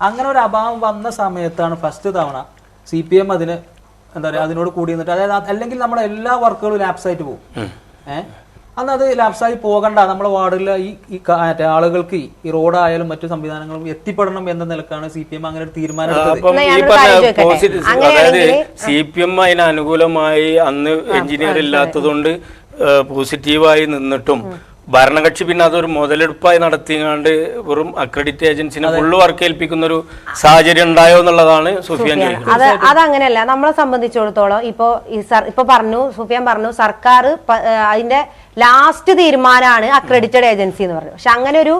അങ്ങനെ ഒരു അഭാവം വന്ന സമയത്താണ് ഫസ്റ്റ് തവണ CPM അതിന് എന്താ പറയുക അതിനോട് കൂടി നിന്നിട്ട്, അതായത് അല്ലെങ്കിൽ നമ്മുടെ എല്ലാ വർക്കുകളും ലാപ്സ് ആയിട്ട് പോകും. അന്ന് അത് ലാപ്സായി പോകണ്ട, നമ്മുടെ വാർഡിലെ ഈ ആളുകൾക്ക് ഈ റോഡായാലും മറ്റു സംവിധാനങ്ങളും എത്തിപ്പെടണം എന്ന നിലക്കാണ് CPM അങ്ങനെ ഒരു തീരുമാനം എടുത്തത്. അതായത് CPM അതിന് അനുകൂലമായി അന്ന് എഞ്ചിനീയർ ഇല്ലാത്തതുകൊണ്ട് പോസിറ്റീവായി നിന്നിട്ടും ഭരണകക്ഷി പിന്നെ അതൊരു മുതലെടുപ്പായി നടത്തിയാണ്ട് വെറും അക്രഡിറ്റ് ഏജൻസിനെ ഫുള്ള് വർക്ക് ഏൽപ്പിക്കുന്ന ഒരു സാഹചര്യം ഉണ്ടായോ എന്നുള്ളതാണ് സുഫിയാൻ ചോദിക്കുന്നത്. അതങ്ങനെയല്ല. നമ്മളെ സംബന്ധിച്ചിടത്തോളം ഇപ്പൊ സുഫിയാൻ പറഞ്ഞു സർക്കാർ അതിന്റെ ലാസ്റ്റ് തീരുമാനമാണ് അക്രഡിറ്റഡ് ഏജൻസി എന്ന് പറഞ്ഞു. പക്ഷെ അങ്ങനെ ഒരു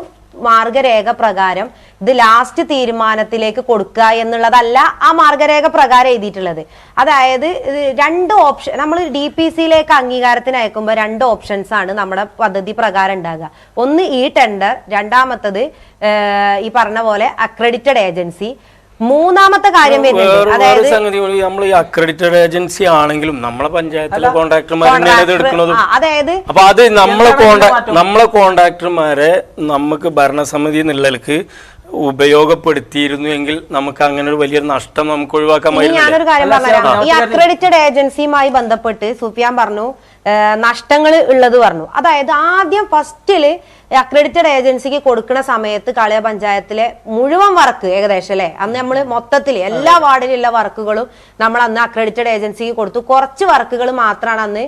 മാർഗരേഖ പ്രകാരം ഇത് ലാസ്റ്റ് തീരുമാനത്തിലേക്ക് കൊടുക്കുക എന്നുള്ളതല്ല ആ മാർഗരേഖ പ്രകാരം എഴുതിയിട്ടുള്ളത്. അതായത് 2 ഓപ്ഷൻ നമ്മൾ DPCയിലേക്ക് അംഗീകാരത്തിന് അയക്കുമ്പോൾ 2 ഓപ്ഷൻസ് ആണ് നമ്മുടെ പദ്ധതി പ്രകാരം ഉണ്ടാകുക. ഒന്ന് ഈ ടെൻഡർ, രണ്ടാമത്തത് ഈ പറഞ്ഞ പോലെ അക്രഡിറ്റഡ് ഏജൻസി. മൂന്നാമത്തെ കാര്യം വരുന്നത് അതായത് നമ്മൾ ഈ അക്രഡിറ്റഡ് ഏജൻസി ആണെങ്കിലും നമ്മളെ പഞ്ചായത്തിലെ കോൺട്രാക്ടർമാരെ എടുക്കുന്നത്. അതായത് അപ്പൊ അത് നമ്മളെ കോൺട്രാക്ടർമാരെ നമുക്ക് ഭരണസമിതി നിലക്ക് ഉപയോഗപ്പെടുത്തിയിരുന്നു എങ്കിൽ നമുക്ക് അങ്ങനെ ഒരു വലിയ നഷ്ടം നമുക്ക് ഒഴിവാക്കാൻ. ഞാനൊരു കാര്യം പറഞ്ഞുതരാം. ഈ അക്രഡിറ്റഡ് ഏജൻസിയുമായി ബന്ധപ്പെട്ട് സുഫിയാൻ പറഞ്ഞു നഷ്ടങ്ങൾ ഉള്ളത് പറഞ്ഞു. അതായത് ആദ്യം ഫസ്റ്റില് അക്രഡിറ്റഡ് ഏജൻസിക്ക് കൊടുക്കുന്ന സമയത്ത് കാളികാവ് പഞ്ചായത്തിലെ മുഴുവൻ വർക്ക് ഏകദേശം അല്ലെ അന്ന് നമ്മൾ മൊത്തത്തിൽ എല്ലാ വാർഡിലുള്ള വർക്കുകളും നമ്മൾ അന്ന് അക്രഡിറ്റഡ് ഏജൻസിക്ക് കൊടുത്തു. കുറച്ച് വർക്കുകൾ മാത്രമാണ് അന്ന്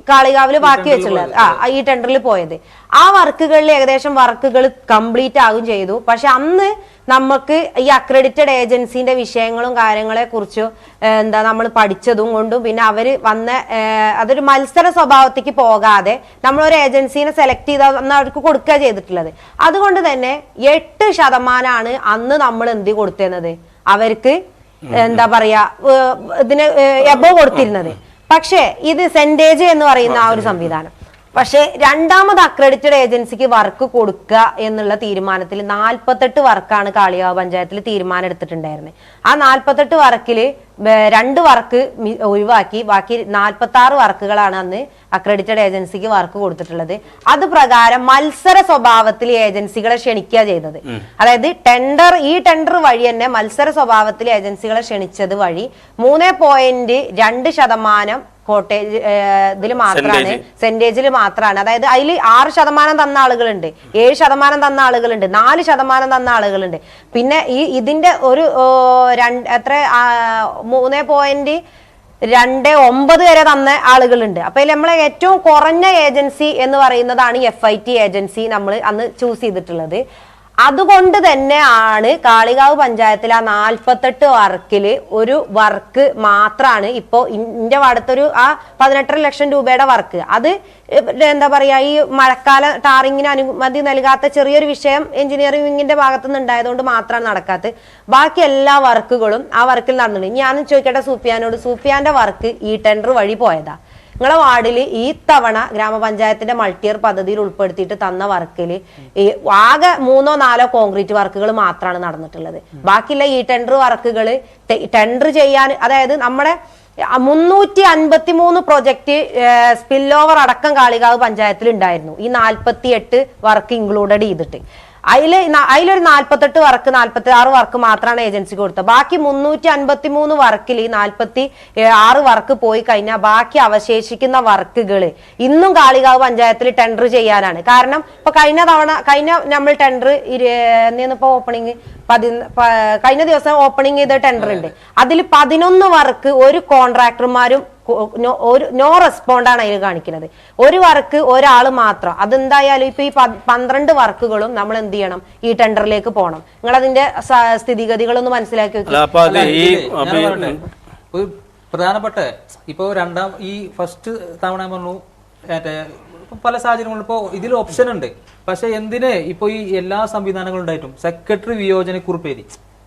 കാളികാവില് ബാക്കി വെച്ചുള്ളത്, ഈ ടെൻഡറിൽ പോയത്. ആ വർക്കുകളിൽ ഏകദേശം വർക്കുകൾ കംപ്ലീറ്റ് ആകുകയും ചെയ്തു. പക്ഷെ അന്ന് നമുക്ക് ഈ അക്രഡിറ്റഡ് ഏജൻസിന്റെ വിഷയങ്ങളും കാര്യങ്ങളെ കുറിച്ചും നമ്മൾ പഠിച്ചതും കൊണ്ടും പിന്നെ അവര് അതൊരു മത്സര സ്വഭാവത്തേക്ക് പോകാതെ നമ്മളൊരു ഏജൻസിനെ സെലക്ട് ചെയ്ത് അവർക്ക് കൊടുക്കുക ചെയ്തിട്ടുള്ളത്. അതുകൊണ്ട് തന്നെ 8% അന്ന് നമ്മൾ എന്ത് കൊടുത്തിരുന്നത് അവർക്ക് എന്താ പറയാ ഇതിന് എബോ കൊടുത്തിരുന്നത്. പക്ഷേ ഇത് സെന്റേജ് എന്ന് പറയുന്ന ആ ഒരു സംവിധാനം. പക്ഷെ രണ്ടാമത് അക്രഡിറ്റഡ് ഏജൻസിക്ക് വർക്ക് കൊടുക്കുക എന്നുള്ള തീരുമാനത്തിൽ 48 വർക്കാണ് കാളികാവ് പഞ്ചായത്തിൽ തീരുമാനം എടുത്തിട്ടുണ്ടായിരുന്നത്. ആ 48 വർക്കില് 2 വർക്ക് ഒഴിവാക്കി ബാക്കി 46 വർക്കുകളാണ് അന്ന് അക്രഡിറ്റഡ് ഏജൻസിക്ക് വർക്ക് കൊടുത്തിട്ടുള്ളത്. അത് പ്രകാരം മത്സര സ്വഭാവത്തിൽ ഏജൻസികളെ ക്ഷണിക്കുക ചെയ്തത്. അതായത് ഈ ടെൻഡർ വഴി തന്നെ മത്സര സ്വഭാവത്തിൽ ഏജൻസികളെ ക്ഷണിച്ചത് വഴി 3.2% കോട്ടേജ് ഇതിൽ മാത്രമാണ്, സെന്റേജിൽ മാത്രമാണ്. അതായത് അതിൽ 6% തന്ന ആളുകളുണ്ട്, 7% തന്ന ആളുകളുണ്ട്, 4% തന്ന ആളുകളുണ്ട്. പിന്നെ ഇതിന്റെ ഒരു 3.29 വരെ തന്ന ആളുകളുണ്ട്. അപ്പൊ ഇതിൽ നമ്മളെ ഏറ്റവും കുറഞ്ഞ ഏജൻസി എന്ന് പറയുന്നതാണ് FIT ഏജൻസി നമ്മൾ അന്ന് ചൂസ് ചെയ്തിട്ടുള്ളത്. അതുകൊണ്ട് തന്നെയാണ് കാളികാവ് പഞ്ചായത്തിൽ ആ 48 വർക്കില് ഒരു വർക്ക് മാത്രമാണ് ഇപ്പോ ഇന്റെ അടുത്തൊരു 18.5 ലക്ഷം രൂപയുടെ വർക്ക്. അത് എന്താ പറയാ ഈ മഴക്കാല ടാറിങ്ങിന് അനുമതി നൽകാത്ത ചെറിയൊരു വിഷയം എഞ്ചിനീയറിംഗ് വിങ്ങിന്റെ ഭാഗത്തുനിന്ന് ഉണ്ടായതുകൊണ്ട് മാത്രമാണ് നടക്കാത്തത്. ബാക്കി എല്ലാ വർക്കുകളും ആ വർക്കിൽ നടന്നിട്ടുണ്ട്. ഞാൻ ചോദിക്കട്ടെ സൂഫിയാന്റെ വർക്ക് ഈ ടെൻഡർ വഴി പോയതാ. നിങ്ങളെ വാർഡിൽ ഈ തവണ ഗ്രാമപഞ്ചായത്തിന്റെ മൾട്ടിയർ പദ്ധതിയിൽ ഉൾപ്പെടുത്തിയിട്ട് തന്ന വർക്കില് ആകെ 3-4 കോൺക്രീറ്റ് വർക്കുകൾ മാത്രമാണ് നടന്നിട്ടുള്ളത്. ബാക്കിയുള്ള ഈ ടെൻഡർ ചെയ്യാൻ അതായത് നമ്മുടെ 353 പ്രൊജക്ട് സ്പിൽ ഓവർ അടക്കം കാളികാവ് പഞ്ചായത്തിൽ ഉണ്ടായിരുന്നു. ഈ 48 വർക്ക് ഇൻക്ലൂഡഡ് ചെയ്തിട്ട് അതിലൊരു 48 വർക്ക് 46 വർക്ക് മാത്രമാണ് ഏജൻസിക്ക് കൊടുത്തത്. ബാക്കി 353 വർക്കിൽ 46 വർക്ക് പോയി കഴിഞ്ഞാൽ ബാക്കി അവശേഷിക്കുന്ന വർക്കുകൾ ഇന്നും കാളികാവ് പഞ്ചായത്തിൽ ടെൻഡർ ചെയ്യാനാണ്. കാരണം ഇപ്പൊ കഴിഞ്ഞ നമ്മൾ ടെൻഡർ ഇപ്പൊ ഓപ്പണിങ് കഴിഞ്ഞ ദിവസം ഓപ്പണിംഗ് ചെയ്ത ടെൻഡർ ഉണ്ട്. അതിൽ 11 വർക്ക് ഒരു കോൺട്രാക്ടർമാരും നോ റെസ്പോണ്ടാണ് അതിൽ കാണിക്കുന്നത്. ഒരു വർക്ക് ഒരാൾ മാത്രം, അതെന്തായാലും ഇപ്പൊ ഈ 12 വർക്കുകളും നമ്മൾ എന്ത് ചെയ്യണം, ഈ ടെൻഡറിലേക്ക് പോകണം. നിങ്ങൾ അതിന്റെ സ്ഥിതിഗതികളൊന്ന് മനസ്സിലാക്കി വെക്കും. ഒരു പ്രധാനപ്പെട്ട ഇപ്പോ ഈ ഫസ്റ്റ് തവണ പറഞ്ഞു പല സാഹചര്യങ്ങളും ഇപ്പോ ഇതിൽ ഓപ്ഷൻ ഉണ്ട്. പക്ഷെ എന്തിന് ഇപ്പൊ ഈ എല്ലാ സംവിധാനങ്ങളും ഉണ്ടായിട്ടും സെക്രട്ടറി വിയോജനക്കുറിപ്പ് എഴുതി,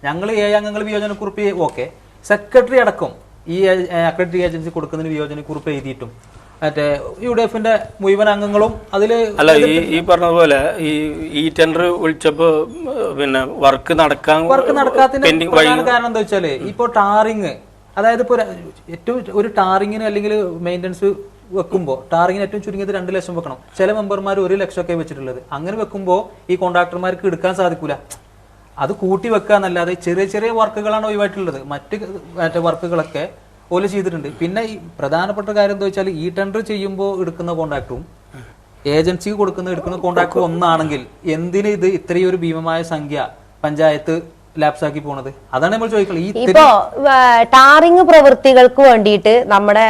ഞങ്ങൾ 7 അംഗങ്ങൾ വിയോജനക്കുറിപ്പ് ഓക്കെ, സെക്രട്ടറി അടക്കം ഈ അക്രഡിറ്റേഷൻ ഏജൻസി കൊടുക്കുന്നതിന് വിയോജനക്കുറിപ്പ് എഴുതിയിട്ടും മറ്റേ UDF-ന്റെ മുഴുവൻ അംഗങ്ങളും അതില് അല്ല ഈ പറഞ്ഞതുപോലെ ഈ ടെൻഡർ വിളിച്ചപ്പോ പിന്നെ വർക്ക് നടക്കാത്തതിന്റെ പ്രധാന കാരണം എന്താ വെച്ചാല് ഇപ്പൊ ടാറിങ്, അതായത് ഇപ്പൊ ഏറ്റവും ഒരു ടാറിങ്ങിന് അല്ലെങ്കിൽ മെയിൻ്റനൻസ് വെക്കുമ്പോൾ ടാറിങ്ങിന് ഏറ്റവും ചുരുങ്ങിയത് 2 ലക്ഷം വെക്കണം. ചില മെമ്പർമാർ 1 ലക്ഷം ഒക്കെ വെച്ചിട്ടുള്ളത്. അങ്ങനെ വെക്കുമ്പോൾ ഈ കോൺട്രാക്ടർമാർക്ക് എടുക്കാൻ സാധിക്കൂല. അത് കൂട്ടി വെക്കുക എന്നല്ലാതെ ചെറിയ ചെറിയ വർക്കുകളാണ് ഒഴിവായിട്ടുള്ളത്. മറ്റു വർക്കുകളൊക്കെ ഓല് ചെയ്തിട്ടുണ്ട്. പിന്നെ ഈ പ്രധാനപ്പെട്ട കാര്യം എന്താ വെച്ചാൽ ഈ ടെൻഡർ ചെയ്യുമ്പോൾ എടുക്കുന്ന കോൺട്രാക്ടറും ഏജൻസിക്ക് എടുക്കുന്ന കോൺട്രാക്ടറും ഒന്നാണെങ്കിൽ എന്തിന് ഇത് ഇത്രയും ഒരു ഭീമമായ സംഖ്യ പഞ്ചായത്ത് ലാപ്സാക്കി പോണത്? അതാണ് നമ്മൾ ചോദിക്കുന്നത്. ഇപ്പോ ടാറിങ് പ്രവൃത്തികൾക്ക് വേണ്ടിയിട്ട് നമ്മുടെ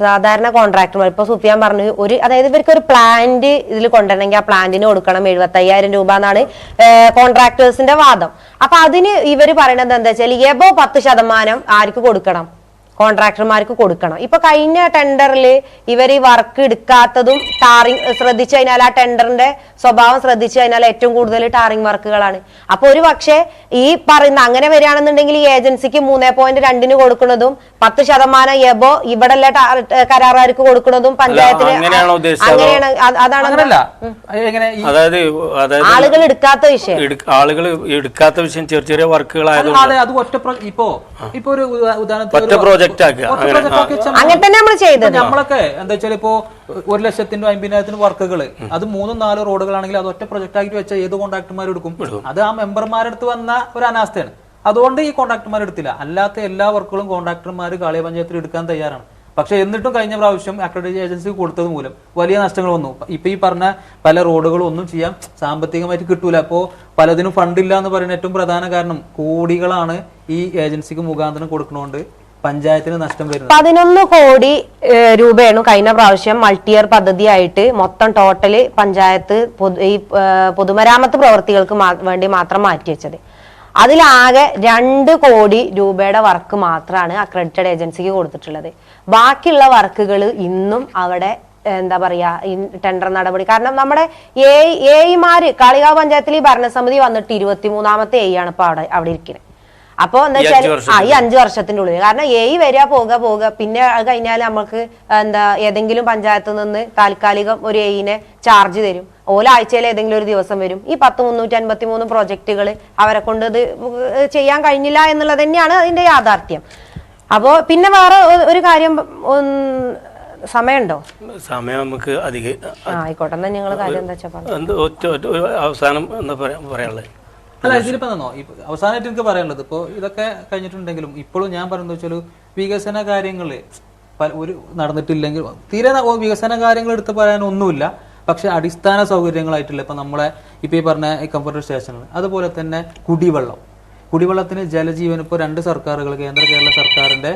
സാധാരണ കോൺട്രാക്ടർമാർ ഇപ്പൊ സുഫിയാൻ പറഞ്ഞു, അതായത് ഇവർക്ക് ഒരു പ്ലാന്റ് ഇതിൽ കൊണ്ടുവരണമെങ്കിൽ ആ പ്ലാന്റിന് കൊടുക്കണം 75,000 രൂപ എന്നാണ് കോൺട്രാക്ടേഴ്സിന്റെ വാദം. അപ്പൊ അതിന് ഇവർ പറയണത് എന്താ വെച്ചാൽ എബോ 10% ആർക്ക് കൊടുക്കണം, കോൺട്രാക്ടർമാർക്ക് കൊടുക്കണം. ഇപ്പൊ കഴിഞ്ഞ ടെൻഡറിൽ ഇവർ ഈ വർക്ക് എടുക്കാത്തതും ടാറിങ് ശ്രദ്ധിച്ചു കഴിഞ്ഞാൽ, ആ ടെൻഡറിന്റെ സ്വഭാവം ശ്രദ്ധിച്ചു കഴിഞ്ഞാൽ ഏറ്റവും കൂടുതൽ ടാറിങ് വർക്കുകളാണ്. അപ്പൊ ഒരു പക്ഷേ ഈ പറയുന്ന അങ്ങനെ വരികയാണെന്നുണ്ടെങ്കിൽ ഈ ഏജൻസിക്ക് 3.2 കൊടുക്കുന്നതും 10% എബോ ഇവിടെ കരാറുകാർക്ക് കൊടുക്കുന്നതും പഞ്ചായത്തിന് അങ്ങനെയാണ്. അതാണ് ആളുകൾ എടുക്കാത്ത വിഷയം. ആളുകൾ എടുക്കാത്ത വിഷയം ചെറിയ ചെറിയ വർക്കുകളായതുകൊണ്ട് ഇപ്പൊ ഒരു ഉദാഹരണത്തിന് അങ്ങനെ തന്നെ നമ്മൾ ചെയ്തത്. നമ്മളൊക്കെ എന്താ വെച്ചാൽ ഇപ്പോ 1,50,000 വർക്കുകൾ അത് 3-4 റോഡുകളാണെങ്കിൽ അത് ഒറ്റ പ്രൊജക്ട് ആക്കി വെച്ചാൽ ഏത് കോൺട്രാക്ടർമാർ എടുക്കും? അത് ആ മെമ്പർമാരെടുത്ത് വന്ന ഒരു അനാസ്ഥയാണ്. അതുകൊണ്ട് ഈ കോൺട്രാക്ടർമാർ എടുത്തില്ല. അല്ലാത്ത എല്ലാ വർക്കുകളും കോൺട്രാക്ടർമാർ കാളിയ പഞ്ചായത്തിൽ എടുക്കാൻ തയ്യാറാണ്. പക്ഷെ എന്നിട്ടും കഴിഞ്ഞ പ്രാവശ്യം അക്രഡിറ്റേഷൻ ഏജൻസി കൊടുത്തത് മൂലം വലിയ നഷ്ടങ്ങൾ വന്നു. ഇപ്പൊ ഈ പറഞ്ഞ പല റോഡുകളും ഒന്നും ചെയ്യാൻ സാമ്പത്തികമായിട്ട് കിട്ടൂല. അപ്പോ പലതിനും ഫണ്ടില്ല എന്ന് പറയുന്ന ഏറ്റവും പ്രധാന കാരണം കോടികളാണ് ഈ ഏജൻസിക്ക് മുഖാന്തരം കൊടുക്കുന്നതുകൊണ്ട് പഞ്ചായത്തിന് നഷ്ടം വരുന്നത്. 11 കോടി രൂപയാണ് കഴിഞ്ഞ പ്രാവശ്യം മൾട്ടിയർ പദ്ധതിയായിട്ട് മൊത്തം ടോട്ടല് പഞ്ചായത്ത് ഈ പൊതുമരാമത്ത് പ്രവർത്തികൾക്ക് വേണ്ടി മാത്രം മാറ്റിവെച്ചത്. അതിലാകെ 2 കോടി രൂപയുടെ വർക്ക് മാത്രമാണ് അക്രഡിറ്റഡ് ഏജൻസിക്ക് കൊടുത്തിട്ടുള്ളത്. ബാക്കിയുള്ള വർക്കുകൾ ഇന്നും അവിടെ എന്താ പറയാ ടെൻഡർ നടപടി. കാരണം നമ്മുടെ എമാര് കാളികാവ് പഞ്ചായത്തിൽ ഈ ഭരണസമിതി വന്നിട്ട് 23ാമത്തെ ആണ് ഇപ്പൊ അവിടെ ഇരിക്കുന്നത്. അപ്പൊ എന്താ വെച്ചാൽ ഈ 5 വർഷത്തിന്റെ ഉള്ളിൽ, കാരണം വരിക പോവുക പിന്നെ അത് കഴിഞ്ഞാൽ നമുക്ക് എന്താ ഏതെങ്കിലും പഞ്ചായത്ത് നിന്ന് താൽക്കാലികം ഒരു നെ ചാർജ് തരും. ആഴ്ചയിൽ ഏതെങ്കിലും ഒരു ദിവസം വരും. ഈ 353 പ്രോജക്റ്റുകൾ അവരെ കൊണ്ട് ഇത് ചെയ്യാൻ കഴിഞ്ഞില്ല എന്നുള്ളത് തന്നെയാണ് അതിന്റെ യാഥാർത്ഥ്യം. അപ്പോ പിന്നെ വേറെ ഒരു കാര്യം, സമയമുണ്ടോ? സമയം നമുക്ക് അധികം ആയിക്കോട്ടെ. എന്നാ നിങ്ങൾ കാര്യം എന്താ വെച്ചാൽ അവസാനം എന്താ പറയാനുള്ളത്? അല്ല, ഇതിലിപ്പോ അവസാനമായിട്ട് എനിക്ക് പറയാനുള്ളത്, ഇപ്പൊ ഇതൊക്കെ കഴിഞ്ഞിട്ടുണ്ടെങ്കിലും ഇപ്പോഴും ഞാൻ പറയുന്നത് വെച്ചാൽ വികസന കാര്യങ്ങള് ഒരു നടന്നിട്ടില്ലെങ്കിൽ തീരെ വികസന കാര്യങ്ങൾ എടുത്ത് പറയാൻ ഒന്നുമില്ല. പക്ഷെ അടിസ്ഥാന സൗകര്യങ്ങളായിട്ടുള്ള ഇപ്പൊ നമ്മളെ ഇപ്പൊ ഈ പറഞ്ഞ കംഫർട്ട് സ്റ്റേഷനുകൾ, അതുപോലെ തന്നെ കുടിവെള്ളത്തിന് ജലജീവൻ ഇപ്പൊ 2 സർക്കാരുകൾ, കേന്ദ്ര കേരള സർക്കാരിന്റെ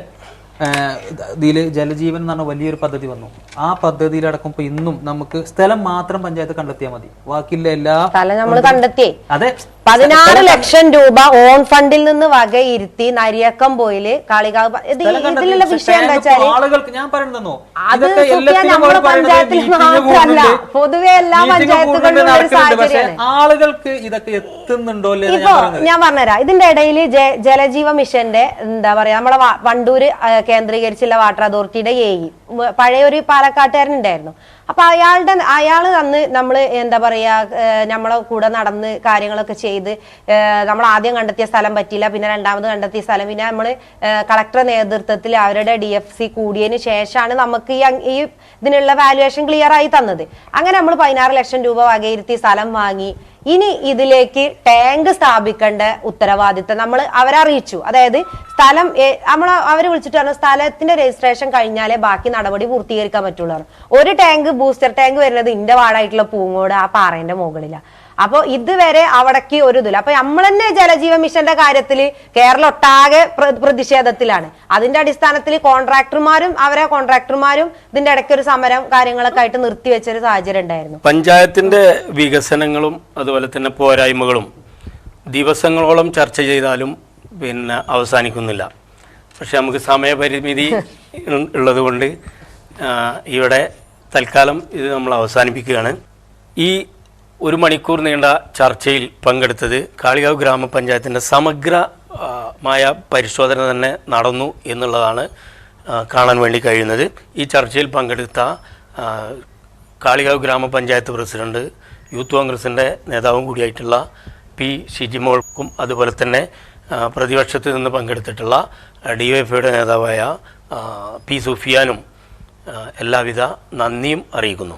ഇതിൽ ജലജീവൻ എന്ന് പറഞ്ഞ വലിയൊരു പദ്ധതി വന്നു. ആ പദ്ധതിയിലടക്കം ഇപ്പൊ ഇന്നും നമുക്ക് സ്ഥലം മാത്രം പഞ്ചായത്ത് കണ്ടെത്തിയാൽ മതി, ബാക്കിയുള്ള എല്ലാ സ്ഥലം നമ്മൾ കണ്ടെത്തി. അതെ, 16 ലക്ഷം രൂപ ഓൺ ഫണ്ടിൽ നിന്ന് വകയിരുത്തി നരിയക്കം പോയില് കാളികാവ്. ഇതിലുള്ള വിഷയം എന്താ വെച്ചാല് ആളുകൾക്ക് ഞാൻ പറയുന്നോ, നമ്മുടെ പഞ്ചായത്തിൽ മാത്രമല്ല പൊതുവെ എല്ലാ പഞ്ചായത്തുകളിലും ഒരു സാഹചര്യമാണ്. ആളുകൾക്ക് ഇതൊക്കെ എത്തുന്നുണ്ടോ? ഇപ്പൊ ഞാൻ പറഞ്ഞുതരാം. ഇതിന്റെ ഇടയിൽ ജലജീവ മിഷന്റെ എന്താ പറയാ നമ്മളെ വണ്ടൂര് കേന്ദ്രീകരിച്ചുള്ള വാട്ടർ അതോറിറ്റിയുടെ പഴയൊരു പാലക്കാട്ടുകാരൻ ഉണ്ടായിരുന്നു. അപ്പൊ അയാള് അന്ന് നമ്മള് എന്താ പറയാ നമ്മളെ കൂടെ നടന്ന് കാര്യങ്ങളൊക്കെ ചെയ്ത് നമ്മൾ ആദ്യം കണ്ടെത്തിയ സ്ഥലം പറ്റിയില്ല, പിന്നെ രണ്ടാമത് കണ്ടെത്തിയ സ്ഥലം, പിന്നെ നമ്മള് കളക്ടറുടെ നേതൃത്വത്തിൽ അവരുടെ DFC കൂടിയതിന് ശേഷമാണ് നമുക്ക് ഈ ഇതിനുള്ള വാല്യുവേഷൻ ക്ലിയർ ആയി തന്നത്. അങ്ങനെ നമ്മൾ 16 ലക്ഷം രൂപ വകയിരുത്തി സ്ഥലം വാങ്ങി. ഇനി ഇതിലേക്ക് ടാങ്ക് സ്ഥാപിക്കേണ്ട ഉത്തരവാദിത്തം നമ്മൾ അവരറിയിച്ചു. അതായത് സ്ഥലം അവര് വിളിച്ചിട്ട് പറഞ്ഞു സ്ഥലത്തിന്റെ രജിസ്ട്രേഷൻ കഴിഞ്ഞാലേ ബാക്കി നടപടി പൂർത്തീകരിക്കാൻ പറ്റുള്ളൂ. ഒരു ടാങ്ക് ബൂസ്റ്റർ ടാങ്ക് വരുന്നത് ഇന്റെ വാർഡായിട്ടുള്ള പൂങ്ങോട് ആ പാറേന്റെ മുകളിലാണ്. അപ്പോൾ ഇതുവരെ അവിടേക്ക് ഒരു ഇതില്ല. അപ്പൊ നമ്മൾ തന്നെ ജലജീവൻ മിഷന്റെ കാര്യത്തിൽ കേരളം ഒട്ടാകെ പ്രതിഷേധത്തിലാണ്. അതിന്റെ അടിസ്ഥാനത്തിൽ കോൺട്രാക്ടർമാരും ഇതിന്റെ ഇടയ്ക്ക് ഒരു സമരം കാര്യങ്ങളൊക്കെ ആയിട്ട് നിർത്തിവെച്ചൊരു സാഹചര്യം ഉണ്ടായിരുന്നു. പഞ്ചായത്തിന്റെ വികസനങ്ങളും അതുപോലെ തന്നെ പോരായ്മകളും ദിവസങ്ങളോളം ചർച്ച ചെയ്താലും പിന്നെ അവസാനിക്കുന്നില്ല. പക്ഷെ നമുക്ക് സമയപരിമിതി ഉള്ളത് കൊണ്ട് ഇവിടെ തൽക്കാലം ഇത് നമ്മൾ അവസാനിപ്പിക്കുകയാണ്. ഈ 1 മണിക്കൂർ നീണ്ട ചർച്ചയിൽ പങ്കെടുത്തത് കാളികാവ് ഗ്രാമപഞ്ചായത്തിൻ്റെ സമഗ്രമായ പരിശോധന തന്നെ നടന്നു എന്നുള്ളതാണ് കാണാൻ വേണ്ടി കഴിയുന്നത്. ഈ ചർച്ചയിൽ പങ്കെടുത്ത കാളികാവ് ഗ്രാമപഞ്ചായത്ത് പ്രസിഡന്റ്, യൂത്ത് കോൺഗ്രസിൻ്റെ നേതാവും കൂടിയായിട്ടുള്ള പി ഷിജിമോൾക്കും അതുപോലെ തന്നെ പ്രതിപക്ഷത്ത് നിന്ന് പങ്കെടുത്തിട്ടുള്ള DYFIയുടെ നേതാവായ പി സുഫിയാനും എല്ലാവിധ നന്ദിയും അറിയിക്കുന്നു.